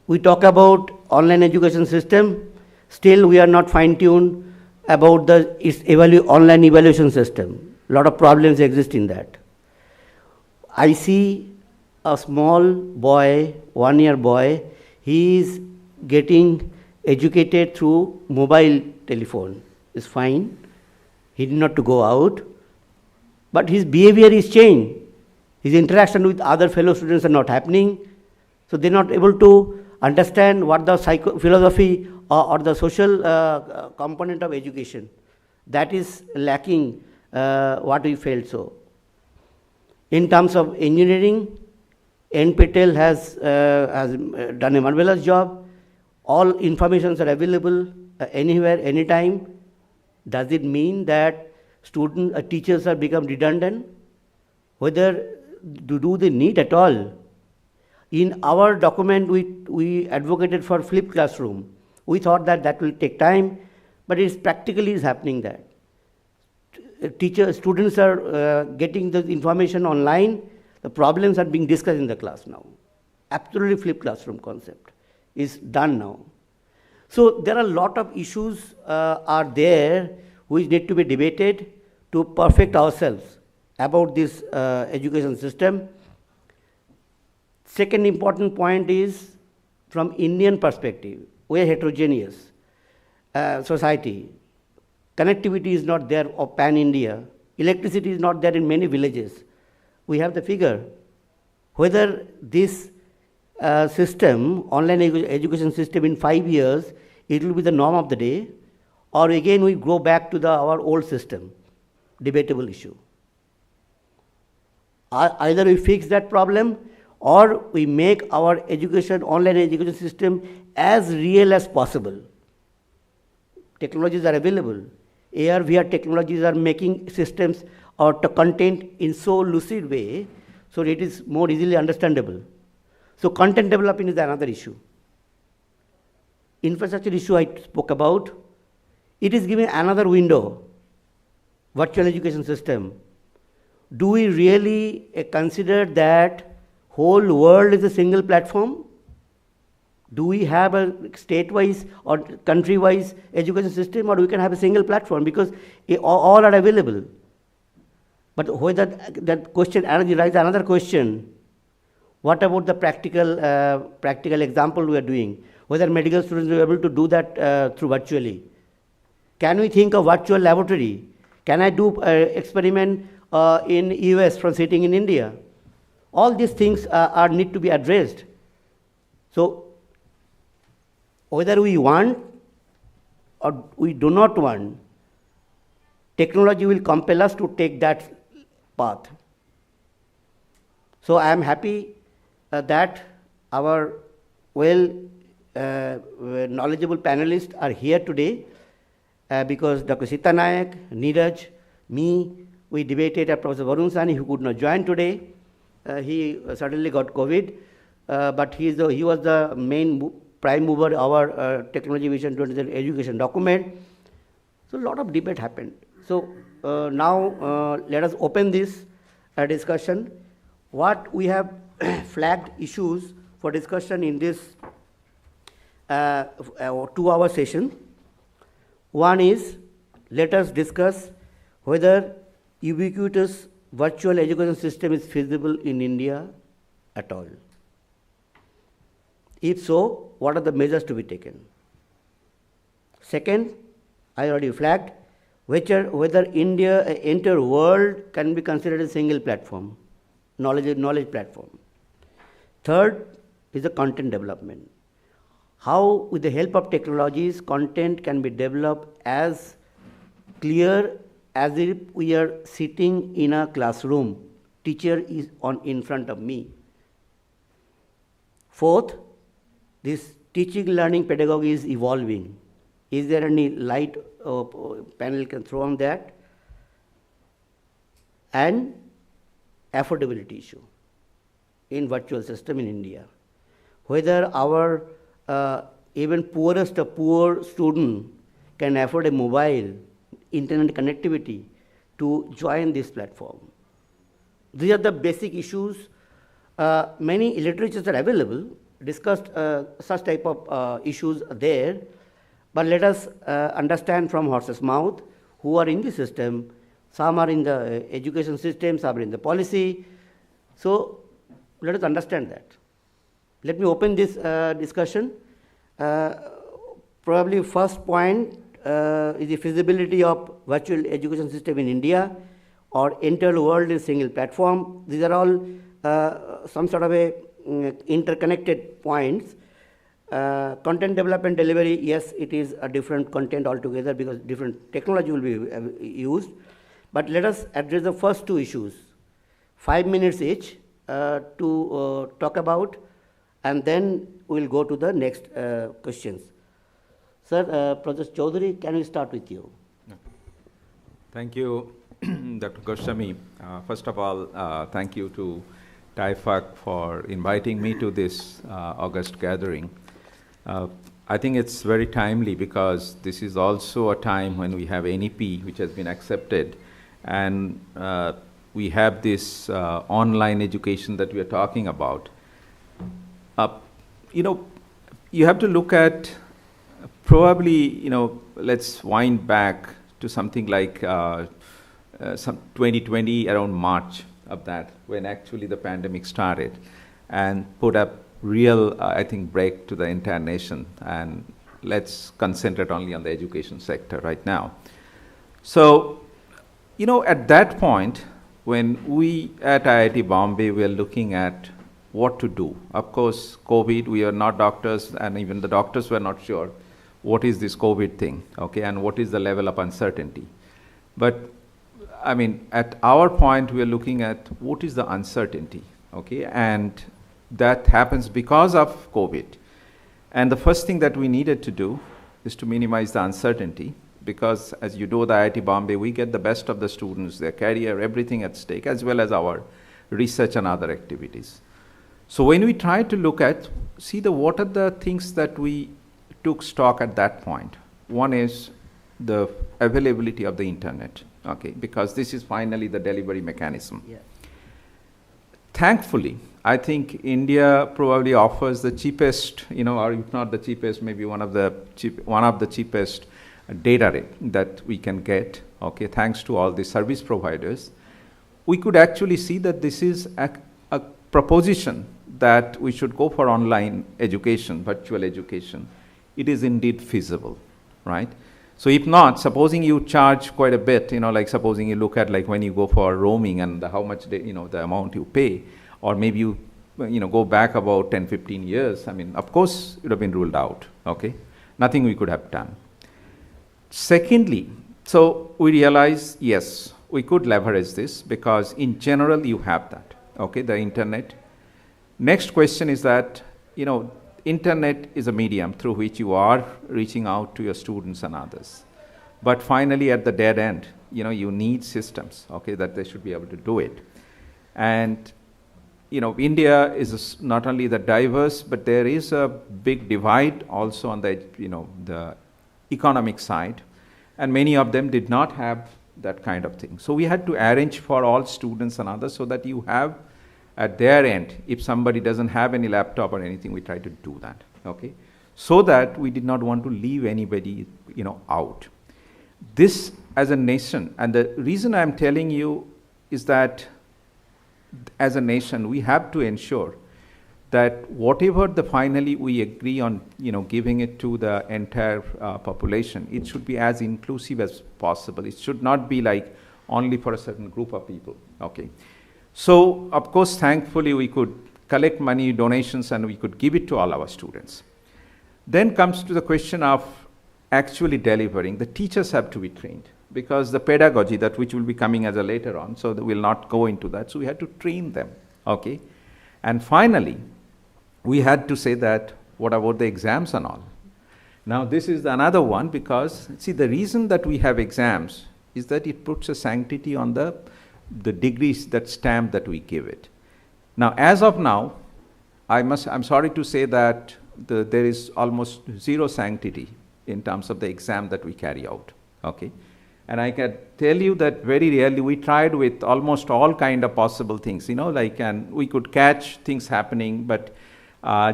We talk about online education system, still we are not fine-tuned about its online evaluation system. A lot of problems exist in that. I see a small boy, 1-year boy, he is getting educated through mobile telephone. It's fine. He did not to go out, but his behavior is changed. His interaction with other fellow students are not happening, so they're not able to understand what the philosophy or the social component of education. That is lacking what we felt so. In terms of engineering, NPTEL has done a marvelous job. All informations are available anywhere, anytime. Does it mean that teachers are become redundant? Whether do they need at all? In our document, we advocated for flipped classroom. We thought that will take time, but it practically is happening that. Students are getting the information online. The problems are being discussed in the class now. Absolutely flipped classroom concept is done now. So there are a lot of issues are there which need to be debated to perfect ourselves about this education system. Second important point is from Indian perspective, we are heterogeneous society. Connectivity is not there of pan-India. Electricity is not there in many villages. We have the figure. Whether this system, online education system in 5 years, it will be the norm of the day, or again we go back to our old system. Debatable issue. Either we fix that problem or we make our online education system as real as possible. Technologies are available. AR, VR technologies are making systems or content in so lucid way, so it is more easily understandable. So content development is another issue. Infrastructure issue I spoke about. It is giving another window, virtual education system. Do we really consider that whole world is a single platform? Do we have a state-wise or country-wise education system, or we can have a single platform because all are available? But whether that question raises another question. What about the practical example we are doing? Whether medical students are able to do that through virtually? Can we think of virtual laboratory? Can I do experiment in US from sitting in India? All these things need to be addressed. So whether we want or we do not want, technology will compel us to take that path. So I am happy that our knowledgeable panelists are here today because Dr. Sita Nayak, Neeraj, me, we debated at Professor Varun Sani, who could not join today. He suddenly got COVID, but he was the main prime mover of our Technology Vision 2030 education document. So a lot of debate happened. So now let us open this discussion. What we have flagged issues for discussion in this 2-hour session. One is, let us discuss whether ubiquitous virtual education system is feasible in India at all. If so, what are the measures to be taken? Second, I already flagged whether India, entire world can be considered a single platform, knowledge platform. Third is the content development. How, with the help of technologies, content can be developed as clear as if we are sitting in a classroom. Teacher is in front of me. Fourth, this teaching learning pedagogy is evolving. Is there any light panel can throw on that? And affordability issue in virtual system in India. Whether our even poorest of poor student can afford a mobile, internet connectivity to join this platform. These are the basic issues. Many literatures are available, discussed such type of issues there, but let us understand from horse's mouth who are in the system. Some are in the education system, some are in the policy. So let us understand that. Let me open this discussion. Probably first point is the feasibility of virtual education system in India or entire world in single platform. These are all some sort of a interconnected points. Content development delivery, yes, it is a different content altogether because different technology will be used. But let us address the first two issues. 5 minutes each to talk about, and then we will go to the next questions. Sir, Professor Chaudhary, can we start with you? Thank you, Dr. Goswami. First of all, thank you to TIFAC for inviting me to this August gathering. I think it's very timely because this is also a time when we have NEP, which has been accepted, and we have this online education that we are talking about. You have to look at probably, let's wind back to something like some 2020, around March of that, when actually the pandemic started and put up real, I think, break to the entire nation. And let's concentrate only on the education sector right now. So At that point, when we at IIT Bombay were looking at what to do, of course, COVID, we are not doctors, and even the doctors were not sure what is this COVID thing, okay, and what is the level of uncertainty. But, I mean, at our point, we are looking at what is the uncertainty, okay, and that happens because of COVID. And the first thing that we needed to do is to minimize the uncertainty, because as you know, the IIT Bombay, we get the best of the students, their career, everything at stake, as well as our research and other activities. So when we try to look at, what are the things that we took stock at that point? One is the availability of the internet, okay, because this is finally the delivery mechanism. Yeah. Thankfully, I think India probably offers the cheapest, or if not the cheapest, maybe one of the cheapest data rate that we can get, okay, thanks to all the service providers. We could actually see that this is a proposition that we should go for online education, virtual education. It is indeed feasible, right? So if not, supposing you charge quite a bit, like supposing you look at like when you go for roaming and how much, the amount you pay, or maybe you, go back about 10, 15 years, I mean, of course, it would have been ruled out, okay? Nothing we could have done. Secondly, so we realize, yes, we could leverage this because in general you have that, okay, the internet. Next question is that, internet is a medium through which you are reaching out to your students and others. But finally at the dead end, you need systems, okay, that they should be able to do it. And, India is not only the diverse, but there is a big divide also on the, the economic side, and many of them did not have that kind of thing. So we had to arrange for all students and others so that you have at their end, if somebody doesn't have any laptop or anything, we try to do that, okay? So that we did not want to leave anybody, out. This as a nation, and the reason I'm telling you is that as a nation, we have to ensure that whatever finally we agree on, giving it to the entire population, it should be as inclusive as possible. It should not be like only for a certain group of people, okay? So, of course, thankfully, we could collect money, donations, and we could give it to all our students. Then comes to the question of actually delivering. The teachers have to be trained, because the pedagogy, that which will be coming as a later on, so we'll not go into that. So we had to train them, okay? And finally, we had to say that, what about the exams and all? Now, this is another one, because, the reason that we have exams is that it puts a sanctity on the degrees, that stamp that we give it. Now, as of now, I'm sorry to say that there is almost zero sanctity in terms of the exam that we carry out, okay? And I can tell you that very rarely we tried with almost all kind of possible things, and we could catch things happening, but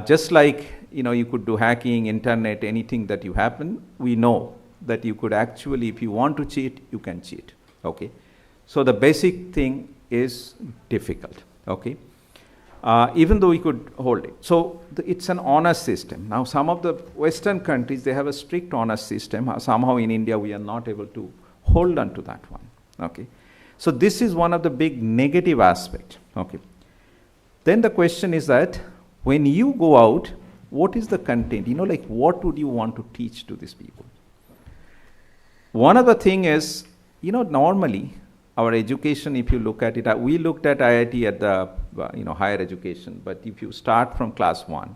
just like, you could do hacking, internet, anything that you happen, we know that you could actually, if you want to cheat, you can cheat, okay? So the basic thing is difficult, okay? Even though we could hold it. So it's an honor system. Now some of the Western countries, they have a strict honor system. Somehow in India, we are not able to hold on to that one, okay? So this is one of the big negative aspects, okay? Then the question is that, when you go out, what is the content? What would you want to teach to these people? One of the thing is, normally, our education, if you look at it, we looked at IIT at the higher education, but if you start from class 1,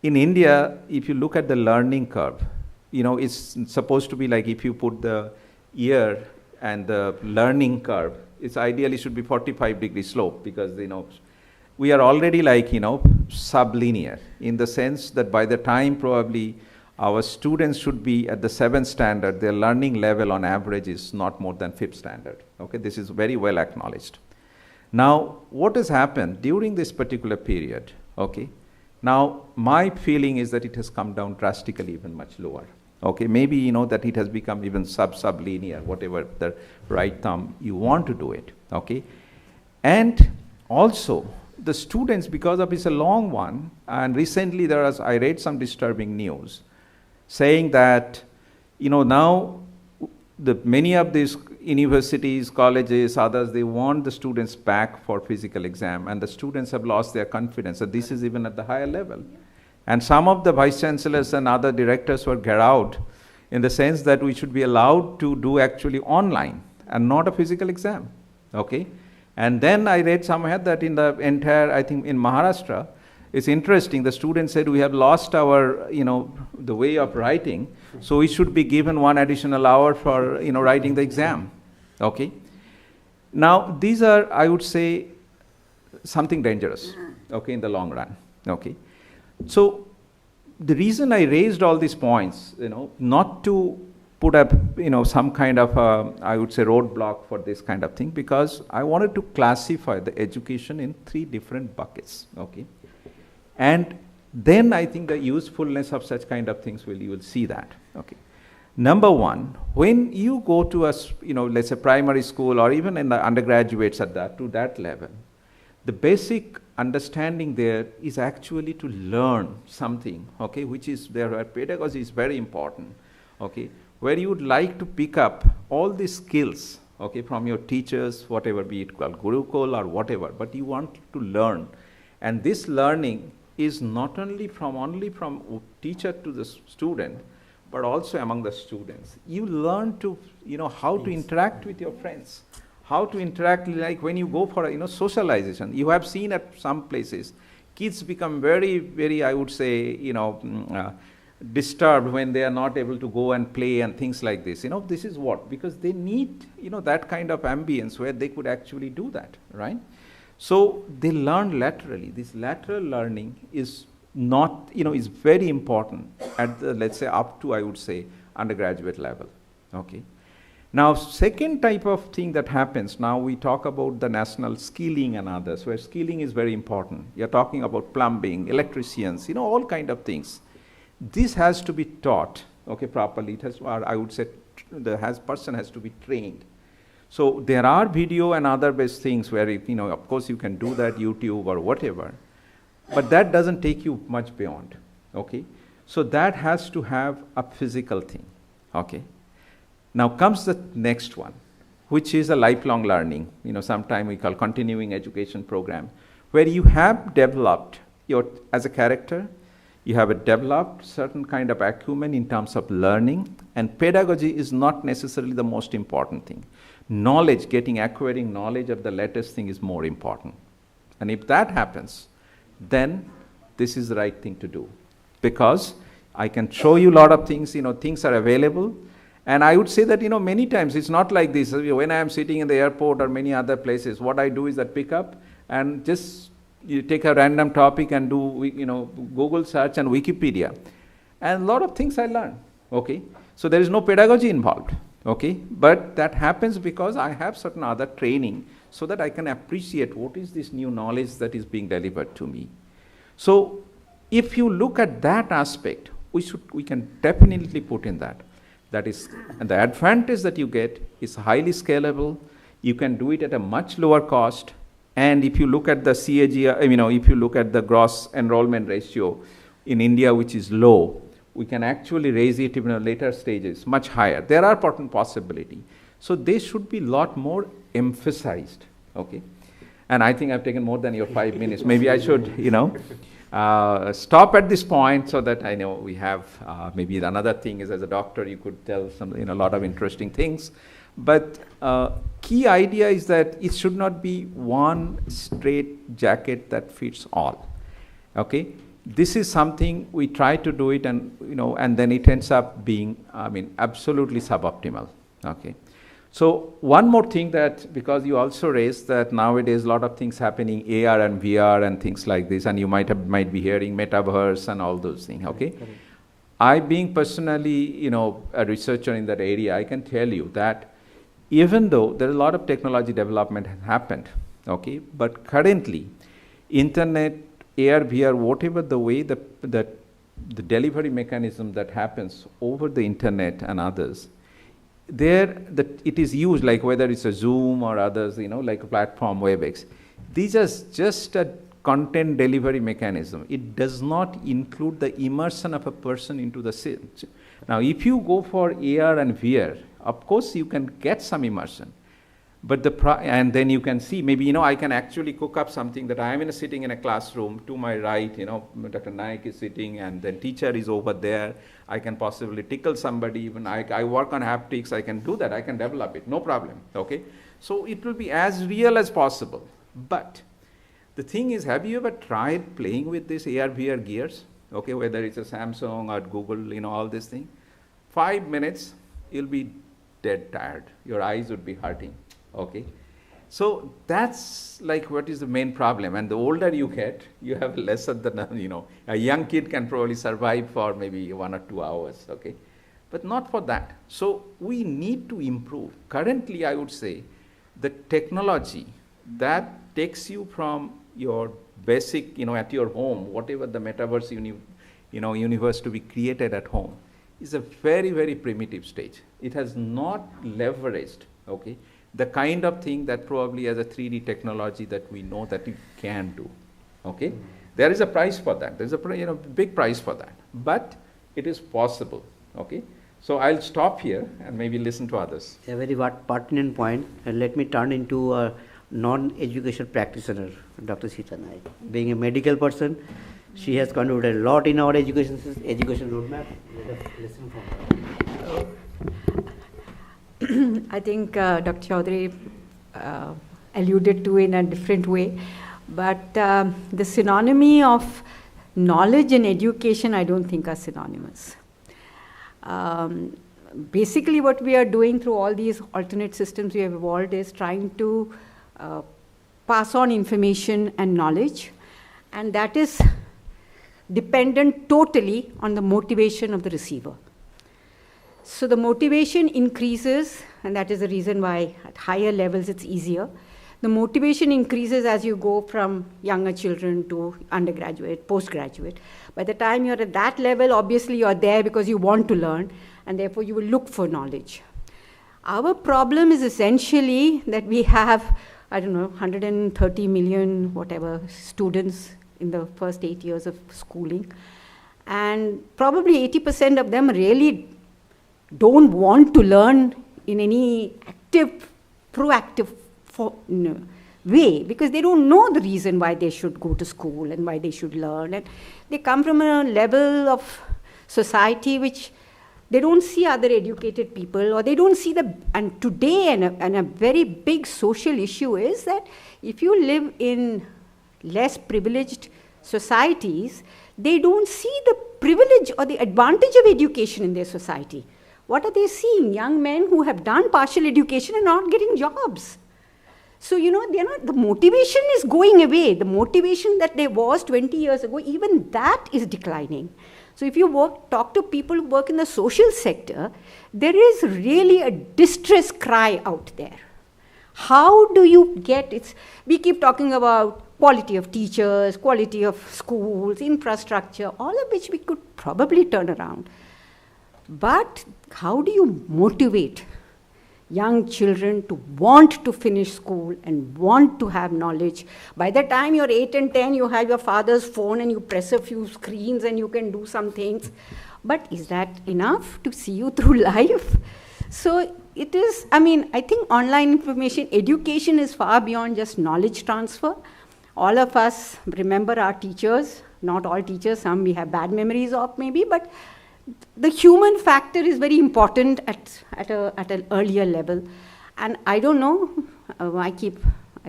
in India, if you look at the learning curve, it's supposed to be like if you put the year and the learning curve, it's ideally should be 45 degree slope, because we are already like sublinear, in the sense that by the time probably our students should be at the 7th standard, their learning level on average is not more than 5th standard. Okay, this is very well acknowledged. Now, what has happened during this particular period? Okay, now my feeling is that it has come down drastically, even much lower. Okay, maybe that it has become even sublinear, whatever the right thumb you want to do it. Okay, and also the students, because of it's a long one, and recently I read some disturbing news saying that now many of these universities, colleges, others, they want the students back for physical exam, and the students have lost their confidence. And this is even at the higher level. And some of the vice chancellors and other directors were get out in the sense that we should be allowed to do actually online and not a physical exam. Okay? And then I read somewhere that in the entire, I think in Maharashtra, it's interesting, the students said we have lost our, the way of writing, so we should be given 1 additional hour for, writing the exam. Okay? Now, these are, I would say, something dangerous, okay, in the long run. Okay? So, the reason I raised all these points, not to put up, some kind of, I would say, roadblock for this kind of thing, because I wanted to classify the education in 3 different buckets. Okay? And then I think the usefulness of such kind of things you will see that. Okay. Number one, when you go to a, let's say primary school or even in the undergraduates to that level, the basic understanding there is actually to learn something, okay, which is there where pedagogy is very important, okay, where you would like to pick up all these skills, okay, from your teachers, whatever, be it called Gurukul or whatever, but you want to learn. And this learning is not only from teacher to the student, but also among the students. You learn to, how to interact with your friends, how to interact, like when you go for, socialization. You have seen at some places, kids become very, very, I would say, disturbed when they are not able to go and play and things like this. This is what? Because they need, that kind of ambience where they could actually do that, right? So they learn laterally. This lateral learning is not, is very important at the, let's say, up to, I would say, undergraduate level. Okay. Now, second type of thing that happens, now we talk about the national skilling and others, where skilling is very important. You're talking about plumbing, electricians, all kind of things. This has to be taught, okay, properly. It has, or I would say, the person has to be trained. So there are video and other based things where, of course you can do that, YouTube or whatever, but that doesn't take you much beyond, okay? So that has to have a physical thing, okay? Now comes the next one, which is a lifelong learning, sometime we call continuing education program, where you have developed as a character, you have developed certain kind of acumen in terms of learning, and pedagogy is not necessarily the most important thing. Knowledge, acquiring knowledge of the latest thing is more important. And if that happens, then this is the right thing to do. Because I can show you a lot of things, things are available. And I would say that, many times it's not like this. When I am sitting in the airport or many other places, what I do is that pick up and just you take a random topic and do, Google search and Wikipedia. And a lot of things I learn, okay? So there is no pedagogy involved. Okay, but that happens because I have certain other training so that I can appreciate what is this new knowledge that is being delivered to me. So if you look at that aspect, we can definitely put in that. That is, and the advantage that you get is highly scalable. You can do it at a much lower cost. And if you look at the CAGR, if you look at the gross enrollment ratio in India, which is low, we can actually raise it even in later stages, much higher. There are possibility. So they should be a lot more emphasized, okay? And I think I've taken more than your 5 minutes. Maybe I should, stop at this point so that I know we have, maybe another thing is as a doctor, you could tell a lot of interesting things. But key idea is that it should not be one straight jacket that fits all, okay? This is something we try to do it, and and then it ends up being, absolutely suboptimal. Okay. So one more thing that, because you also raised that nowadays a lot of things happening, AR and VR and things like this, and you might be hearing metaverse and all those things. Okay. I, being personally, a researcher in that area, I can tell you that even though there is a lot of technology development has happened, okay, but currently, internet, AR, VR, whatever the way the delivery mechanism that happens over the internet and others, it is used, like whether it's a Zoom or others, like a platform, WebEx. These are just a content delivery mechanism. It does not include the immersion of a person into the scene. Now, if you go for AR and VR, Of course, you can get some immersion. But and then you can see, maybe, I can actually cook up something that I am sitting in a classroom. To my right, Dr. Naik is sitting, and then teacher is over there. I can possibly tickle somebody. Even I work on haptics. I can do that. I can develop it. No problem. Okay. So it will be as real as possible. But the thing is, have you ever tried playing with this AR VR gears? Okay, whether it's a Samsung or Google, all this thing. 5 minutes, you'll be dead tired. Your eyes would be hurting. Okay, so that's like what is the main problem. And the older you get, you have lesser than, a young kid can probably survive for maybe 1 or 2 hours, okay, but not for that. So we need to improve. Currently, I would say the technology that takes you from your basic, at your home, whatever the metaverse universe to be created at home, is a very, very primitive stage. It has not leveraged, okay, the kind of thing that probably as a 3D technology that we know that you can do, okay? There is a price for that. There's a big price for that, but it is possible, okay? So I'll stop here and maybe listen to others. A very pertinent point, and let me turn into a non-education practitioner, Dr. Sita Naik. Being a medical person, she has contributed a lot in our education roadmap. Let us listen from her. I think Dr. Chaudhary alluded to in a different way, but the synonymy of knowledge and education I don't think are synonymous. Basically what we are doing through all these alternate systems we have evolved is trying to pass on information and knowledge, and that is dependent totally on the motivation of the receiver. So the motivation increases, and that is the reason why at higher levels it's easier. The motivation increases as you go from younger children to undergraduate, postgraduate. By the time you're at that level, obviously you're there because you want to learn, and therefore you will look for knowledge. Our problem is essentially that we have, 130 million whatever students in the first 8 years of schooling, and probably 80% of them really don't want to learn in any active, proactive way, because they don't know the reason why they should go to school and why they should learn. And they come from a level of society which they don't see other educated people, or they don't see and today, and a very big social issue is that if you live in less privileged societies, they don't see the privilege or the advantage of education in their society. What are they seeing? Young men who have done partial education and not getting jobs. So, the motivation is going away. The motivation that there was 20 years ago, even that is declining. So if you talk to people who work in the social sector, there is really a distress cry out there. How do you get it? We keep talking about quality of teachers, quality of schools, infrastructure, all of which we could probably turn around. But how do you motivate young children to want to finish school and want to have knowledge? By the time you're 8 and 10, you have your father's phone and you press a few screens and you can do some things. But is that enough to see you through life? So it is, I think online information education is far beyond just knowledge transfer. All of us remember our teachers, not all teachers, some we have bad memories of maybe, but the human factor is very important at an earlier level. And I don't know, I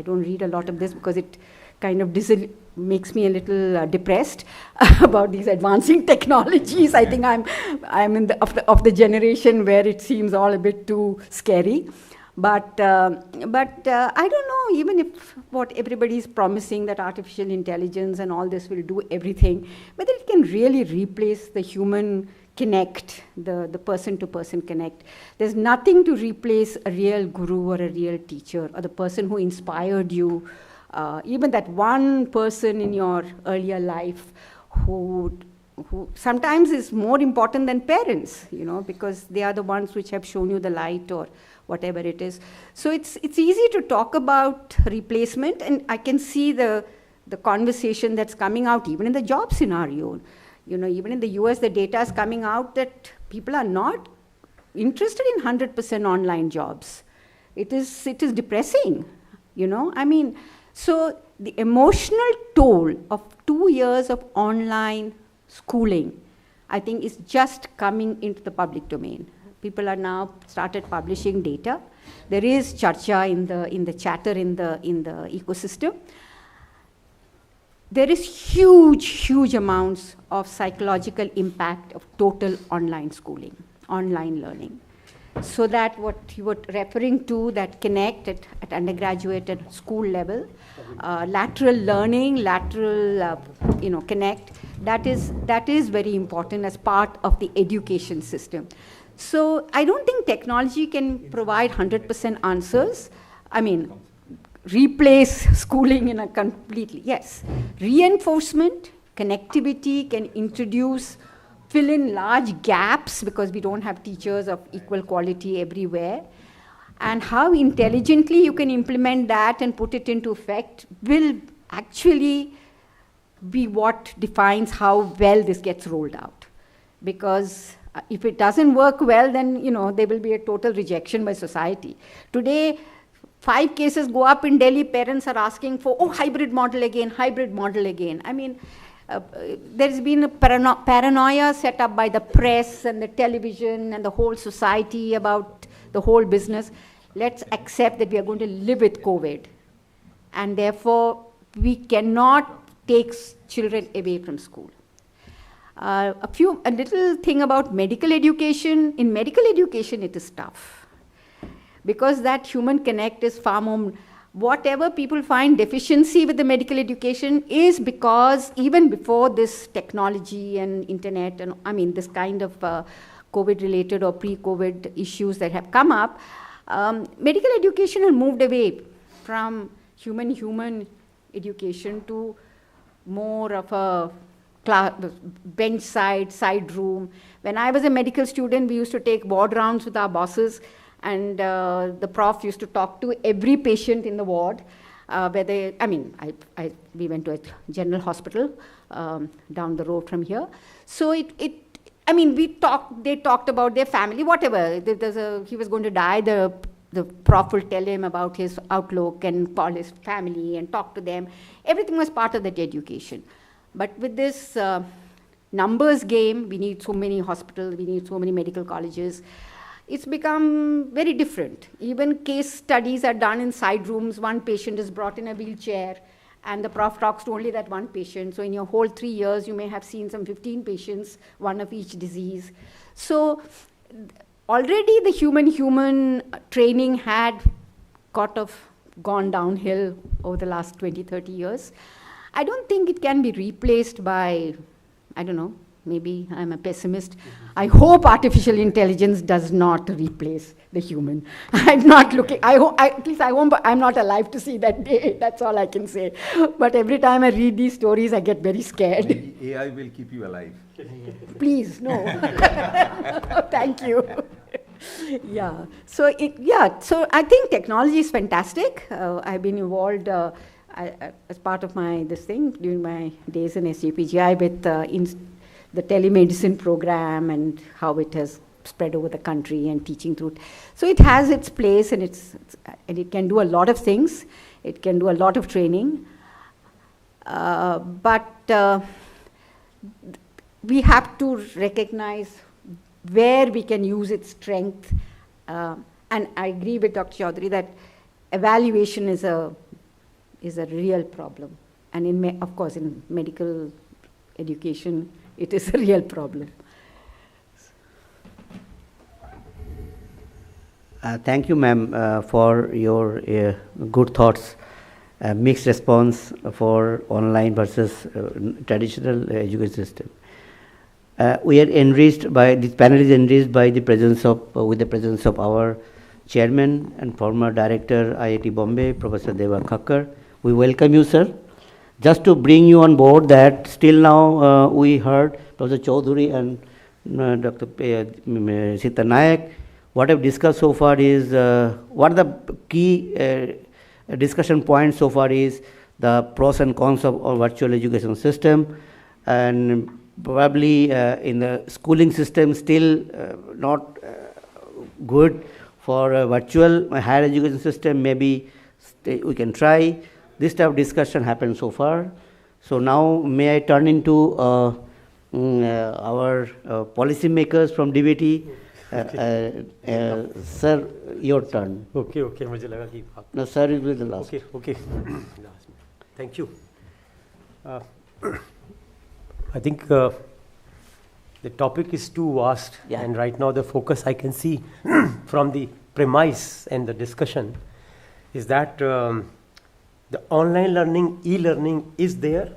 don't read a lot of this because it kind of makes me a little depressed about these advancing technologies. I think I'm of the generation where it seems all a bit too scary. But I don't know, even if what everybody is promising that artificial intelligence and all this will do everything, whether it can really replace the human connect, the person-to-person connect. There's nothing to replace a real guru or a real teacher or the person who inspired you, even that one person in your earlier life who sometimes is more important than parents, because they are the ones which have shown you the light or whatever it is. So it's easy to talk about replacement, and I can see the conversation that's coming out even in the job scenario. Even in the US, the data is coming out that people are not interested in 100% online jobs. It is depressing, you know. I mean, so the emotional toll of 2 years of online schooling, I think, is just coming into the public domain. People are now started publishing data. There is charcha in the chatter in the ecosystem. There is huge amounts of psychological impact of total online schooling, online learning. So that what you were referring to, that connect at undergraduate and school level, lateral learning, lateral connect, that is very important as part of the education system. So I don't think technology can provide 100% answers. I mean, replace schooling in a completely, yes. Reinforcement, connectivity can introduce, fill in large gaps because we don't have teachers of equal quality everywhere. And how intelligently you can implement that and put it into effect will actually be what defines how well this gets rolled out. Because if it doesn't work well, then there will be a total rejection by society. Today, 5 cases go up in Delhi, parents are asking for, hybrid model again. I mean, there's been a paranoia set up by the press and the television and the whole society about the whole business. Let's accept that we are going to live with COVID. And therefore, we cannot take children away from school. A little thing about medical education. In medical education, it is tough. Because that human connect is far more, whatever people find deficiency with the medical education is because even before this technology and internet and this kind of COVID-related or pre-COVID issues that have come up, medical education has moved away from human education to more of a bench side room. When I was a medical student, we used to take ward rounds with our bosses, and the prof used to talk to every patient in the ward. We went to a general hospital down the road from here. So they talked about their family, whatever. He was going to die, the prof will tell him about his outlook and call his family and talk to them. Everything was part of that education. But with this numbers game, we need so many hospitals, we need so many medical colleges. It's become very different. Even case studies are done in side rooms. One patient is brought in a wheelchair, and the prof talks to only that one patient. So in your whole 3 years, you may have seen some 15 patients, one of each disease. So already the human training had gone downhill over the last 20, 30 years. I don't think it can be replaced by, I don't know, maybe I'm a pessimist. I hope artificial intelligence does not replace the human. I'm not looking, at least I won't, I'm not alive to see that day. That's all I can say. But every time I read these stories, I get very scared. Maybe AI will keep you alive. Please, no. Thank you. Yeah. So I think technology is fantastic. I've been involved as part of during my days in SUPGI with the telemedicine program and how it has spread over the country and teaching through. So it has its place, and it can do a lot of things. It can do a lot of training. But we have to recognize where we can use its strength. And I agree with Dr. Chaudhary that evaluation is a real problem. And of course, in medical education, it is a real problem. Thank you, ma'am, for your good thoughts. Mixed response for online versus traditional education system. We are enriched by, this panel is enriched by the presence of our chairman and former director, IIT Bombay, Professor Deva Khakkar. We welcome you, sir. Just to bring you on board that still now we heard Professor Chaudhary and Dr. Sita Nayak. What I've discussed so far is, what are the key discussion points so far is the pros and cons of our virtual education system, and probably in the schooling system still not good. For a virtual higher education system, maybe we can try. This type of discussion happened so far. So now may I turn into our policy makers from DBT. Sir, your turn. Okay, मुझे लगा कि आप. No, sir, it will be the last. Okay. Thank you. I think the topic is too vast, and right now the focus I can see from the premise and the discussion is that the online learning, e-learning is there,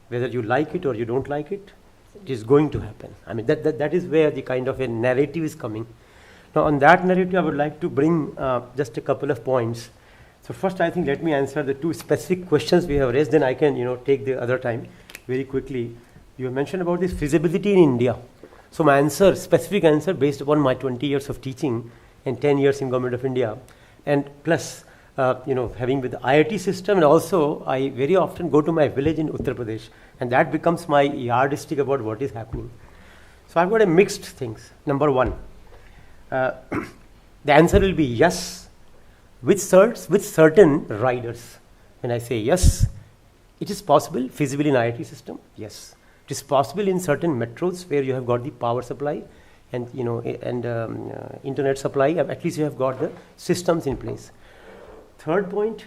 whether you like it or you don't like it. It is going to happen. I mean, that is where the kind of a narrative is coming. Now, on that narrative, I would like to bring just a couple of points. So first, I think, let me answer the two specific questions we have raised, then I can, take the other time very quickly. You mentioned about this feasibility in India. So my answer, specific answer, based upon my 20 years of teaching and 10 years in Government of India, and plus, having with the IIT system, and also I very often go to my village in Uttar Pradesh, and that becomes my yardstick about what is happening. So I've got a mixed things. Number one, the answer will be yes, with certain riders. When I say yes, it is possible, feasible in IIT system, yes. It is possible in certain metros where you have got the power supply and internet supply, at least you have got the systems in place. Third point,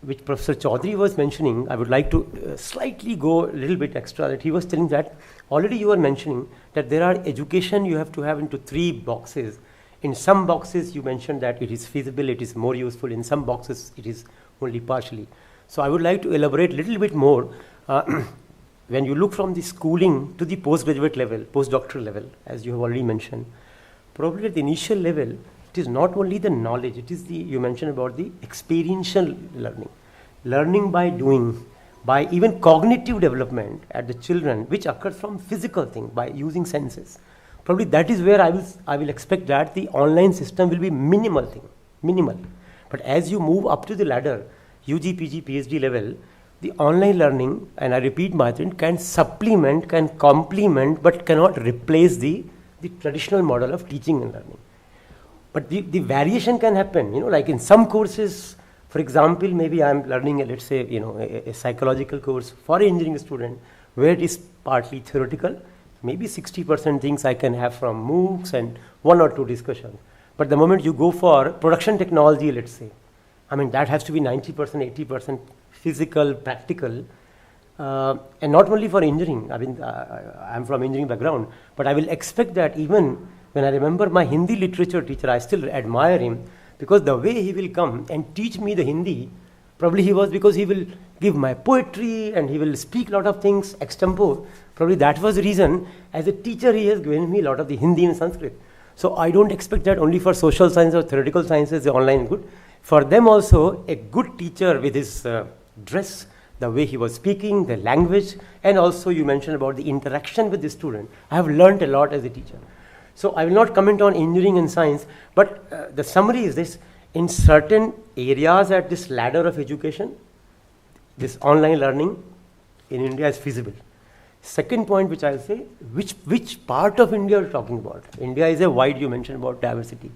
which Professor Chaudhary was mentioning, I would like to slightly go a little bit extra, that he was telling that already you were mentioning that there are education you have to have into 3 boxes. In some boxes you mentioned that it is feasible, it is more useful. In some boxes it is only partially. So I would like to elaborate a little bit more. When you look from the schooling to the postgraduate level, postdoctoral level, as you have already mentioned, probably at the initial level, it is not only the knowledge, it is you mentioned about the experiential learning by doing, by even cognitive development at the children, which occurs from physical thing, by using senses. Probably that is where I will expect that the online system will be minimal. But as you move up to the ladder, UG, PG, PhD level, the online learning, and I repeat my thing, can supplement, can complement, but cannot replace the traditional model of teaching and learning. But the variation can happen, like in some courses, for example, maybe I'm learning, let's say, a psychological course for an engineering student, where it is partly theoretical, maybe 60% things I can have from MOOCs and 1 or 2 discussions. But the moment you go for production technology, let's say, that has to be 90%, 80% physical, practical, and not only for engineering. I'm from engineering background, but I will expect that even when I remember my Hindi literature teacher, I still admire him, because the way he will come and teach me the Hindi, probably because he will give my poetry and he will speak a lot of things extempore. Probably that was the reason, as a teacher, he has given me a lot of the Hindi and Sanskrit. So I don't expect that only for social science or theoretical sciences, the online is good. For them also, a good teacher with his dress, the way he was speaking, the language, and also you mentioned about the interaction with the student. I have learned a lot as a teacher. So I will not comment on engineering and science, but the summary is this: in certain areas at this ladder of education, this online learning in India is feasible. Second point which I will say, which part of India are you talking about? India is a wide, you mentioned about diversity.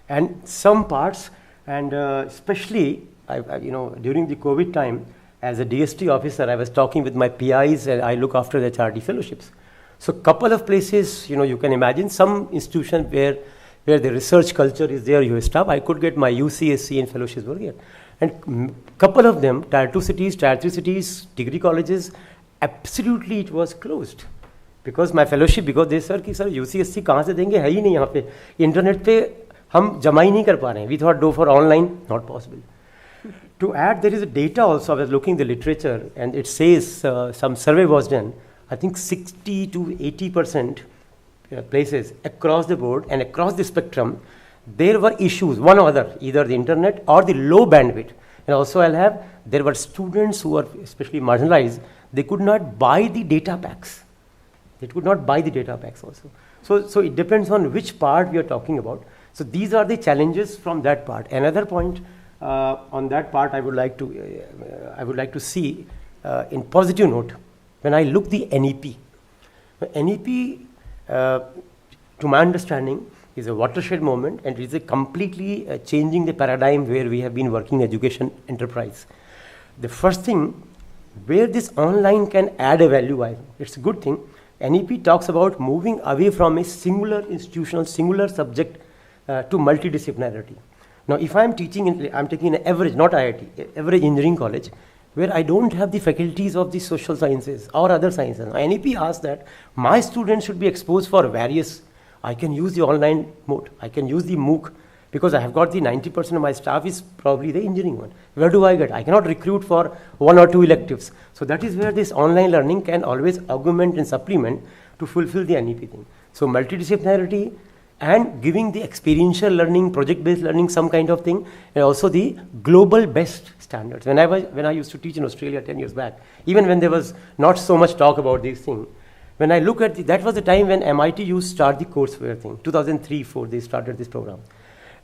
And some parts, and especially, during the COVID time, as a DST officer, I was talking with my PIs, and I look after the HRD fellowships. So couple of places, you can imagine some institution where the research culture is there, you stop. I could get my UCSC and fellowships were here. And couple of them, tier 2 cities, tier 3 cities, degree colleges, absolutely it was closed. Because my fellowship, because they said, sir, UCSC कहाँ से देंगे, है ही नहीं यहाँ पे, internet पे हम जमा ही नहीं कर पा रहे हैं. We thought do for online, not possible. To add, there is a data also. I was looking the literature, and it says some survey was done. I think 60 to 80% places across the board and across the spectrum, there were issues, one or other, either the internet or the low bandwidth. And also there were students who were especially marginalized, they could not buy the data packs. They could not buy the data packs also. So it depends on which part we are talking about. So these are the challenges from that part. Another point on that part I would like to see in positive note. When I look the NEP, to my understanding, is a watershed moment, and it is a completely changing the paradigm where we have been working education enterprise. The first thing, where this online can add a value, it's a good thing. NEP talks about moving away from a singular institutional, singular subject to multidisciplinarity. Now, if I'm teaching, I'm taking an average, not IIT, average engineering college, where I don't have the faculties of the social sciences or other sciences. Now, NEP asks that my students should be exposed for various. I can use the online mode, I can use the MOOC, because I have got the 90% of my staff is probably the engineering one. Where do I get? I cannot recruit for 1 or 2 electives. So that is where this online learning can always augment and supplement to fulfill the NEP thing. So multidisciplinarity and giving the experiential learning, project-based learning, some kind of thing, and also the global best standards. When I used to teach in Australia 10 years back, even when there was not so much talk about these things, when I look at that was the time when MIT used to start the courseware thing, 2003-4 they started this program.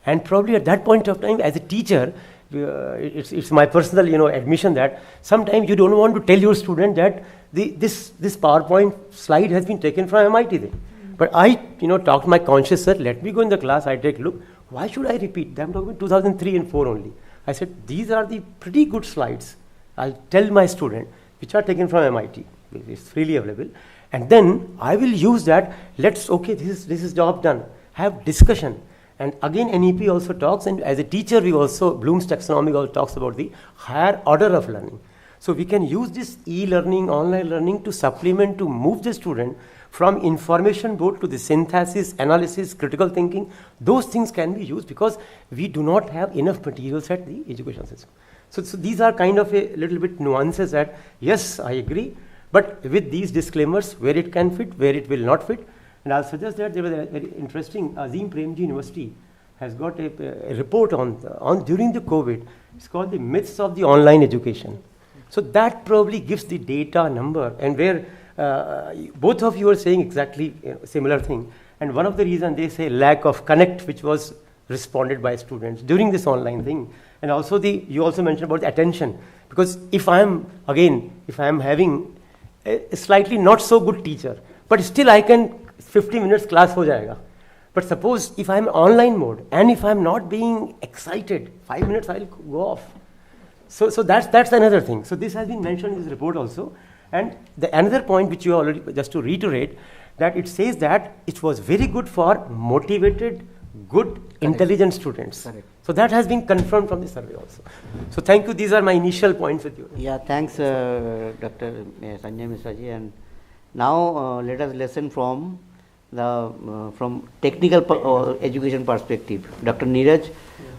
And probably at that point of time, as a teacher, it's my personal admission that sometimes you don't want to tell your student that this PowerPoint slide has been taken from MIT then. But I talked to my conscious, sir, let me go in the class, I take a look. Why should I repeat? I'm talking about 2003 and 4 only. I said, these are the pretty good slides. I'll tell my student, which are taken from MIT. It's freely available. And then I will use that. This is job done. Have discussion. And again, NEP also talks, and as a teacher, we also, Bloom's taxonomy also talks about the higher order of learning. So we can use this e-learning, online learning to supplement, to move the student from information board to the synthesis, analysis, critical thinking. Those things can be used because we do not have enough materials at the education system. So these are kind of a little bit nuances that, yes, I agree, but with these disclaimers, where it can fit, where it will not fit. And I'll suggest that there was a very interesting, Azim Premji University has got a report on during the COVID. It's called the myths of the online education. So that probably gives the data number, and where both of you are saying exactly similar thing. And one of the reasons they say lack of connect, which was responded by students during this online thing. And also you also mentioned about the attention, because if I'm having a slightly not so good teacher, but still I can 50 minutes class ho jayega. But suppose if I'm online mode and if I'm not being excited, 5 minutes I'll go off. So that's another thing. So this has been mentioned in this report also. And another point which you already, just to reiterate, that it says that it was very good for motivated, good, intelligent students. Correct. So that has been confirmed from the survey also. So thank you. These are my initial points with you. Yeah, thanks, Dr. Sanjay Misraji. And now let us listen from technical education perspective. Dr. Neeraj,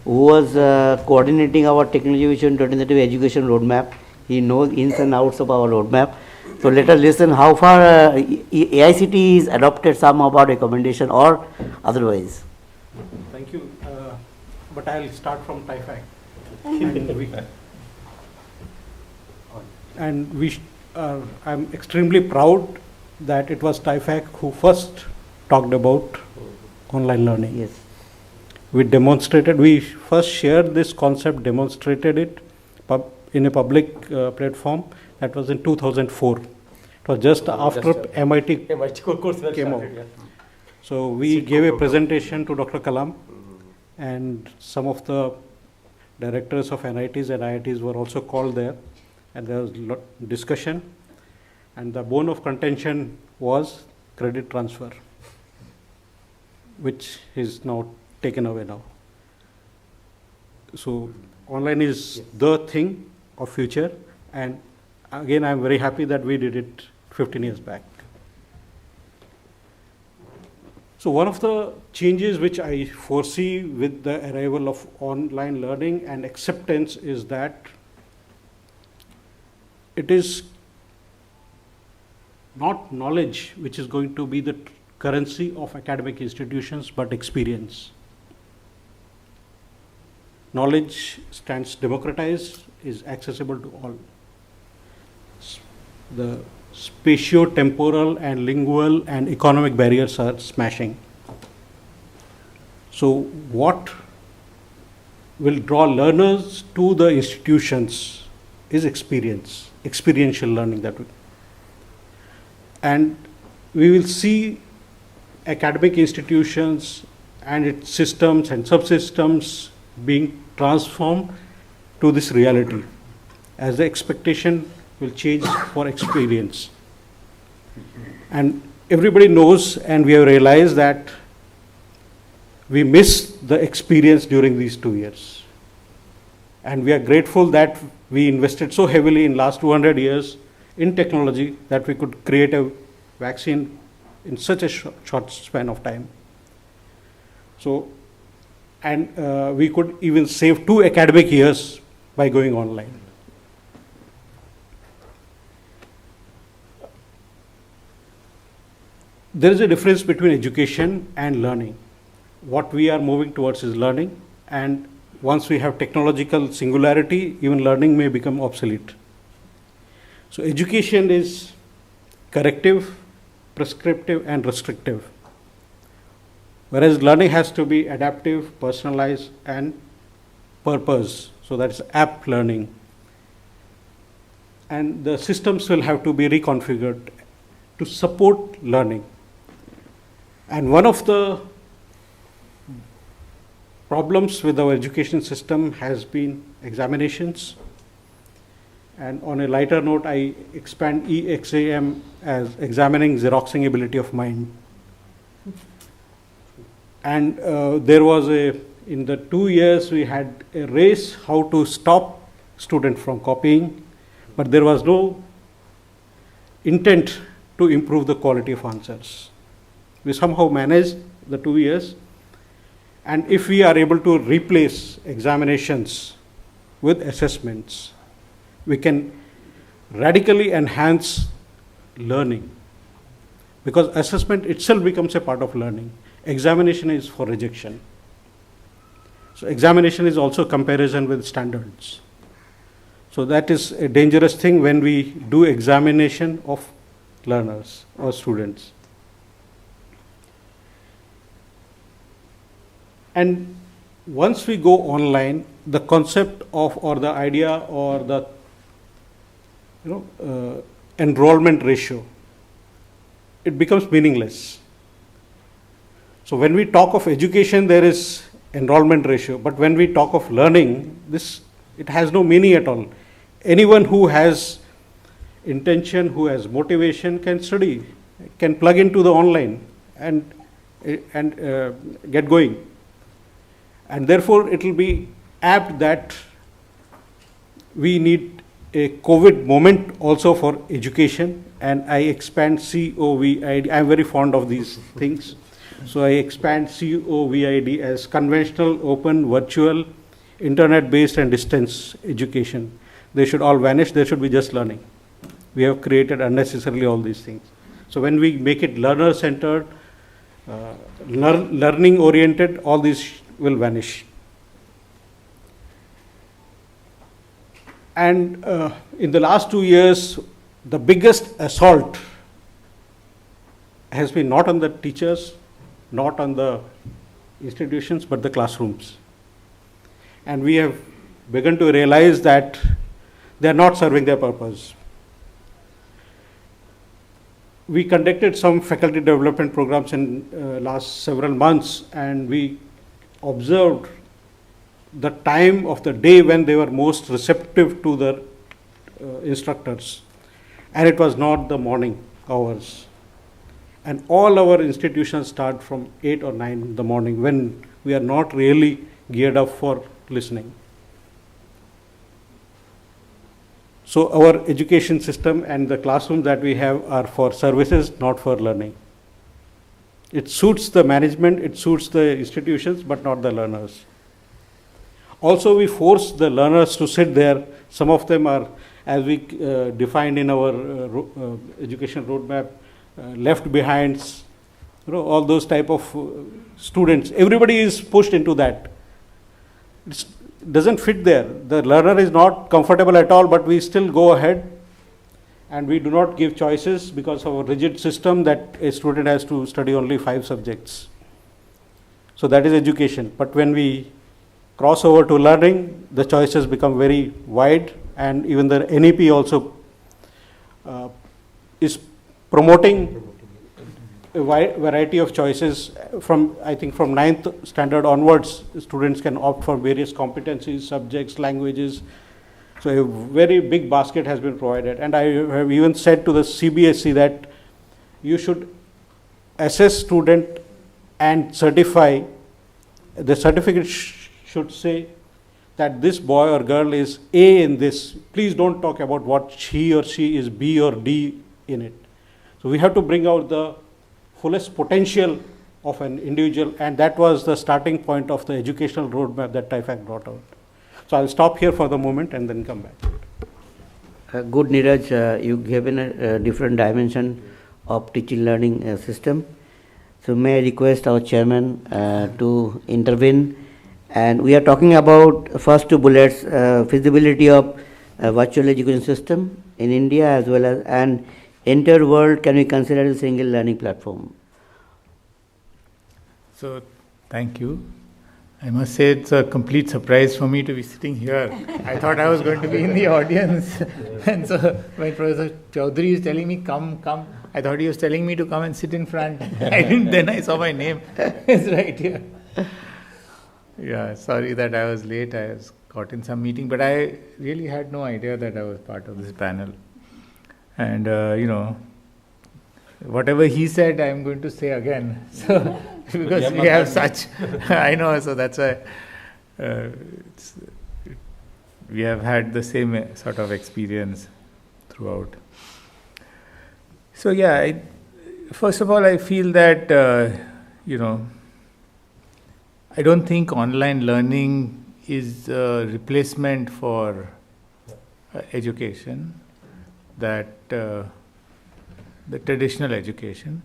who was coordinating our Technology Vision 2030 education roadmap. He knows ins and outs of our roadmap. So let us listen how far AICTE has adopted some of our recommendation or otherwise. Thank you. But I'll start from TIFAC. I'm extremely proud that it was TIFAC who first talked about online learning. Yes. We first shared this concept, demonstrated it in a public platform. That was in 2004. It was just after MIT course came out. Yeah. So we gave a presentation to Dr. Kalam, and some of the directors of NITs and IITs were also called there, and there was discussion, and the bone of contention was credit transfer, which is now taken away now. So online is the thing of future, and again I'm very happy that we did it 15 years back. So one of the changes which I foresee with the arrival of online learning and acceptance is that it is not knowledge which is going to be the currency of academic institutions, but experience. Knowledge stands democratized, is accessible to all. The spatio-temporal and lingual and economic barriers are smashing. So what will draw learners to the institutions is experiential learning and we will see academic institutions and its systems and subsystems being transformed to this reality, as the expectation will change for experience. And everybody knows, and we have realized that we missed the experience during these 2 years. And we are grateful that we invested so heavily in last 200 years in technology that we could create a vaccine in such a short span of time. So, and we could even save 2 academic years by going online. There is a difference between education and learning. What we are moving towards is learning, and once we have technological singularity, even learning may become obsolete. So education is corrective, prescriptive, and restrictive, whereas learning has to be adaptive, personalized, and purpose. So that's app learning. And the systems will have to be reconfigured to support learning. And one of the problems with our education system has been examinations. And on a lighter note, I expand EXAM as examining Xeroxing ability of mind. And there was in the 2 years, we had a race how to stop students from copying, but there was no intent to improve the quality of answers. We somehow managed the 2 years. And if we are able to replace examinations with assessments, we can radically enhance learning, because assessment itself becomes a part of learning. Examination is for rejection. So examination is also comparison with standards. So that is a dangerous thing when we do examination of learners or students. And once we go online, the concept of, or the idea, or the enrollment ratio, it becomes meaningless. So when we talk of education, there is enrollment ratio, but when we talk of learning, it has no meaning at all. Anyone who has intention, who has motivation, can study, can plug into the online and get going. And therefore, it will be apt that we need a COVID moment also for education, and I expand COVID. I'm very fond of these things. So I expand COVID as conventional, open, virtual, internet-based, and distance education. They should all vanish. There should be just learning. We have created unnecessarily all these things. So when we make it learner-centered, learning-oriented, all these will vanish. And in the last 2 years, the biggest assault has been not on the teachers, not on the institutions, but the classrooms. And we have begun to realize that they are not serving their purpose. We conducted some faculty development programs in last several months, and we observed the time of the day when they were most receptive to the instructors, and it was not the morning hours. And all our institutions start from 8 or 9 in the morning, when we are not really geared up for listening. So our education system and the classrooms that we have are for services, not for learning. It suits the management, it suits the institutions, but not the learners. Also, we force the learners to sit there. Some of them are, as we defined in our education roadmap, left behinds, all those type of students. Everybody is pushed into that. It doesn't fit there. The learner is not comfortable at all, but we still go ahead, and we do not give choices because of a rigid system that a student has to study only 5 subjects. So that is education. But when we cross over to learning, the choices become very wide, and even the NEP also is promoting a variety of choices from, I think from 9th standard onwards, students can opt for various competencies, subjects, languages. So a very big basket has been provided. And I have even said to the CBSE that you should assess student and certify. The certificate should say that this boy or girl is A in this. Please don't talk about what he or she is B or D in it. So we have to bring out the fullest potential of an individual, and that was the starting point of the educational roadmap that TIFAC brought out. So I'll stop here for the moment and then come back. Good, Neeraj. You given a different dimension of teaching learning system. So may I request our chairman to intervene. And we are talking about first two bullets, feasibility of virtual education system in India as well as and entire world can be considered as a single learning platform. So thank you. I must say it's a complete surprise for me to be sitting here. I thought I was going to be in the audience. And so when Professor Chaudhary is telling me, come, I thought he was telling me to come and sit in front. Then I saw my name. It's right here. Yeah, sorry that I was late. I was caught in some meeting, but I really had no idea that I was part of this panel. And, whatever he said, I'm going to say again. So, because we have such, I know, so that's why we have had the same sort of experience throughout. So, yeah, first of all, I feel that, I don't think online learning is a replacement for education, that the traditional education.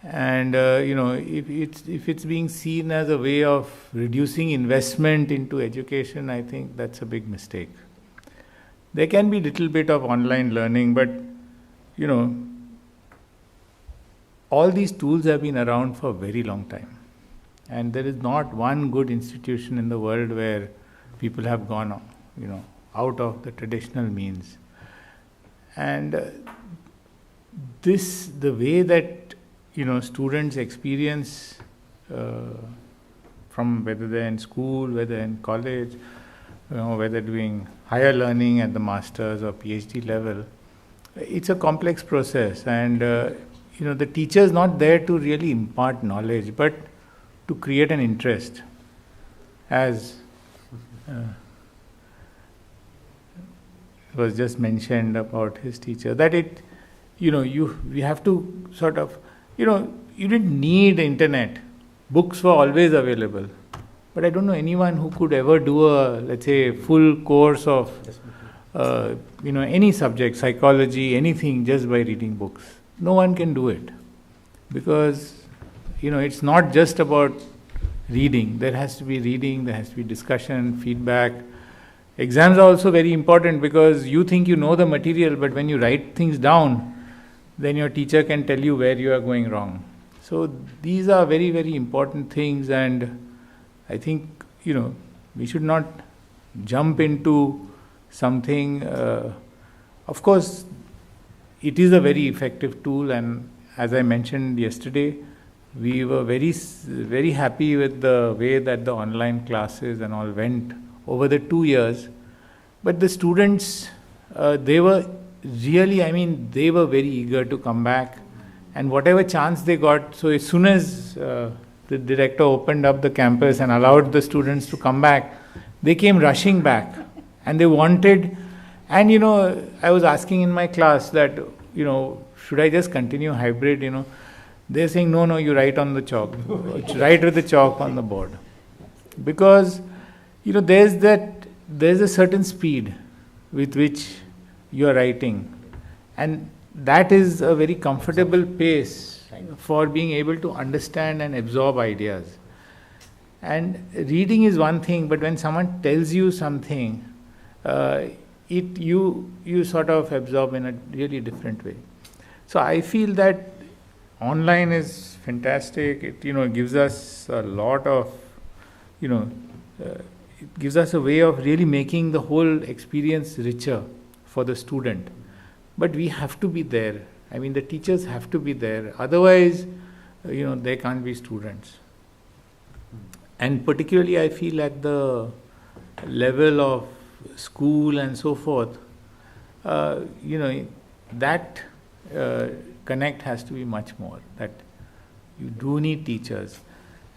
And if it's being seen as a way of reducing investment into education, I think that's a big mistake. There can be little bit of online learning, but all these tools have been around for a very long time. And there is not one good institution in the world where people have gone, out of the traditional means. And the way that, students experience from whether they're in school, whether in college, whether doing higher learning at the master's or PhD level, it's a complex process. And, the teacher is not there to really impart knowledge, but to create an interest, as was just mentioned about his teacher, that we have to sort of, you didn't need the internet. Books were always available. But I don't know anyone who could ever do let's say, full course of, any subject, psychology, anything, just by reading books. No one can do it. Because, it's not just about reading. There has to be reading, there has to be discussion, feedback. Exams are also very important because you think you know the material, but when you write things down, then your teacher can tell you where you are going wrong. So these are very, very important things, and I think, we should not jump into something. Of course, it is a very effective tool, and as I mentioned yesterday, we were very, very happy with the way that the online classes and all went over the 2 years. But the students, they were really, they were very eager to come back. And whatever chance they got, so as soon as the director opened up the campus and allowed the students to come back, they came rushing back. And they wanted, and I was asking in my class that, should I just continue hybrid, They're saying, no, you write on the chalk. Write with the chalk on the board. Because, there's a certain speed with which you are writing. And that is a very comfortable pace for being able to understand and absorb ideas. And reading is one thing, but when someone tells you something, you sort of absorb in a really different way. So I feel that online is fantastic. It gives us a lot of, it gives us a way of really making the whole experience richer for the student. But we have to be there. The teachers have to be there. Otherwise, there can't be students. And particularly I feel at the level of school and so forth, that connect has to be much more, that you do need teachers.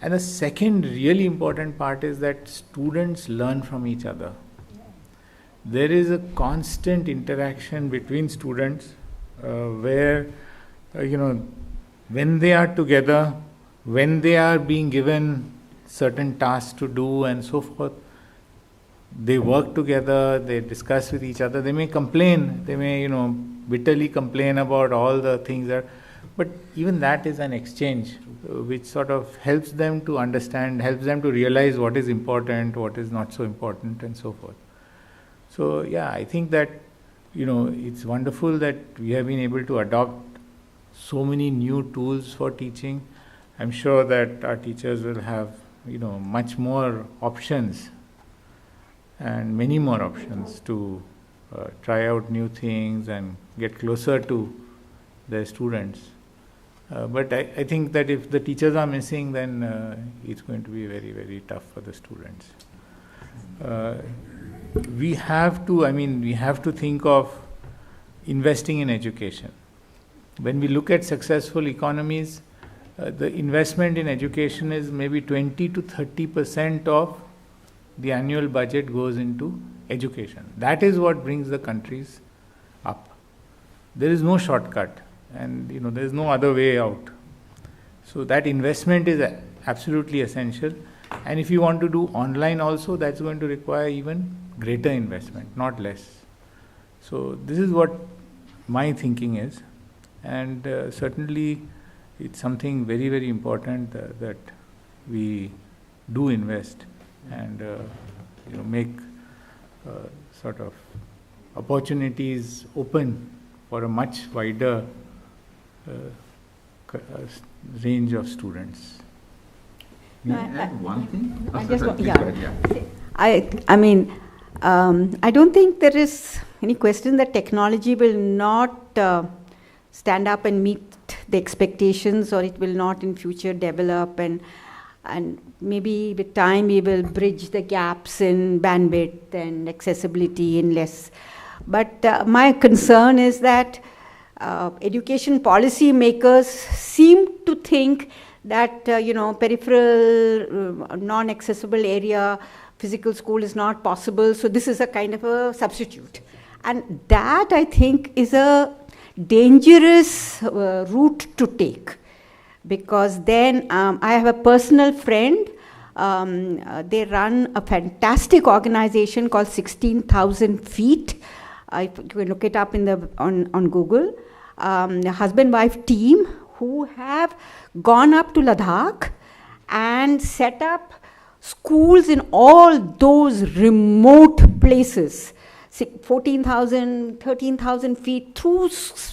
And the second really important part is that students learn from each other. There is a constant interaction between students where, when they are together, when they are being given certain tasks to do and so forth, they work together, they discuss with each other, they may complain, they may, bitterly complain about all the things that, but even that is an exchange which sort of helps them to understand, helps them to realize what is important, what is not so important and so forth. So yeah, I think that, it's wonderful that we have been able to adopt so many new tools for teaching. I'm sure that our teachers will have, much more options and many more options to try out new things and get closer to their students. But I think that if the teachers are missing, then it's going to be very, very tough for the students. We have to think of investing in education. When we look at successful economies, the investment in education is maybe 20 to 30% of the annual budget goes into education. That is what brings the countries up. There is no shortcut, and there is no other way out. So that investment is absolutely essential. And if you want to do online also, that's going to require even greater investment, not less. So this is what my thinking is, and certainly it's something very, very important that we do invest and make sort of opportunities open for a much wider range of students. May I add one thing? I don't think there is any question that technology will not stand up and meet the expectations, or it will not in future develop, and maybe with time we will bridge the gaps in bandwidth and accessibility in less. But my concern is that education policy makers seem to think that peripheral, non-accessible area, physical school is not possible, so this is a kind of a substitute. And that, I think, is a dangerous route to take, because then I have a personal friend, they run a fantastic organization called 16,000 Feet. You can look it up on Google. A husband-wife team who have gone up to Ladakh and set up schools in all those remote places, 14,000, 13,000 feet through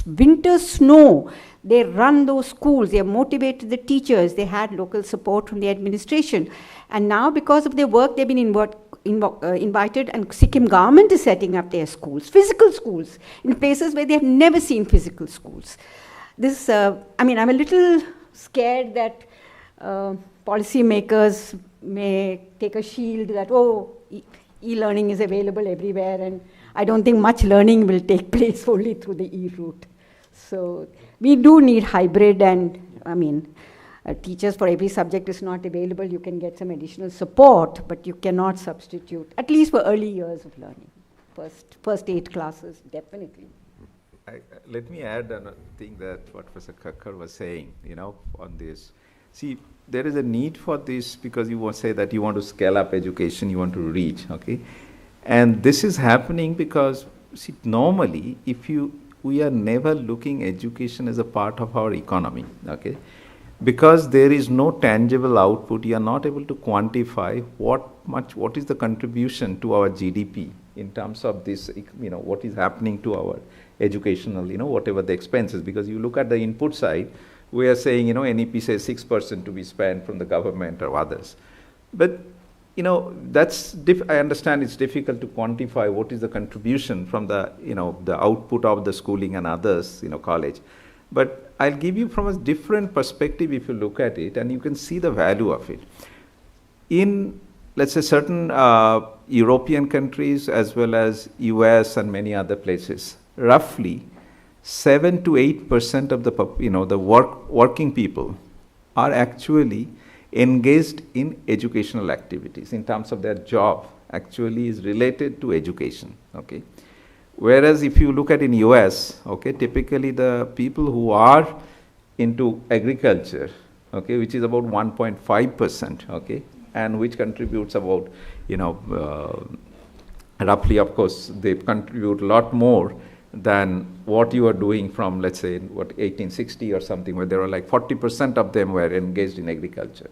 winter snow. They run those schools, they have motivated the teachers, they had local support from the administration. And now because of their work, they've been invited, and Sikkim government is setting up their schools, physical schools, in places where they have never seen physical schools. This, I'm a little scared that policymakers may take a shield that, e-learning is available everywhere, and I don't think much learning will take place only through the e-route. So we do need hybrid, and teachers for every subject is not available. You can get some additional support, but you cannot substitute, at least for early years of learning. First 8 classes, definitely. Let me add another thing that what Professor Kakkar was saying, on this. See, there is a need for this because you want to say that you want to scale up education, you want to reach, okay? And this is happening because, see, normally, we are never looking education as a part of our economy, okay? Because there is no tangible output, you are not able to quantify what is the contribution to our GDP in terms of this, what is happening to our educational, whatever the expenses. Because you look at the input side, we are saying, NEP says 6% to be spent from the government or others. But, I understand it's difficult to quantify what is the contribution from the, the output of the schooling and others, college. But I'll give you from a different perspective if you look at it, and you can see the value of it. In, let's say, certain European countries as well as US and many other places, roughly 7 to 8% of the working people are actually engaged in educational activities in terms of their job actually is related to education. Okay. Whereas if you look at in US, okay, typically the people who are into agriculture, okay, which is about 1.5%, okay, and which contributes about, roughly, of course, they contribute a lot more than what you are doing from, let's say, 1860 or something, where there were like 40% of them were engaged in agriculture.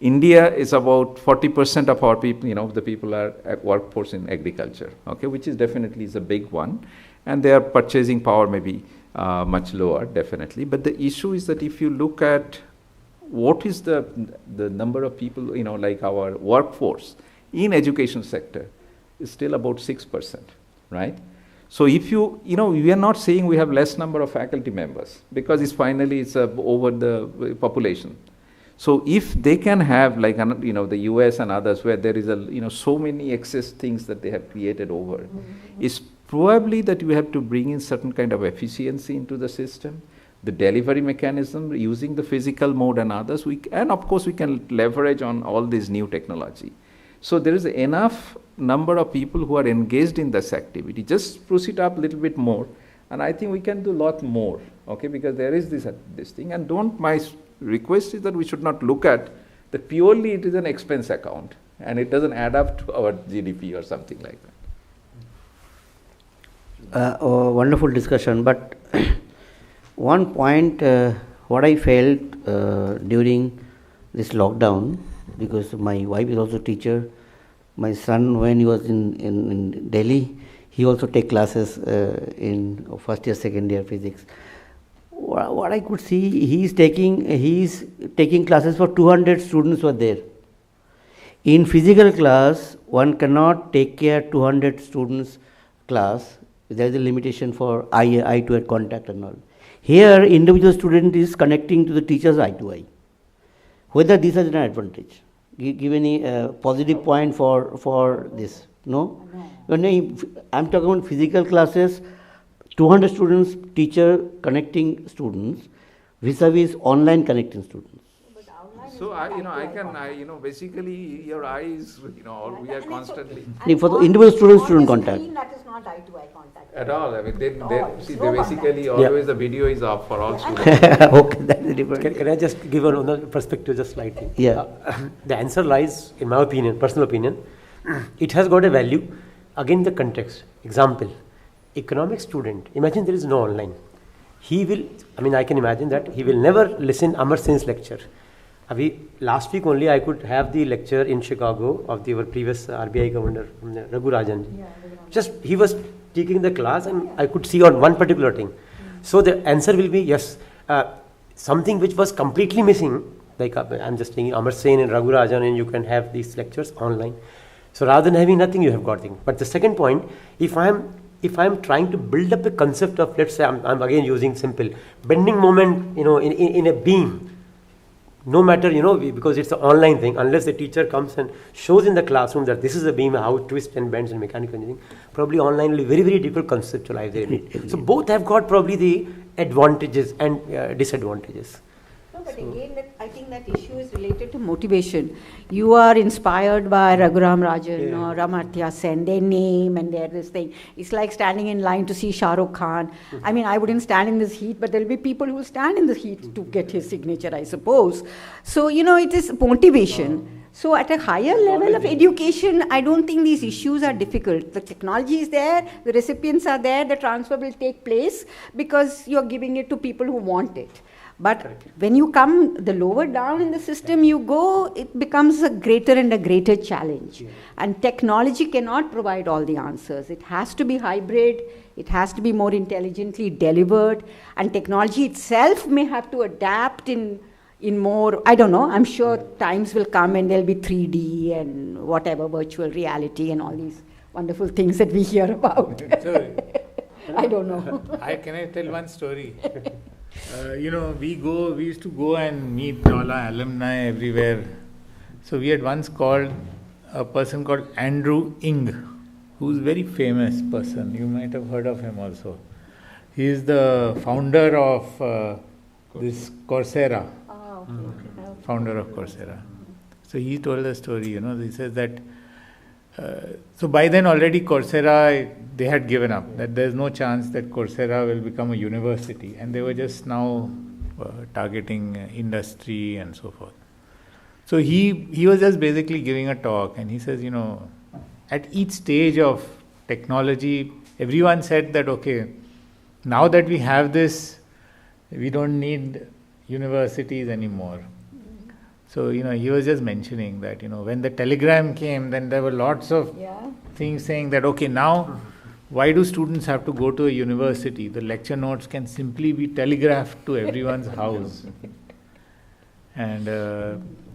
India is about 40% of our people, the people are at workforce in agriculture, okay, which is definitely is a big one, and their purchasing power may be much lower, definitely. But the issue is that if you look at what is the number of people, like our workforce in education sector is still about 6%, right? So if we are not saying we have less number of faculty members, because it's over the population. So if they can have, like, the US and others, where there is so many excess things that they have created over, it's probably that you have to bring in certain kind of efficiency into the system, the delivery mechanism, using the physical mode and others, and of course we can leverage on all this new technology. So there is enough number of people who are engaged in this activity. Just push it up a little bit more, and I think we can do a lot more, okay, because there is this thing. And my request is that we should not look at that purely it is an expense account and it doesn't add up to our GDP or something like that. Wonderful discussion, but one point what I felt during this lockdown, because my wife is also a teacher, my son, when he was in Delhi, he also take classes in first year, second year physics. What I could see, he's taking classes for 200 students were there. In physical class, one cannot take care 200 students class. There is a limitation for eye to eye contact and all. Here, individual student is connecting to the teacher's eye to eye. Whether this is an advantage? Give any positive point for this? No? When I'm talking about physical classes, 200 students, teacher connecting students, vis-a-vis online connecting students. So basically your eyes, we are constantly. For the individual student contact. That is not eye-to-eye contact. At all. I mean, they basically always the video is off for all students. Okay, that's different. Can I just give another perspective, just slightly? Yeah. The answer lies, in my opinion, personal opinion, it has got a value. Again, the context. Example. Economic student, imagine there is no online. I can imagine that he will never listen Amar Sen's lecture. Last week only I could have the lecture in Chicago of our previous RBI governor, Raghu Rajan. Just he was taking the class and I could see on one particular thing. So the answer will be yes. Something which was completely missing, like I'm just saying Amar Sen and Raghu Rajan, and you can have these lectures online. So rather than having nothing, you have got things. But the second point, if I'm trying to build up a concept of, let's say, I'm again using simple bending moment, in a beam, no matter, because it's an online thing, unless the teacher comes and shows in the classroom that this is a beam, how it twists and bends and mechanical engineering, probably online will be very, very difficult to conceptualize it. So both have got probably the advantages and disadvantages. But again, I think that issue is related to motivation. You are inspired by Raghuram Rajan or Ramartya Sen, their name and their this thing. It's like standing in line to see Shah Rukh Khan. I mean, I wouldn't stand in this heat, but there'll be people who will stand in the heat to get his signature, I suppose. So, it is motivation. So at a higher level of education, I don't think these issues are difficult. The technology is there, the recipients are there, the transfer will take place because you're giving it to people who want it. But when you come the lower down in the system you go, it becomes a greater and a greater challenge. Yeah. And technology cannot provide all the answers. It has to be hybrid, it has to be more intelligently delivered, and technology itself may have to adapt in more, I don't know, I'm sure times will come and there'll be 3D and whatever, virtual reality and all these wonderful things that we hear about. I don't know. Can I tell one story? We used to go and meet all our alumni everywhere. So we had once called a person called Andrew Ng, who's a very famous person. You might have heard of him also. He is the founder of this Coursera. Founder of Coursera. So he told a story, he says that so by then already Coursera, they had given up, that there's no chance that Coursera will become a university, and they were just now targeting industry and so forth. So he was just basically giving a talk, and he says, at each stage of technology, everyone said that, okay, now that we have this, we don't need universities anymore. So, he was just mentioning that, when the telegram came, then there were lots of things saying that, okay, now, why do students have to go to a university? The lecture notes can simply be telegraphed to everyone's house. And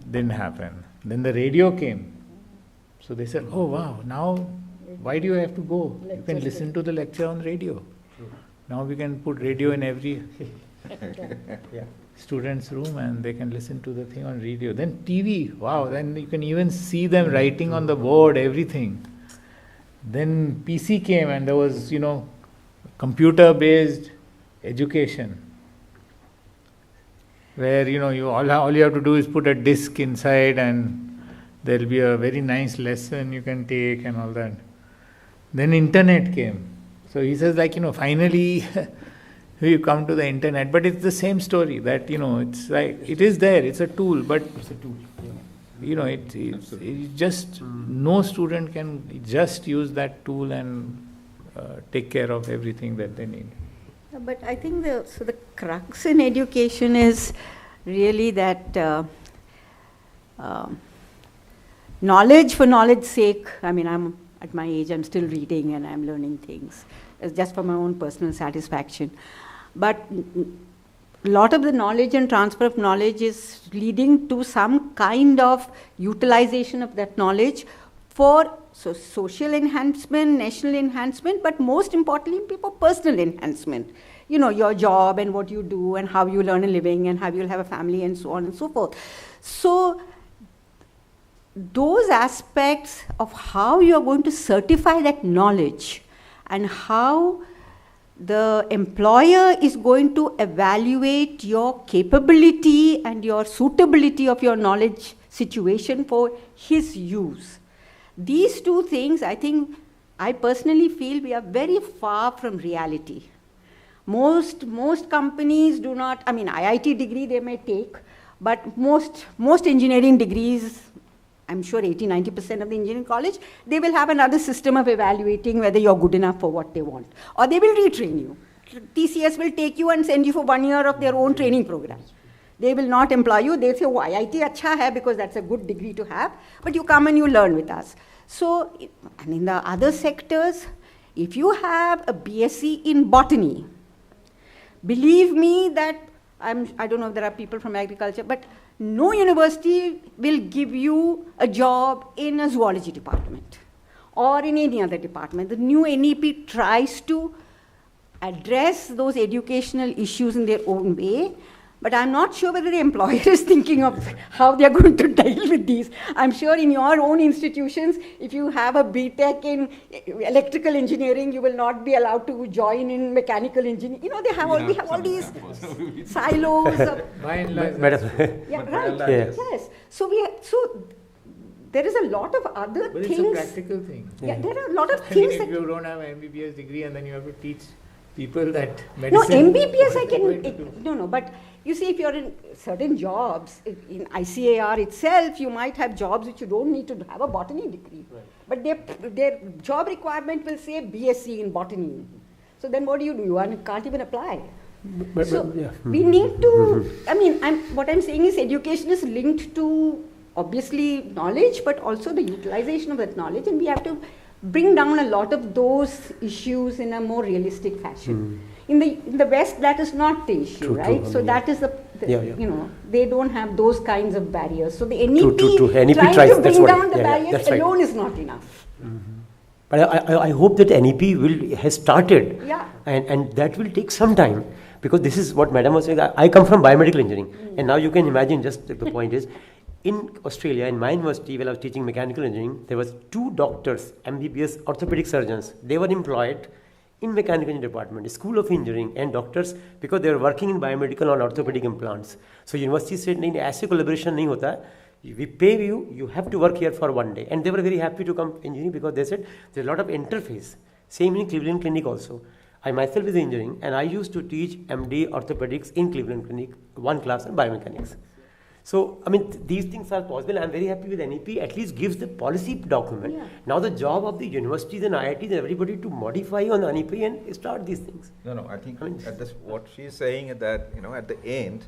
didn't happen. Then the radio came. So they said, oh wow, now why do you have to go? You can listen to the lecture on radio. Now we can put radio in every student's room and they can listen to the thing on radio. Then TV, wow, then you can even see them writing on the board, everything. Then PC came and there was, computer-based education, where, all you have to do is put a disk inside and there'll be a very nice lesson you can take and all that. Then internet came. So he says finally we come to the internet, but it's the same story that, it's like, it is there, it's a tool, but it's a tool. It just, no student can just use that tool and take care of everything that they need. But I think the crux in education is really that knowledge for knowledge's sake. I mean, I'm at my age, I'm still reading and I'm learning things. It's just for my own personal satisfaction. But a lot of the knowledge and transfer of knowledge is leading to some kind of utilization of that knowledge for social enhancement, national enhancement, but most importantly, for personal enhancement. Your job and what you do and how you earn a living and how you'll have a family and so on and so forth. So those aspects of how you are going to certify that knowledge and how the employer is going to evaluate your capability and your suitability of your knowledge situation for his use. These two things, I personally feel we are very far from reality. Most companies do not, IIT degree they may take, but most engineering degrees, I'm sure 80-90% of the engineering college, they will have another system of evaluating whether you're good enough for what they want. Or they will retrain you. TCS will take you and send you for 1 year of their own training program. They will not employ you. They'll say, oh, IIT acha hai, because that's a good degree to have, but you come and you learn with us. So, and in the other sectors, if you have a BSc in botany, believe me that, I don't know if there are people from agriculture, but no university will give you a job in a zoology department or in any other department. The new NEP tries to address those educational issues in their own way, but I'm not sure whether the employer is thinking of how they're going to deal with these. I'm sure in your own institutions, if you have a BTech in electrical engineering, you will not be allowed to join in mechanical engineering. We have all these silos. By and large. Yes. So there is a lot of other but things. It's a practical thing. Yeah, there are a lot of things. If you don't have an MBBS degree and then you have to teach people that medicine. No, MBBS but you see, if you're in certain jobs, in ICAR itself, you might have jobs which you don't need to have a botany degree. Right. But their job requirement will say BSc in botany. So then what do? You can't even apply. We need to, what I'm saying is education is linked to obviously knowledge, but also the utilization of that knowledge, and we have to bring down a lot of those issues in a more realistic fashion. In the West, that is not the issue, right? So that is they don't have those kinds of barriers. So the NEP trying to bring down the barriers alone is not enough. But I hope that NEP has started, and that will take some time. Because this is what Madam was saying. I come from biomedical engineering, and now you can imagine. Just the point is, in Australia, in my university, when I was teaching mechanical engineering, there was 2 doctors, MBBS orthopedic surgeons. They were employed in mechanical engineering department, school of engineering, and doctors, because they were working in biomedical on orthopedic implants. So university said, "नहीं, ऐसे collaboration नहीं होता. We pay you. You have to work here for 1 day." And they were very happy to come engineering because they said there's a lot of interface. Same in Cleveland Clinic also. I myself is engineering, and I used to teach MD orthopedics in Cleveland Clinic, 1 class on biomechanics. So, I mean, these things are possible. I'm very happy with NEP, at least gives the policy document. Yeah. Now the job of the universities and IITs and everybody to modify on NEP and start these things. No, I think at this, what she's saying is that, at the end,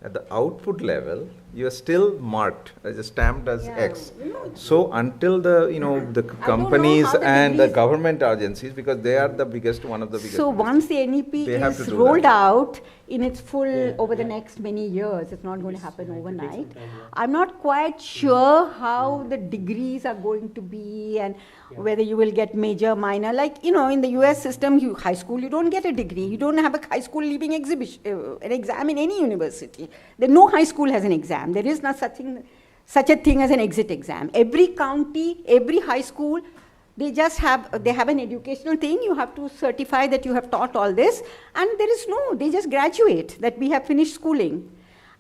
at the output level, you are still marked as stamped as X. So until the companies and the government agencies, because they are the biggest, one of the biggest. So once the NEP is rolled out in its full over the next many years, it's not going to happen overnight. I'm not quite sure how the degrees are going to be and whether you will get major, minor. Like, in the US system, high school, you don't get a degree. You don't have a high school leaving exhibition, an exam in any university. No high school has an exam. There is not such a thing as an exit exam. Every county, every high school, they have an educational thing. You have to certify that you have taught all this, and they just graduate, that we have finished schooling.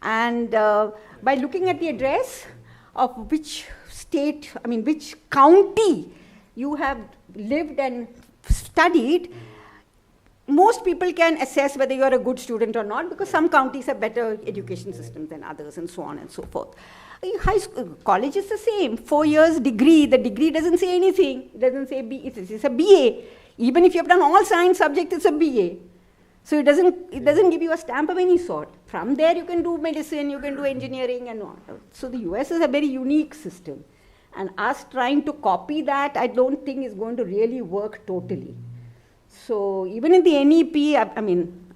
And by looking at the address of which state, which county you have lived and studied, most people can assess whether you are a good student or not, because some counties have better education systems than others, and so on and so forth. High school, college is the same. 4 years degree. The degree doesn't say anything. It doesn't say it's a BA. Even if you have done all science subjects, it's a BA. So it doesn't give you a stamp of any sort. From there, you can do medicine, you can do engineering, and all. So the US is a very unique system, and us trying to copy that, I don't think is going to really work totally. So even in the NEP,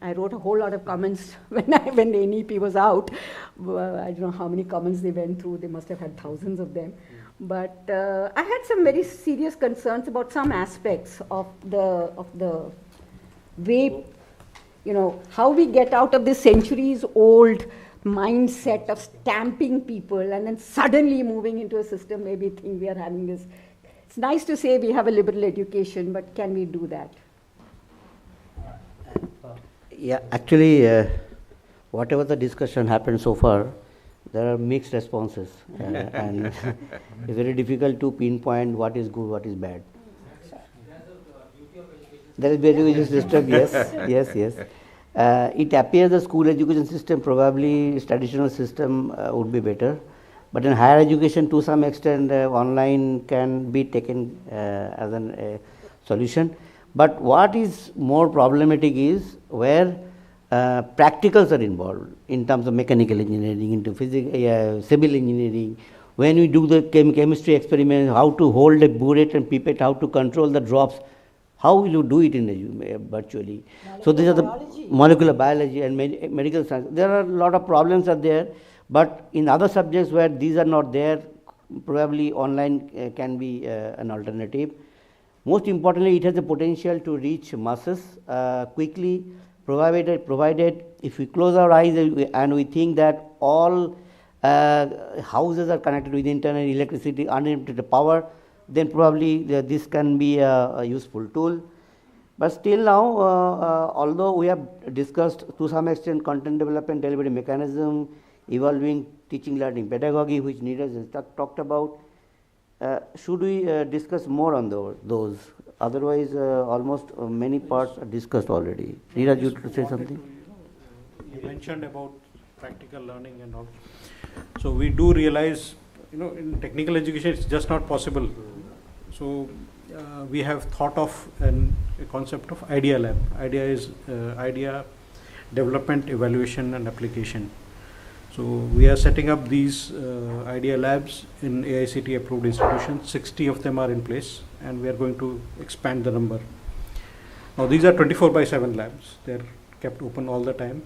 I wrote a whole lot of comments when the NEP was out. I don't know how many comments they went through. They must have had thousands of them. But I had some very serious concerns about some aspects of the way, how we get out of this centuries-old mindset of stamping people and then suddenly moving into a system where we think we are having this. It's nice to say we have a liberal education, but can we do that? Yeah, actually, whatever the discussion happened so far, there are mixed responses, and it's very difficult to pinpoint what is good, what is bad. There is very education system, yes. It appears the school education system, probably traditional system would be better, but in higher education, to some extent, online can be taken as a solution. But what is more problematic is where practicals are involved in terms of mechanical engineering, into physics, civil engineering. When we do the chemistry experiment, how to hold a burette and pipette, how to control the drops, how will you do it in virtually? So these are the molecular biology and medical science. There are a lot of problems are there, but in other subjects where these are not there, probably online can be an alternative. Most importantly, it has the potential to reach masses quickly, provided if we close our eyes and we think that all houses are connected with internet, electricity, unlimited power, then probably this can be a useful tool. But still now, although we have discussed to some extent content development, delivery mechanism, evolving teaching learning pedagogy, which Neeraj has talked about, should we discuss more on those? Otherwise, almost many parts are discussed already. Neeraj, you to say something? You mentioned about practical learning and all. So we do realize, in technical education, it's just not possible. So we have thought of a concept of Idea Lab. Idea is idea development, evaluation, and application. So we are setting up these Idea Labs in AICTE approved institutions. 60 of them are in place, and we are going to expand the number. Now these are 24/7 labs. They're kept open all the time.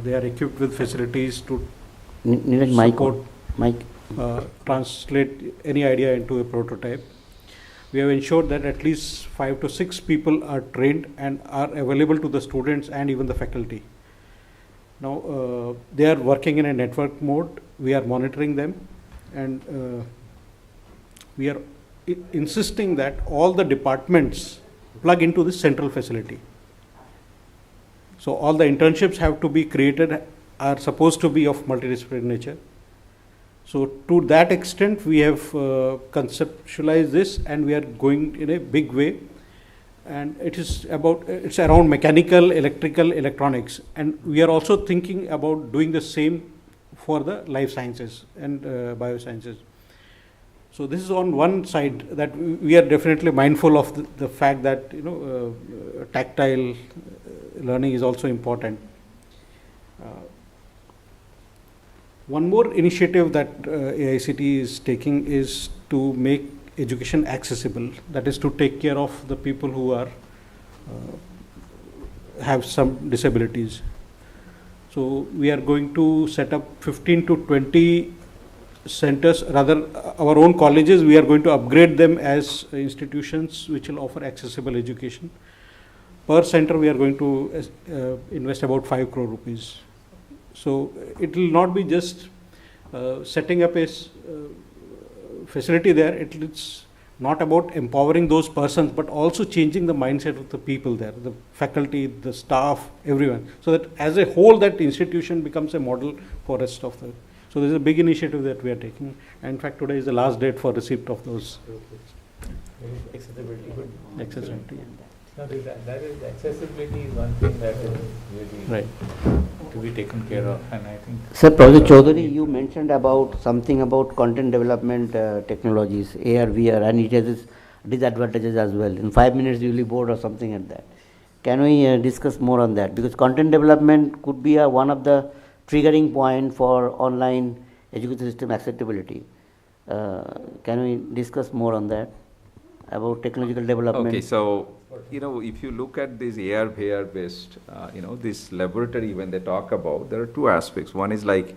They are equipped with facilities to support, translate any idea into a prototype. We have ensured that at least 5 to 6 people are trained and are available to the students and even the faculty. Now, they are working in a network mode. We are monitoring them, and we are insisting that all the departments plug into this central facility. So all the internships have to be created, are supposed to be of multidisciplinary nature. So to that extent, we have conceptualized this, and we are going in a big way. And it's around mechanical, electrical, electronics. And we are also thinking about doing the same for the life sciences and biosciences. So this is on one side that we are definitely mindful of the fact that tactile learning is also important. One more initiative that AICT is taking is to make education accessible. That is to take care of the people who are have some disabilities. So we are going to set up 15 to 20 centers, rather our own colleges. We are going to upgrade them as institutions which will offer accessible education. Per center we are going to invest about 5 crore rupees. So it will not be just setting up a facility there. It's not about empowering those persons, but also changing the mindset of the people there, the faculty, the staff, everyone. So that as a whole, that institution becomes a model for rest of the. So this is a big initiative that we are taking. And in fact, today is the last date for receipt of those. Accessibility. Accessibility. No, that is accessibility is one thing that is really to be taken care of, and I think. Sir, Professor Chaudhary, you mentioned about something about content development technologies, AR, VR, and it has its disadvantages as well. In 5 minutes, you will be bored or something like that. Can we discuss more on that? Because content development could be one of the triggering point for online education system acceptability. Can we discuss more on that about technological development? Okay, so if you look at this AR, VR based, this laboratory, when they talk about, there are two aspects. One is like,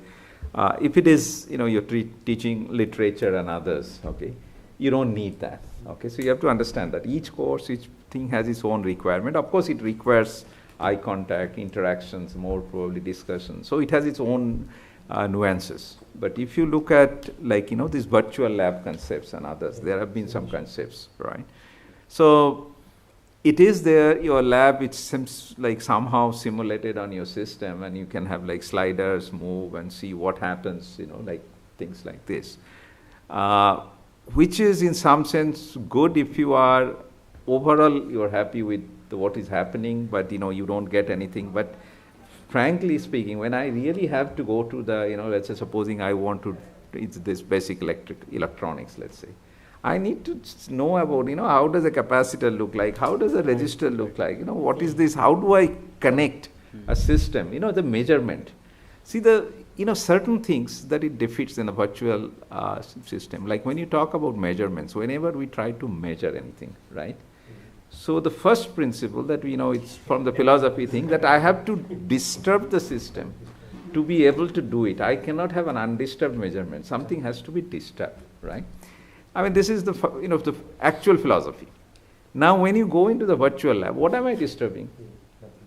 if it is, you're teaching literature and others, okay, you don't need that. Okay, so you have to understand that each course, each thing has its own requirement. Of course, it requires eye contact, interactions, more probably discussion. So it has its own nuances. But if you look at these virtual lab concepts and others, there have been some concepts, right? So it is there, your lab, it seems like somehow simulated on your system, and you can have sliders move and see what happens, things like this. Which is in some sense good if you are, overall you're happy with what is happening, but you don't get anything. But frankly speaking, when I really have to go to the, let's say supposing I want to, it's this basic electronics, let's say. I need to know about, how does a capacitor look like? How does a resistor look like? What is this? How do I connect a system? The measurement. See certain things that it defeats in a virtual system. Like when you talk about measurements, whenever we try to measure anything, right? So the first principle that we know, it's from the philosophy thing, that I have to disturb the system to be able to do it. I cannot have an undisturbed measurement. Something has to be disturbed, right? I mean, this is the the actual philosophy. Now, when you go into the virtual lab, what am I disturbing?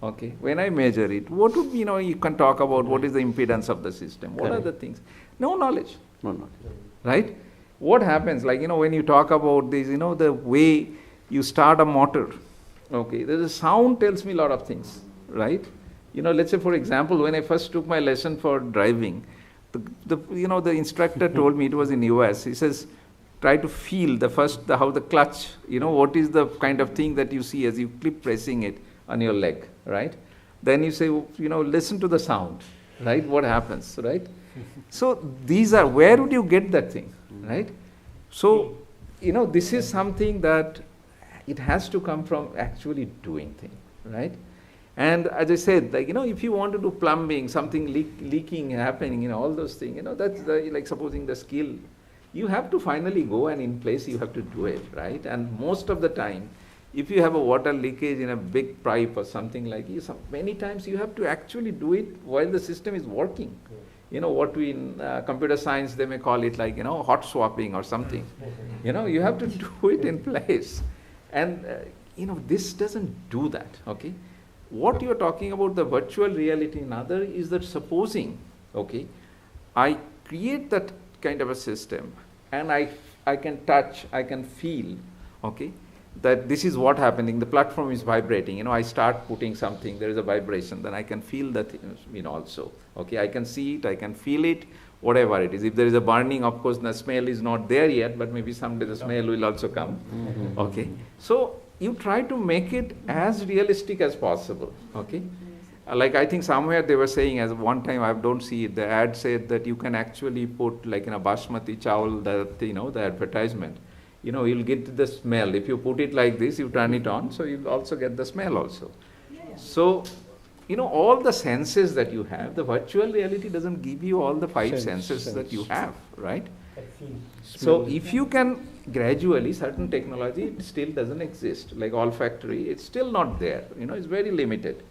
Okay, when I measure it, what would be, you can talk about what is the impedance of the system, what are the things? No knowledge. No knowledge. Right? What happens, when you talk about this, the way you start a motor, okay, there's a sound tells me a lot of things, right? Let's say, for example, when I first took my lesson for driving, the instructor told me, it was in US, he says, try to feel how the clutch, what is the kind of thing that you see as you keep pressing it on your leg, right? Then you say, listen to the sound, right? What happens, right? So these are, where would you get that thing, right? So, this is something that it has to come from actually doing things, right? And as I said, if you want to do plumbing, something leaking happening, all those things, that's supposing the skill. You have to finally go, and in place you have to do it, right? And most of the time, if you have a water leakage in a big pipe or something like this, many times you have to actually do it while the system is working. What we in computer science, they may call it hot swapping or something. You have to do it in place. And, this doesn't do that, okay? what you're talking about, the virtual reality and other, is that supposing, okay, I create that kind of a system and I can touch, I can feel, okay, that this is what happening, the platform is vibrating, you know, I start putting something, there is a vibration, then I can feel that, you know, also, okay, I can see it, I can feel it, whatever it is. If there is a burning, of course, the smell is not there yet, but maybe someday the smell will also come, okay. So you try to make it as realistic as possible, okay. Like I think somewhere they were saying, as one time, I don't see it, the ad said that you can actually put like in a basmati chawal, the, you know, the advertisement, you know, you'll get the smell. If you put it like this, you turn it on, so you'll also get the smell also. So, you know, all the senses that you have, the virtual reality doesn't give you all the five senses that you have, right? So if you can gradually, certain technology, it still doesn't exist, like olfactory, it's still not there, you know, it's very limited.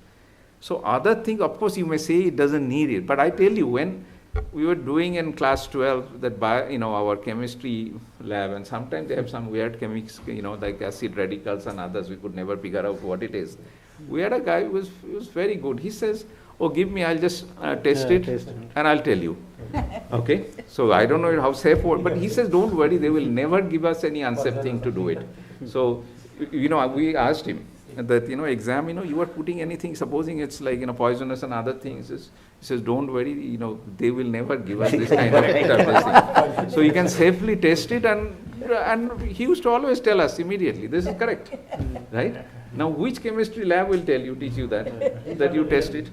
So other things, of course, you may say it doesn't need it, but I tell you, when we were doing in class 12 that you know, our chemistry lab, and sometimes they have some weird chemics, you know, like acid radicals and others, we could never figure out what it is. We had a guy who was very good. He says, oh, give me, I'll just test it and I'll tell you. Okay, so I don't know how safe, but he says, don't worry, they will never give us any unsafe thing to do it. So, you know, we asked him that, you know, exam, you know, you are putting anything, supposing it's like, you know, poisonous and other things. He says, don't worry, you know, they will never give us this kind of testing. So you can safely test it, and he used to always tell us immediately, this is correct, right? Now, which chemistry lab will teach you that you test it?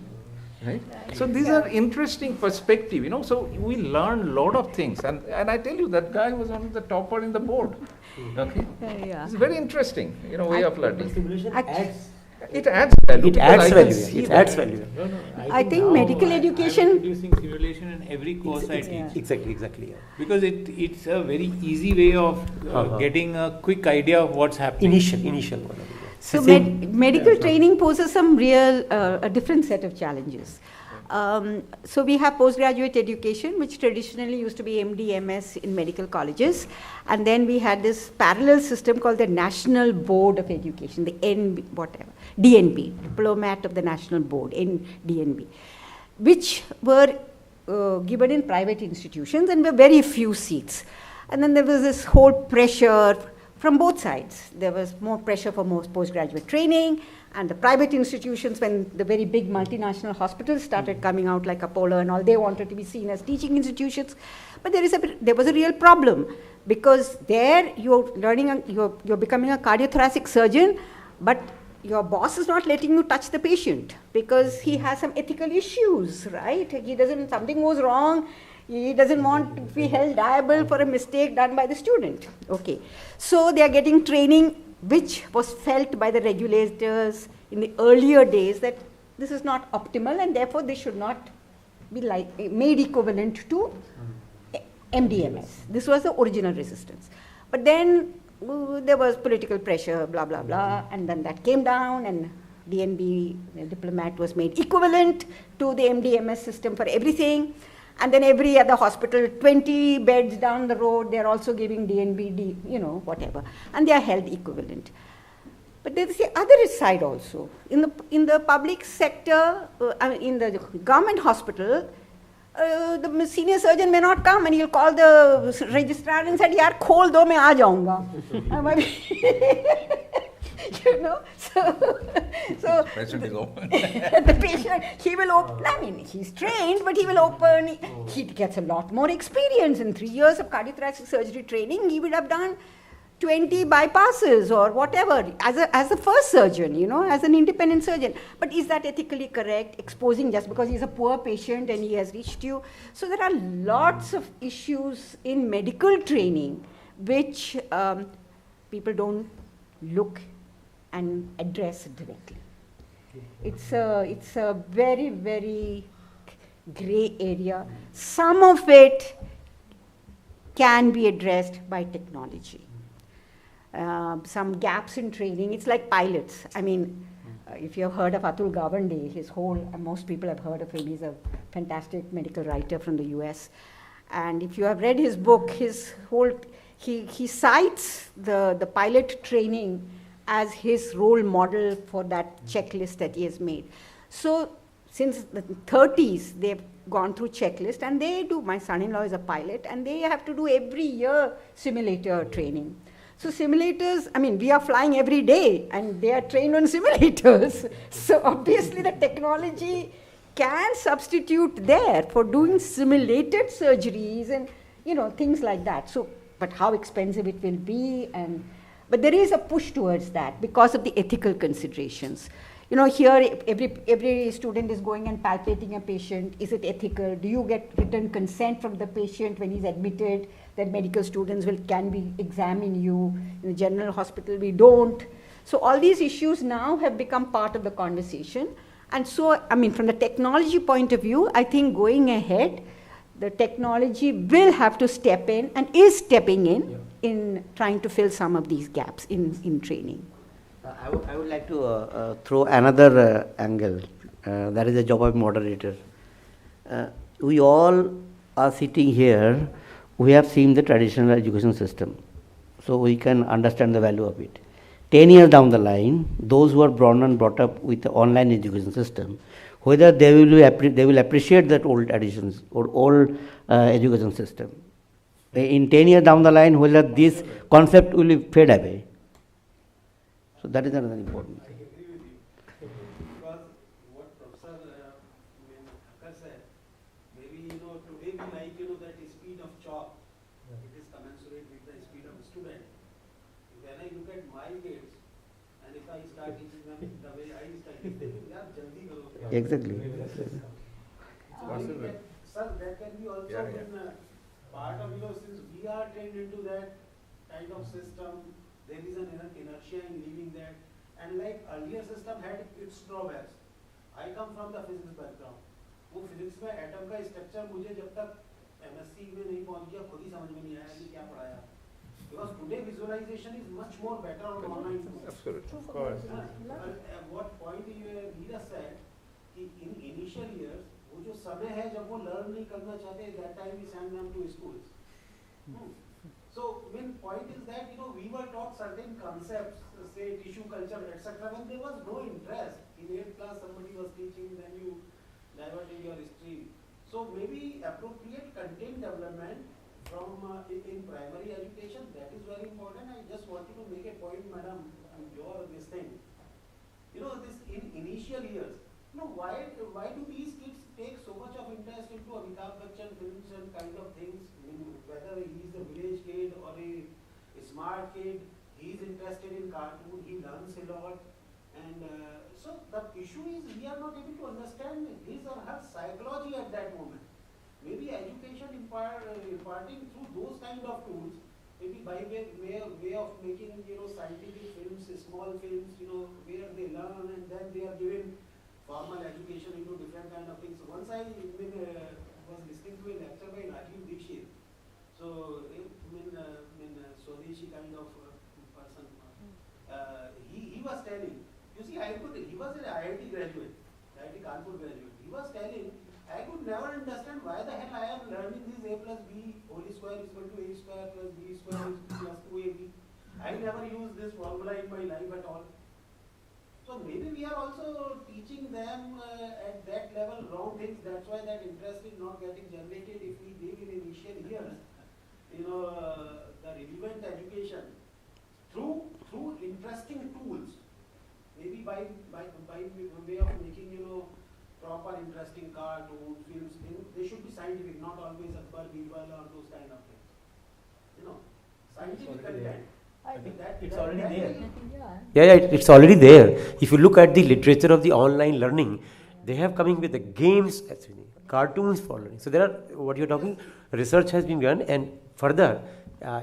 Right? So these are interesting perspective, you know, so we learn a lot of things, and I tell you, that guy was one of the topper in the board, okay? It's very interesting, you know, way of learning. It adds value. It adds value. It adds value. I think medical education. I'm introducing simulation in every course I teach. Exactly. Yeah. Because it's a very easy way of getting a quick idea of what's happening. Initial one. So medical training poses some real, a different set of challenges. So we have postgraduate education, which traditionally used to be MD, MS in medical colleges. And then we had this parallel system called the National Board of Education, the DNB, Diplomat of the National Board, DNB, which were given in private institutions and were very few seats. And then there was this whole pressure from both sides. There was more pressure for more postgraduate training, and the private institutions, when the very big multinational hospitals started coming out like Apollo and all, they wanted to be seen as teaching institutions. But there was a real problem, because there you're learning, you're becoming a cardiothoracic surgeon, but your boss is not letting you touch the patient because he has some ethical issues, right? Something goes wrong. He doesn't want to be held liable for a mistake done by the student. Okay, so they are getting training which was felt by the regulators in the earlier days that this is not optimal, and therefore they should not be made equivalent to MDMS. This was the original resistance. But then there was political pressure, blah, blah, blah, and then that came down, and DNB, the Diplomat, was made equivalent to the MDMS system for everything. And then every other hospital, 20 beds down the road, they're also giving DNB, you know, whatever. And they are held equivalent. But there's the other side also. In the public sector, in the government hospital, the senior surgeon may not come, and he'll call the registrar and say, "Yaar, khol do, main aa jaunga." You know, so patient is open. The patient, he will open. I mean, he's trained, but he will open. He gets a lot more experience. In 3 years of cardiothoracic surgery training, he would have done 20 bypasses or whatever as a first surgeon, you know, as an independent surgeon. But is that ethically correct? Exposing just because he's a poor patient and he has reached you. So there are lots of issues in medical training which people don't look and address directly. It's a very, very gray area. Some of it can be addressed by technology. Some gaps in training. It's like pilots. I mean, if you've heard of Atul Gawande, most people have heard of him. He's a fantastic medical writer from the US. And if you have read his book, he cites the pilot training as his role model for that checklist that he has made. So since the 30s, they've gone through checklist, and they do, my son-in-law is a pilot, and they have to do every year simulator training. So simulators, I mean, we are flying every day, and they are trained on simulators. So obviously the technology can substitute there for doing simulated surgeries and, you know, things like that. So, but how expensive it will be, but there is a push towards that because of the ethical considerations. You know, here every student is going and palpating a patient. Is it ethical? Do you get written consent from the patient when he's admitted that medical students can be examine you? In the general hospital, we don't. So all these issues now have become part of the conversation. And so, I mean, from the technology point of view, I think going ahead, the technology will have to step in and is stepping in trying to fill some of these gaps in training. I would like to throw another angle. That is the job of moderator. We all are sitting here. We have seen the traditional education system, so we can understand the value of it. 10 years down the line, those who are born and brought up with the online education system, whether they will appreciate that old traditions or old education system. In 10 years down the line, whether this concept will fade away. So that is another important thing. I agree with you. Because what Professor Thakkar said, maybe, you know, today we like, you know, that speed of chalk. It is commensurate with the speed of a student. When I look at my kids, and if I start teaching them the way I studied, they will learn jaldi karo. Exactly. Sir, that can be also part of, you know, since we are trained into that kind of system, there is an inertia in leaving that. And like earlier system had its drawbacks. I come from the physics background. वो physics में atom का structure मुझे जब तक MSc में नहीं पहुंच गया खुद ही समझ में नहीं आया कि क्या पढ़ाया. Because today visualization is much more better on online. Absolutely. Of course. What point Veera said कि in initial years वो जो समय है जब वो learn नहीं करना चाहते, that time we send them to schools. So, main point is that, you know, we were taught certain concepts, say tissue culture, etc., when there was no interest. In 8th class, somebody was teaching, then you diverted your stream. So, maybe appropriate content development from in primary education, that is very important. I just wanted to make a point, madam, this thing. You know, this in initial years, you know, why do these kids take so much of interest into Amitabh Bachchan films and kind of things? I mean, whether he's a village kid or a smart kid, he's interested in cartoon, he learns a lot. And so the issue is we are not able to understand his or her psychology at that moment. Maybe education imparting through those kind of tools, maybe by way of making, you know, scientific films, small films, you know, where they learn and then they are given formal education into different kind of things. Once I was listening to a lecture by Rajiv. So, Swadeshi kind of person. He was telling, you see, he was an IIT graduate, IIT Kanpur graduate. He was telling, I could never understand why the hell I am learning this A plus B whole square is equal to A square plus B square is plus 2AB. I never used this formula in my life at all. So maybe we are also teaching them at that level wrong things. That's why that interest is not getting generated. If we give in initial years, you know, the relevant education through interesting tools, maybe by way of making, you know, proper interesting cartoons, films. They should be scientific, not always Akbar, Birbal or those kind of things. You know, scientific content. It's already there. Yeah, it's already there. If you look at the literature of the online learning, they have coming with the games, actually, cartoons for learning. So there are, what you're talking, research has been done, and further,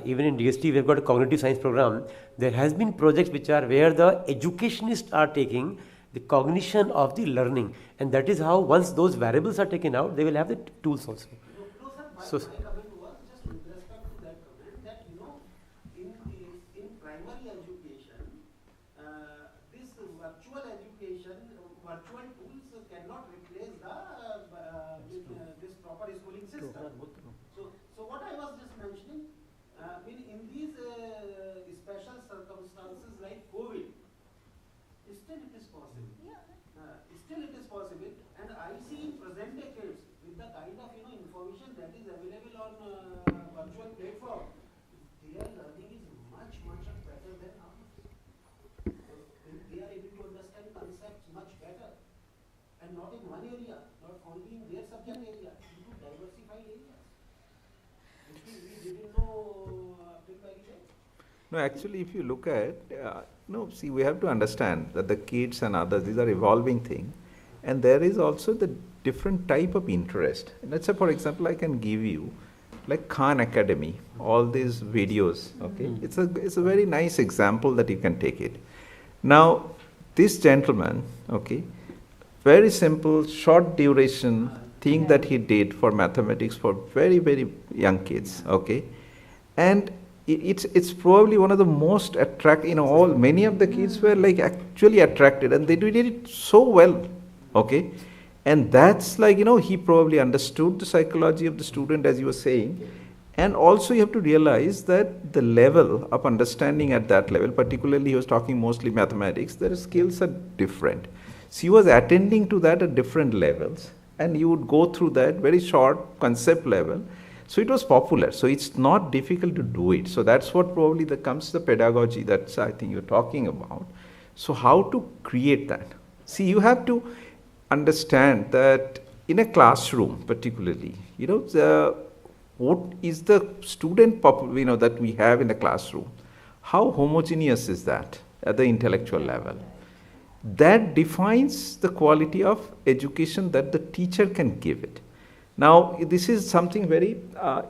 even in DST, we've got a cognitive science program. There has been projects which are where the educationists are taking the cognition of the learning, and that is how once those variables are taken out, they will have the tools also. So. So what I was just mentioning, in these special circumstances like COVID, No, actually, if you look at, no, see, we have to understand that the kids and others, these are evolving things. And there is also the different type of interest. And let's say, for example, I can give you like Khan Academy, all these videos, okay? It's a very nice example that you can take it. Now, this gentleman, okay, very simple, short duration thing that he did for mathematics for very, very young kids, okay? And it's probably one of the most many of the kids were like actually attracted, and they did it so well, okay? And that's like, he probably understood the psychology of the student, as you were saying. And also you have to realize that the level of understanding at that level, particularly he was talking mostly mathematics, their skills are different. So he was attending to that at different levels, and you would go through that very short concept level. So it was popular. So it's not difficult to do it. So that's what probably comes the pedagogy that I think you're talking about. So how to create that? See, you have to understand that in a classroom particularly, what is the student that we have in the classroom? How homogeneous is that at the intellectual level? That defines the quality of education that the teacher can give it. Now, this is something very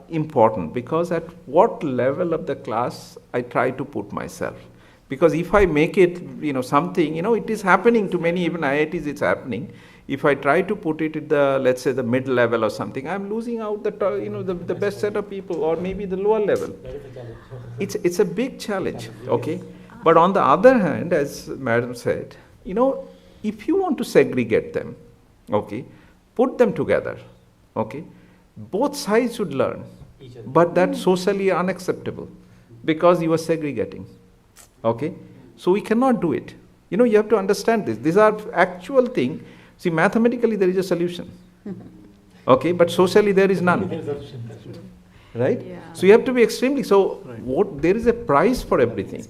important, because at what level of the class I try to put myself. Because if I make it, something, it is happening to many, even IITs it's happening. If I try to put it at the, let's say, the mid level or something, I'm losing out the best set of people, or maybe the lower level. It's a big challenge, okay? But on the other hand, as Madam said, if you want to segregate them, okay, put them together, okay, both sides should learn, but that's socially unacceptable because you are segregating, okay? So we cannot do it. You have to understand this. These are actual things. See, mathematically there is a solution, okay, but socially there is none, right? Yeah. So you have to be extremely, there is a price for everything.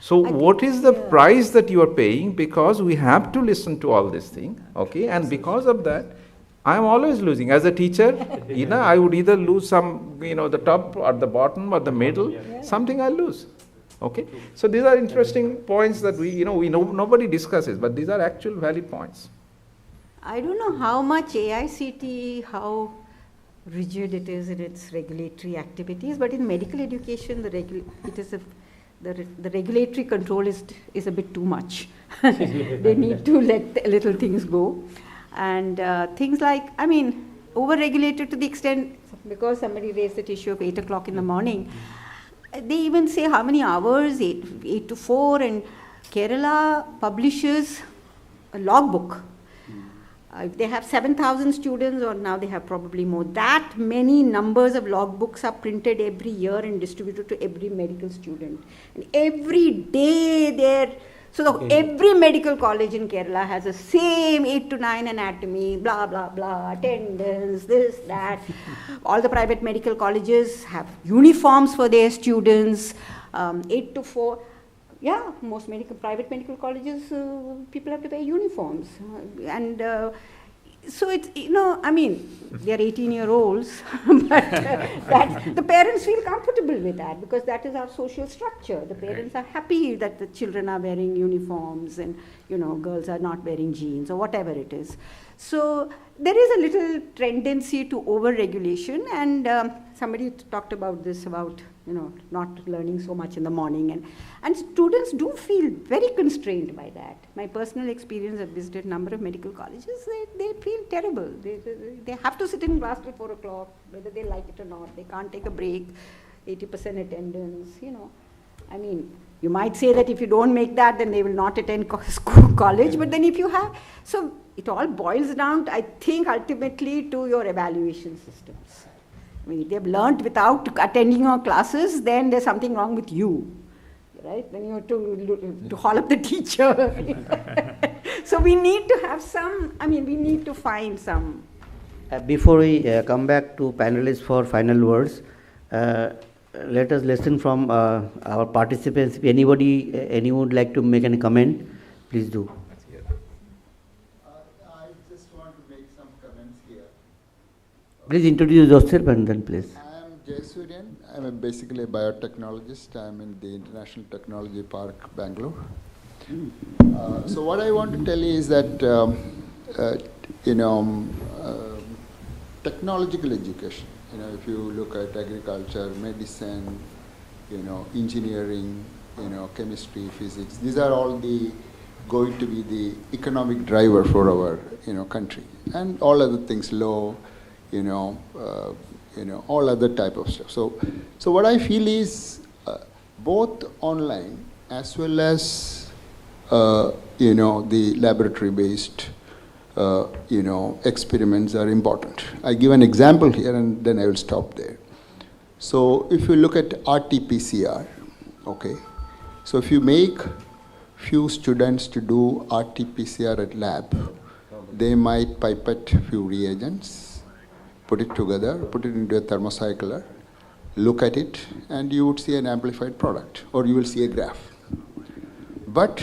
So what is the price that you are paying? Because we have to listen to all this thing, okay, and because of that, I am always losing. As a teacher, I would either lose some, the top or the bottom or the middle, something I lose. Okay, so these are interesting points that we know nobody discusses, but these are actual valid points. I don't know how much AICTE, how rigid it is in its regulatory activities, but in medical education, the regulatory control is a bit too much. They need to let little things go. And things like, over-regulated to the extent, because somebody raised that issue of 8 o'clock in the morning, they even say how many hours, 8 to 4, and Kerala publishes a logbook. If they have 7,000 students, or now they have probably more, that many numbers of logbooks are printed every year and distributed to every medical student. And every day every medical college in Kerala has the same 8 to 9 anatomy, blah, blah, blah, attendance, this, that. All the private medical colleges have uniforms for their students, 8 to 4. Yeah, most private medical colleges, people have to wear uniforms. So it's, they're 18-year-olds, but the parents feel comfortable with that, because that is our social structure. The parents are happy that the children are wearing uniforms and, girls are not wearing jeans or whatever it is. So there is a little tendency to over-regulation, and somebody talked about this, about not learning so much in the morning, and students do feel very constrained by that. My personal experience, I've visited a number of medical colleges, they feel terrible. They have to sit in class till 4 o'clock, whether they like it or not. They can't take a break, 80% attendance, You might say that if you don't make that, then they will not attend college, but then if you have, so it all boils down, I think, ultimately to your evaluation systems. If they've learnt without attending your classes, then there's something wrong with you, right? Then you have to haul up the teacher. So we need to have we need to find some. Before we come back to panelists for final words, let us listen from our participants. If anyone would like to make any comment, please do. I just want to make some comments here. Please introduce yourself and then please. I am K. Suryan. I'm basically a biotechnologist. I'm in the International Technology Park, Bangalore. So what I want to tell you is that, technological education, if you look at agriculture, medicine, engineering, chemistry, physics, these are all going to be the economic driver for our, country. And all other things, law, all other type of stuff. So what I feel is both online as well as, the laboratory-based, experiments are important. I give an example here and then I will stop there. So if you look at RT-PCR, okay, so if you make few students to do RT-PCR at lab, they might pipette few reagents, put it together, put it into a thermocycler, look at it, and you would see an amplified product, or you will see a graph. But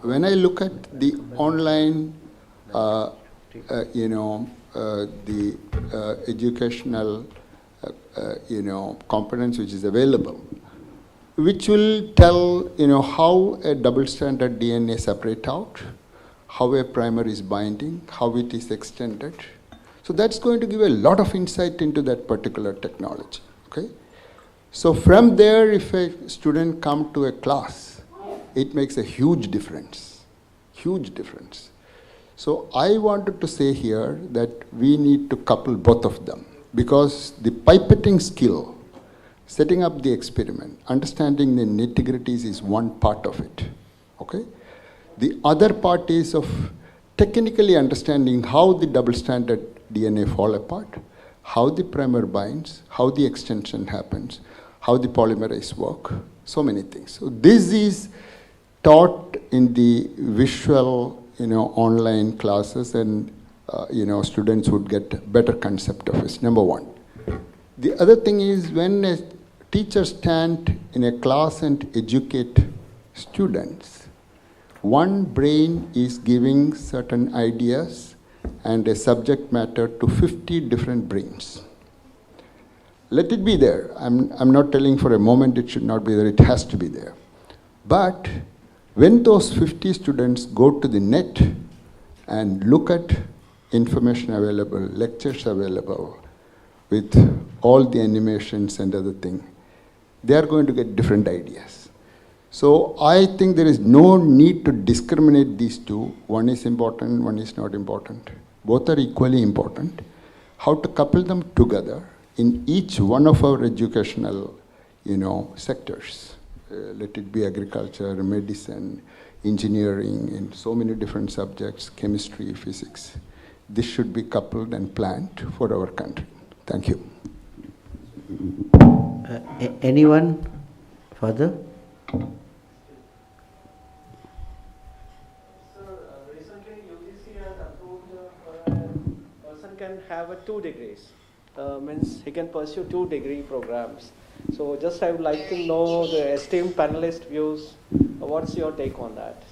when I look at the online, the educational, components which is available, which will tell, how a double-stranded DNA separate out, how a primer is binding, how it is extended. So that's going to give a lot of insight into that particular technology, okay? So from there, if a student come to a class, it makes a huge difference, huge difference. So I wanted to say here that we need to couple both of them, because the pipetting skill, setting up the experiment, understanding the nitty-gritties is one part of it, okay? The other part is of technically understanding how the double-stranded DNA fall apart, how the primer binds, how the extension happens, how the polymerase work, so many things. So this is taught in the visual, online classes, and students would get better concept of it, number one. The other thing is when a teacher stand in a class and educate students, one brain is giving certain ideas and a subject matter to 50 different brains. Let it be there. I'm not telling for a moment it should not be there, it has to be there. But when those 50 students go to the net and look at information available, lectures available, with all the animations and other things, they are going to get different ideas. So I think there is no need to discriminate these two. One is important, one is not important. Both are equally important. How to couple them together in each one of our educational, sectors. Let it be agriculture, medicine, engineering, in so many different subjects, chemistry, physics. This should be coupled and planned for our country. Thank you. Anyone further? Recently UGC has approved a person can have 2 degrees. Means he can pursue 2-degree programs. So just I would like to know the esteemed panelist views. What's your take on that?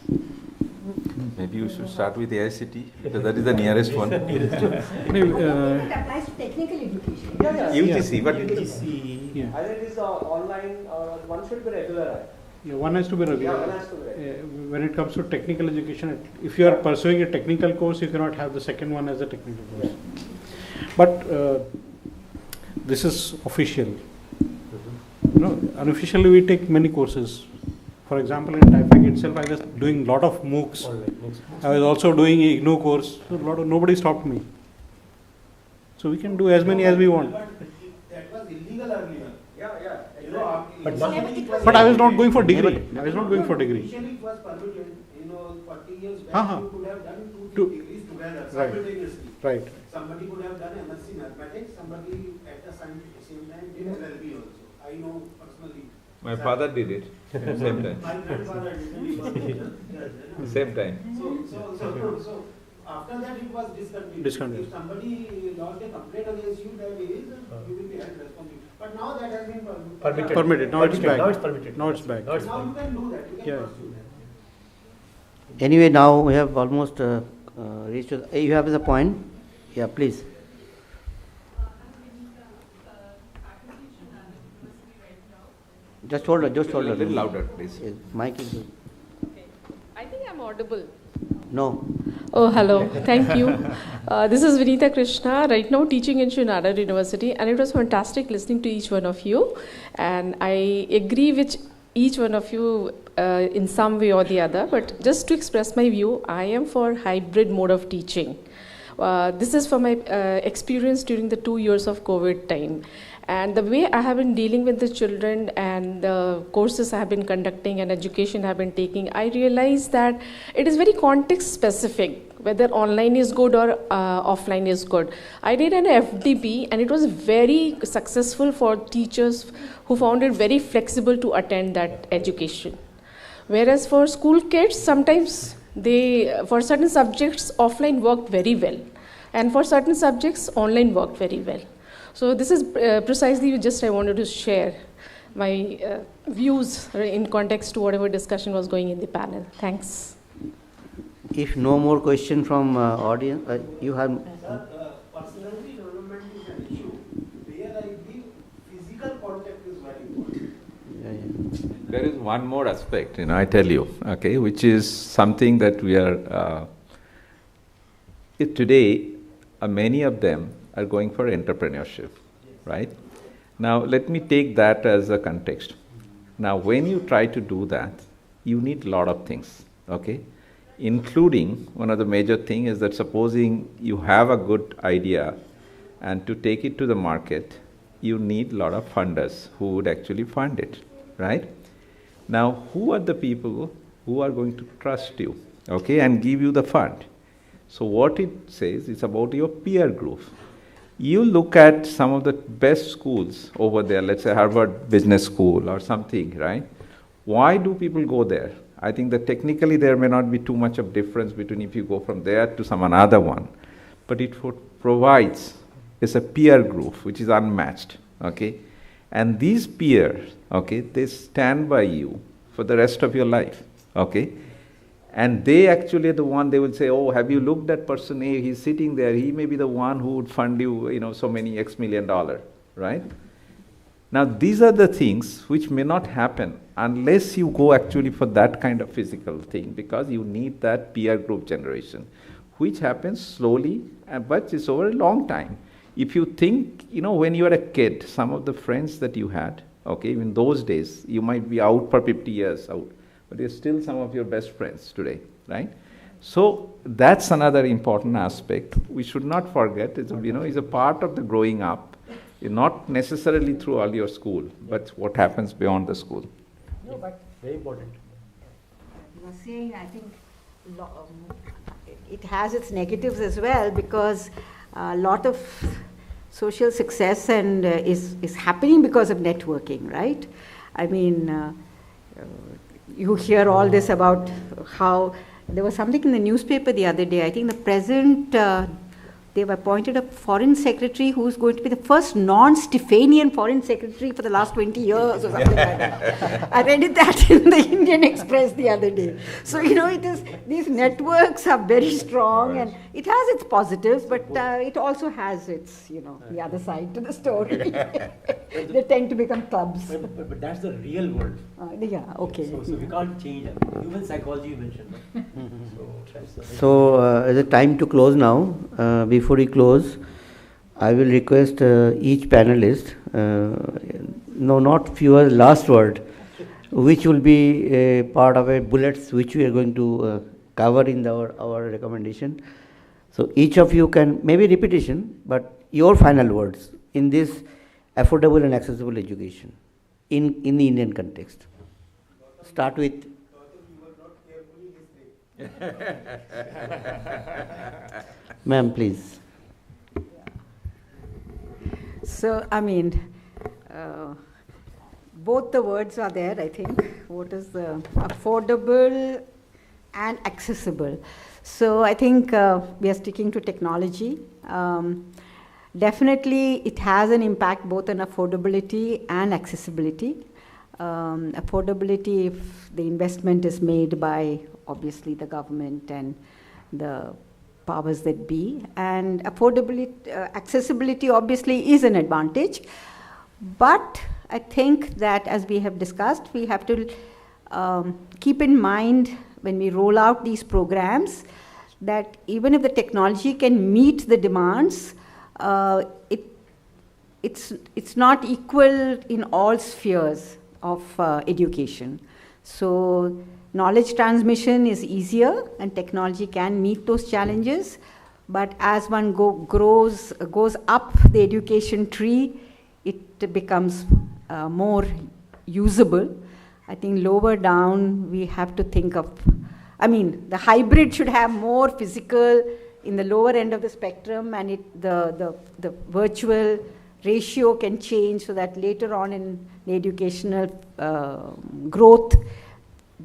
Maybe you should start with AICT, because that is the nearest one. It applies to technical education. UGC, but UGC. Yeah. Either it is online or one should be regular, right? Yeah, one has to be regular. Yeah, one has to be regular. When it comes to technical education, if you are pursuing a technical course, you cannot have the second one as a technical course. But this is official. Unofficially we take many courses. For example, in TIFAC itself, I was doing a lot of MOOCs. I was also doing a GNU course. So nobody stopped me. So we can do as many as we want. That was illegal earlier. Yeah. But I was not going for degree. I was not going for degree. Initially it was permitted. 40 years back, you could have done 2 degrees together simultaneously. Right. Somebody could have done MSc Mathematics, somebody at the same time did LLB also. I know personally. My father did it, same time. My grandfather did. Same time. So after that it was discontinued. If somebody lodged a complaint against you, that is, you will be held responsible. But now that has been permitted. Now it's back. Now it's permitted. Now it's back. Now you can do that. You can pursue that. Anyway, now we have almost reached. You have the point? Yeah, please. Just hold on, just hold A on. little louder, please. Yes, mic is. I think I'm audible. No. Oh, hello. Thank you. This is Vinita Krishna, right now teaching in Srinagar University, and it was fantastic listening to each one of you. And I agree with each one of you in some way or the other, but just to express my view, I am for hybrid mode of teaching. This is from my experience during the 2 years of COVID time. And the way I have been dealing with the children and the courses I have been conducting and education I have been taking, I realized that it is very context specific, whether online is good or offline is good. I did an FDP and it was very successful for teachers who found it very flexible to attend that education. Whereas for school kids, sometimes for certain subjects, offline worked very well. And for certain subjects, online worked very well. So this is precisely just I wanted to share my views in context to whatever discussion was going in the panel. Thanks. If no more question from audience, you have. Personality development is an issue. Where I believe physical contact is very important. There is one more aspect, I tell you, okay, which is something that we are, today, many of them are going for entrepreneurship, right? Now, let me take that as a context. Now, when you try to do that, you need a lot of things, okay? Including, one of the major things is that supposing you have a good idea and to take it to the market, you need a lot of funders who would actually fund it, right? Now, who are the people who are going to trust you, okay, and give you the fund? So what it says is about your peer group. You look at some of the best schools over there, let's say Harvard Business School or something, right? Why do people go there? I think that technically there may not be too much of difference between if you go from there to some another one, but it provides is a peer group which is unmatched, okay? And these peers, okay, they stand by you for the rest of your life, okay? And they actually are the one, they will say, oh, have you looked at person A, he's sitting there, he may be the one who would fund you, so many X million dollar, right? Now, these are the things which may not happen unless you go actually for that kind of physical thing, because you need that peer group generation, which happens slowly, but it's over a long time. If you think, when you were a kid, some of the friends that you had, okay, in those days, you might be out for 50 years out, but you're still some of your best friends today, right? So that's another important aspect. We should not forget, it's a part of the growing up, not necessarily through all your school, but what happens beyond the school. No, but very important. You were saying, I think it has its negatives as well, because a lot of social success and is happening because of networking, right? I mean, you hear all this about how there was something in the newspaper the other day. I think the president, they've appointed a foreign secretary who's going to be the first non-Stephanian foreign secretary for the last 20 years or something like that. I read that in the Indian Express the other day. So, these networks are very strong, and it has its positives, but it also has its, the other side to the story. They tend to become clubs. But that's the real world. Yeah, okay. So we can't change that. Human psychology you mentioned. So, is it time to close now? Before we close, I will request each panelist, not fewer, last word, which will be a part of a bullets which we are going to cover in our recommendation. So each of you can, maybe repetition, but your final words in this affordable and accessible education in the Indian context. Start with. Ma'am, please. So, both the words are there, I think. What is the affordable and accessible? So, I think we are sticking to technology. Definitely, it has an impact both on affordability and accessibility. Affordability, if the investment is made by, obviously, the government and the powers that be, and affordability, accessibility obviously is an advantage, but I think that as we have discussed, we have to keep in mind when we roll out these programs that even if the technology can meet the demands, it's not equal in all spheres of education. So knowledge transmission is easier and technology can meet those challenges, but as one goes up the education tree, it becomes more usable. I think lower down we have to think of, the hybrid should have more physical in the lower end of the spectrum, and the virtual ratio can change so that later on in the educational growth,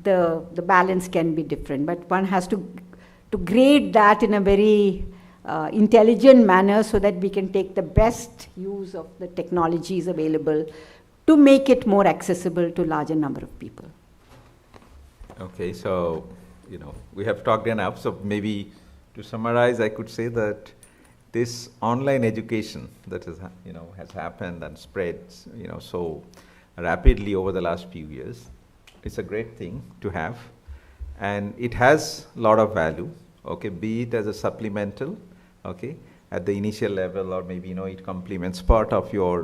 the balance can be different. But one has to grade that in a very intelligent manner so that we can take the best use of the technologies available to make it more accessible to a larger number of people. Okay, so, we have talked enough. So maybe to summarize, I could say that this online education that is, has happened and spread, so rapidly over the last few years, it's a great thing to have, and it has a lot of value. Okay, be it as a supplemental, okay, at the initial level, or maybe it complements part of your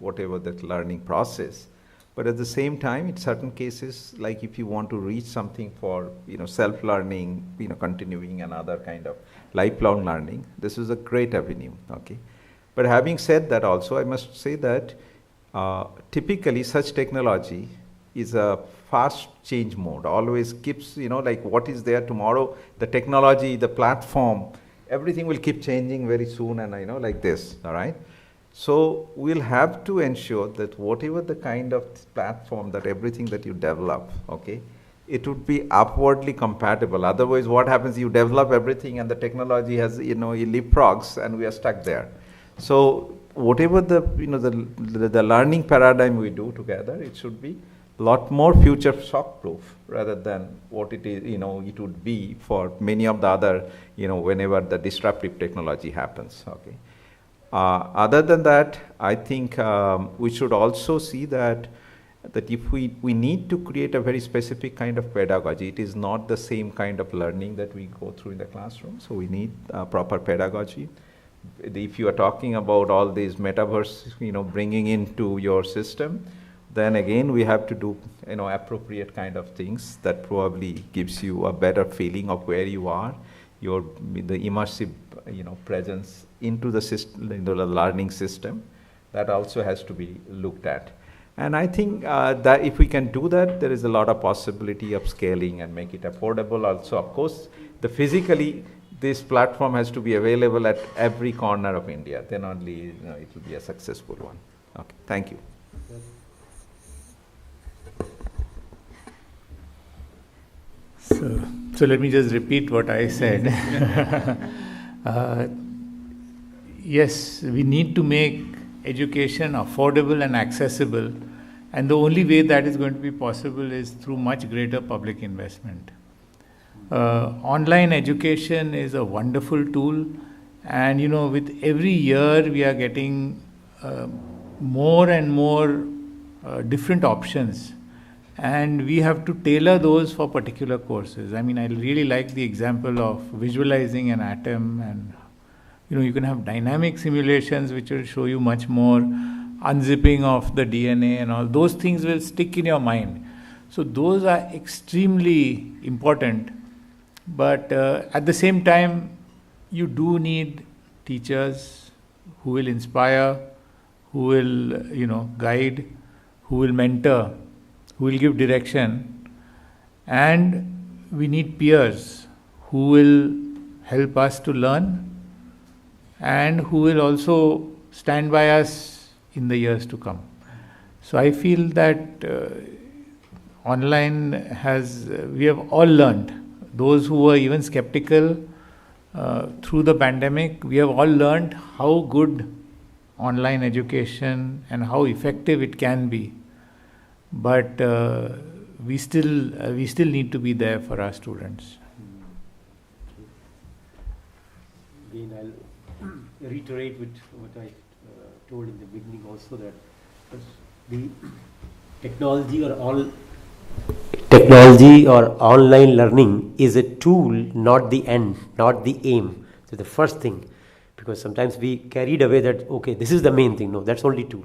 whatever the learning process. But at the same time, in certain cases, like if you want to reach something for self-learning, continuing another kind of lifelong learning, this is a great avenue. Okay, but having said that, also I must say that typically such technology is a fast change mode. Always keeps like what is there tomorrow, the technology, the platform, everything will keep changing very soon, and like this. All right. So we'll have to ensure that whatever the kind of platform, that everything that you develop, okay, it would be upwardly compatible. Otherwise, what happens? You develop everything, and the technology has it leapfrogs, and we are stuck there. So whatever the the learning paradigm we do together, it should be a lot more future shock proof rather than what it is it would be for many of the other whenever the disruptive technology happens. Okay. Other than that, I think we should also see that if we need to create a very specific kind of pedagogy, it is not the same kind of learning that we go through in the classroom. So we need proper pedagogy. If you are talking about all these metaverse, bringing into your system, then again we have to do appropriate kind of things that probably gives you a better feeling of where you are, the immersive presence into the system, the learning system. That also has to be looked at. And I think that if we can do that, there is a lot of possibility of scaling and make it affordable. Also, of course, physically this platform has to be available at every corner of India. Then only it will be a successful one. Okay, thank you. So let me just repeat what I said. Yes, we need to make education affordable and accessible, and the only way that is going to be possible is through much greater public investment. Online education is a wonderful tool, and with every year we are getting more and more different options, and we have to tailor those for particular courses. I really like the example of visualizing an atom, and you can have dynamic simulations which will show you much more, unzipping of the DNA and all. Those things will stick in your mind. So those are extremely important. But at the same time, you do need teachers who will inspire, who will guide, who will mentor, who will give direction, and we need peers who will help us to learn and who will also stand by us in the years to come. So I feel that online we have all learned. Those who were even skeptical through the pandemic, we have all learned how good online education and how effective it can be. But we still need to be there for our students. Again, I'll reiterate with what I told in the beginning also, that the technology or online learning is a tool, not the end, not the aim. So the first thing, because sometimes we carried away that, okay, this is the main thing. No, that's only tool.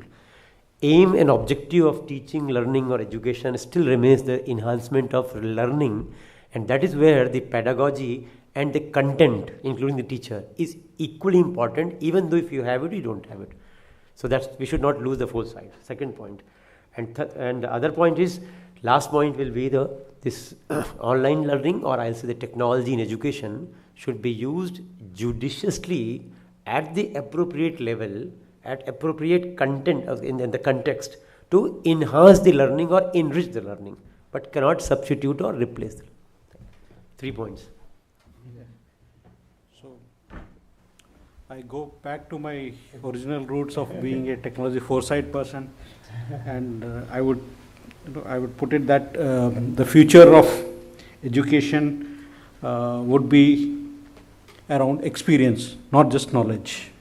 Aim and objective of teaching, learning or education still remains the enhancement of learning, and that is where the pedagogy and the content, including the teacher, is equally important, even though if you have it, you don't have it. So that's, we should not lose the full sight. Second point. And the other point is, last point will be this online learning, or I'll say the technology in education should be used judiciously at the appropriate level, at appropriate content in the context to enhance the learning or enrich the learning, but cannot substitute or replace the learning. 3 points. So I go back to my original roots of being a technology foresight person, and I would put it that the future of education would be around experience, not just knowledge.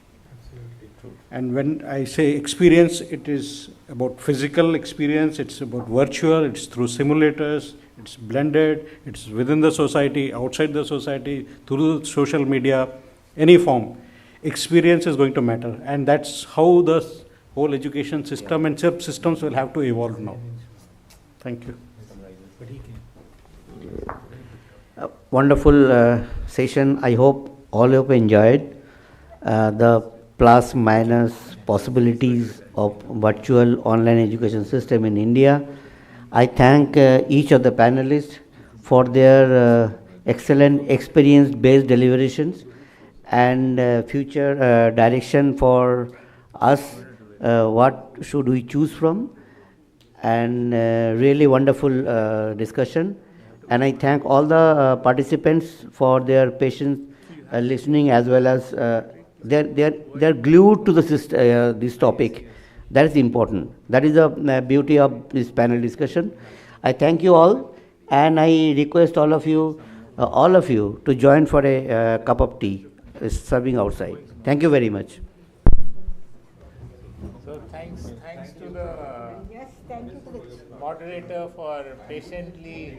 And when I say experience, it is about physical experience, it's about virtual, it's through simulators, it's blended, it's within the society, outside the society, through social media, any form. Experience is going to matter, and that's how the whole education system and systems will have to evolve now. Thank you. Wonderful session. I hope all of you enjoyed the plus minus possibilities of virtual online education system in India. I thank each of the panelists for their excellent experience-based deliberations and future direction for us, what should we choose from, and really wonderful discussion. And I thank all the participants for their patience listening, as well as they're glued to the this topic. That is important. That is the beauty of this panel discussion. I thank you all, and I request all of you to join for a cup of tea serving outside. Thank you very much. So thanks to the moderator for patiently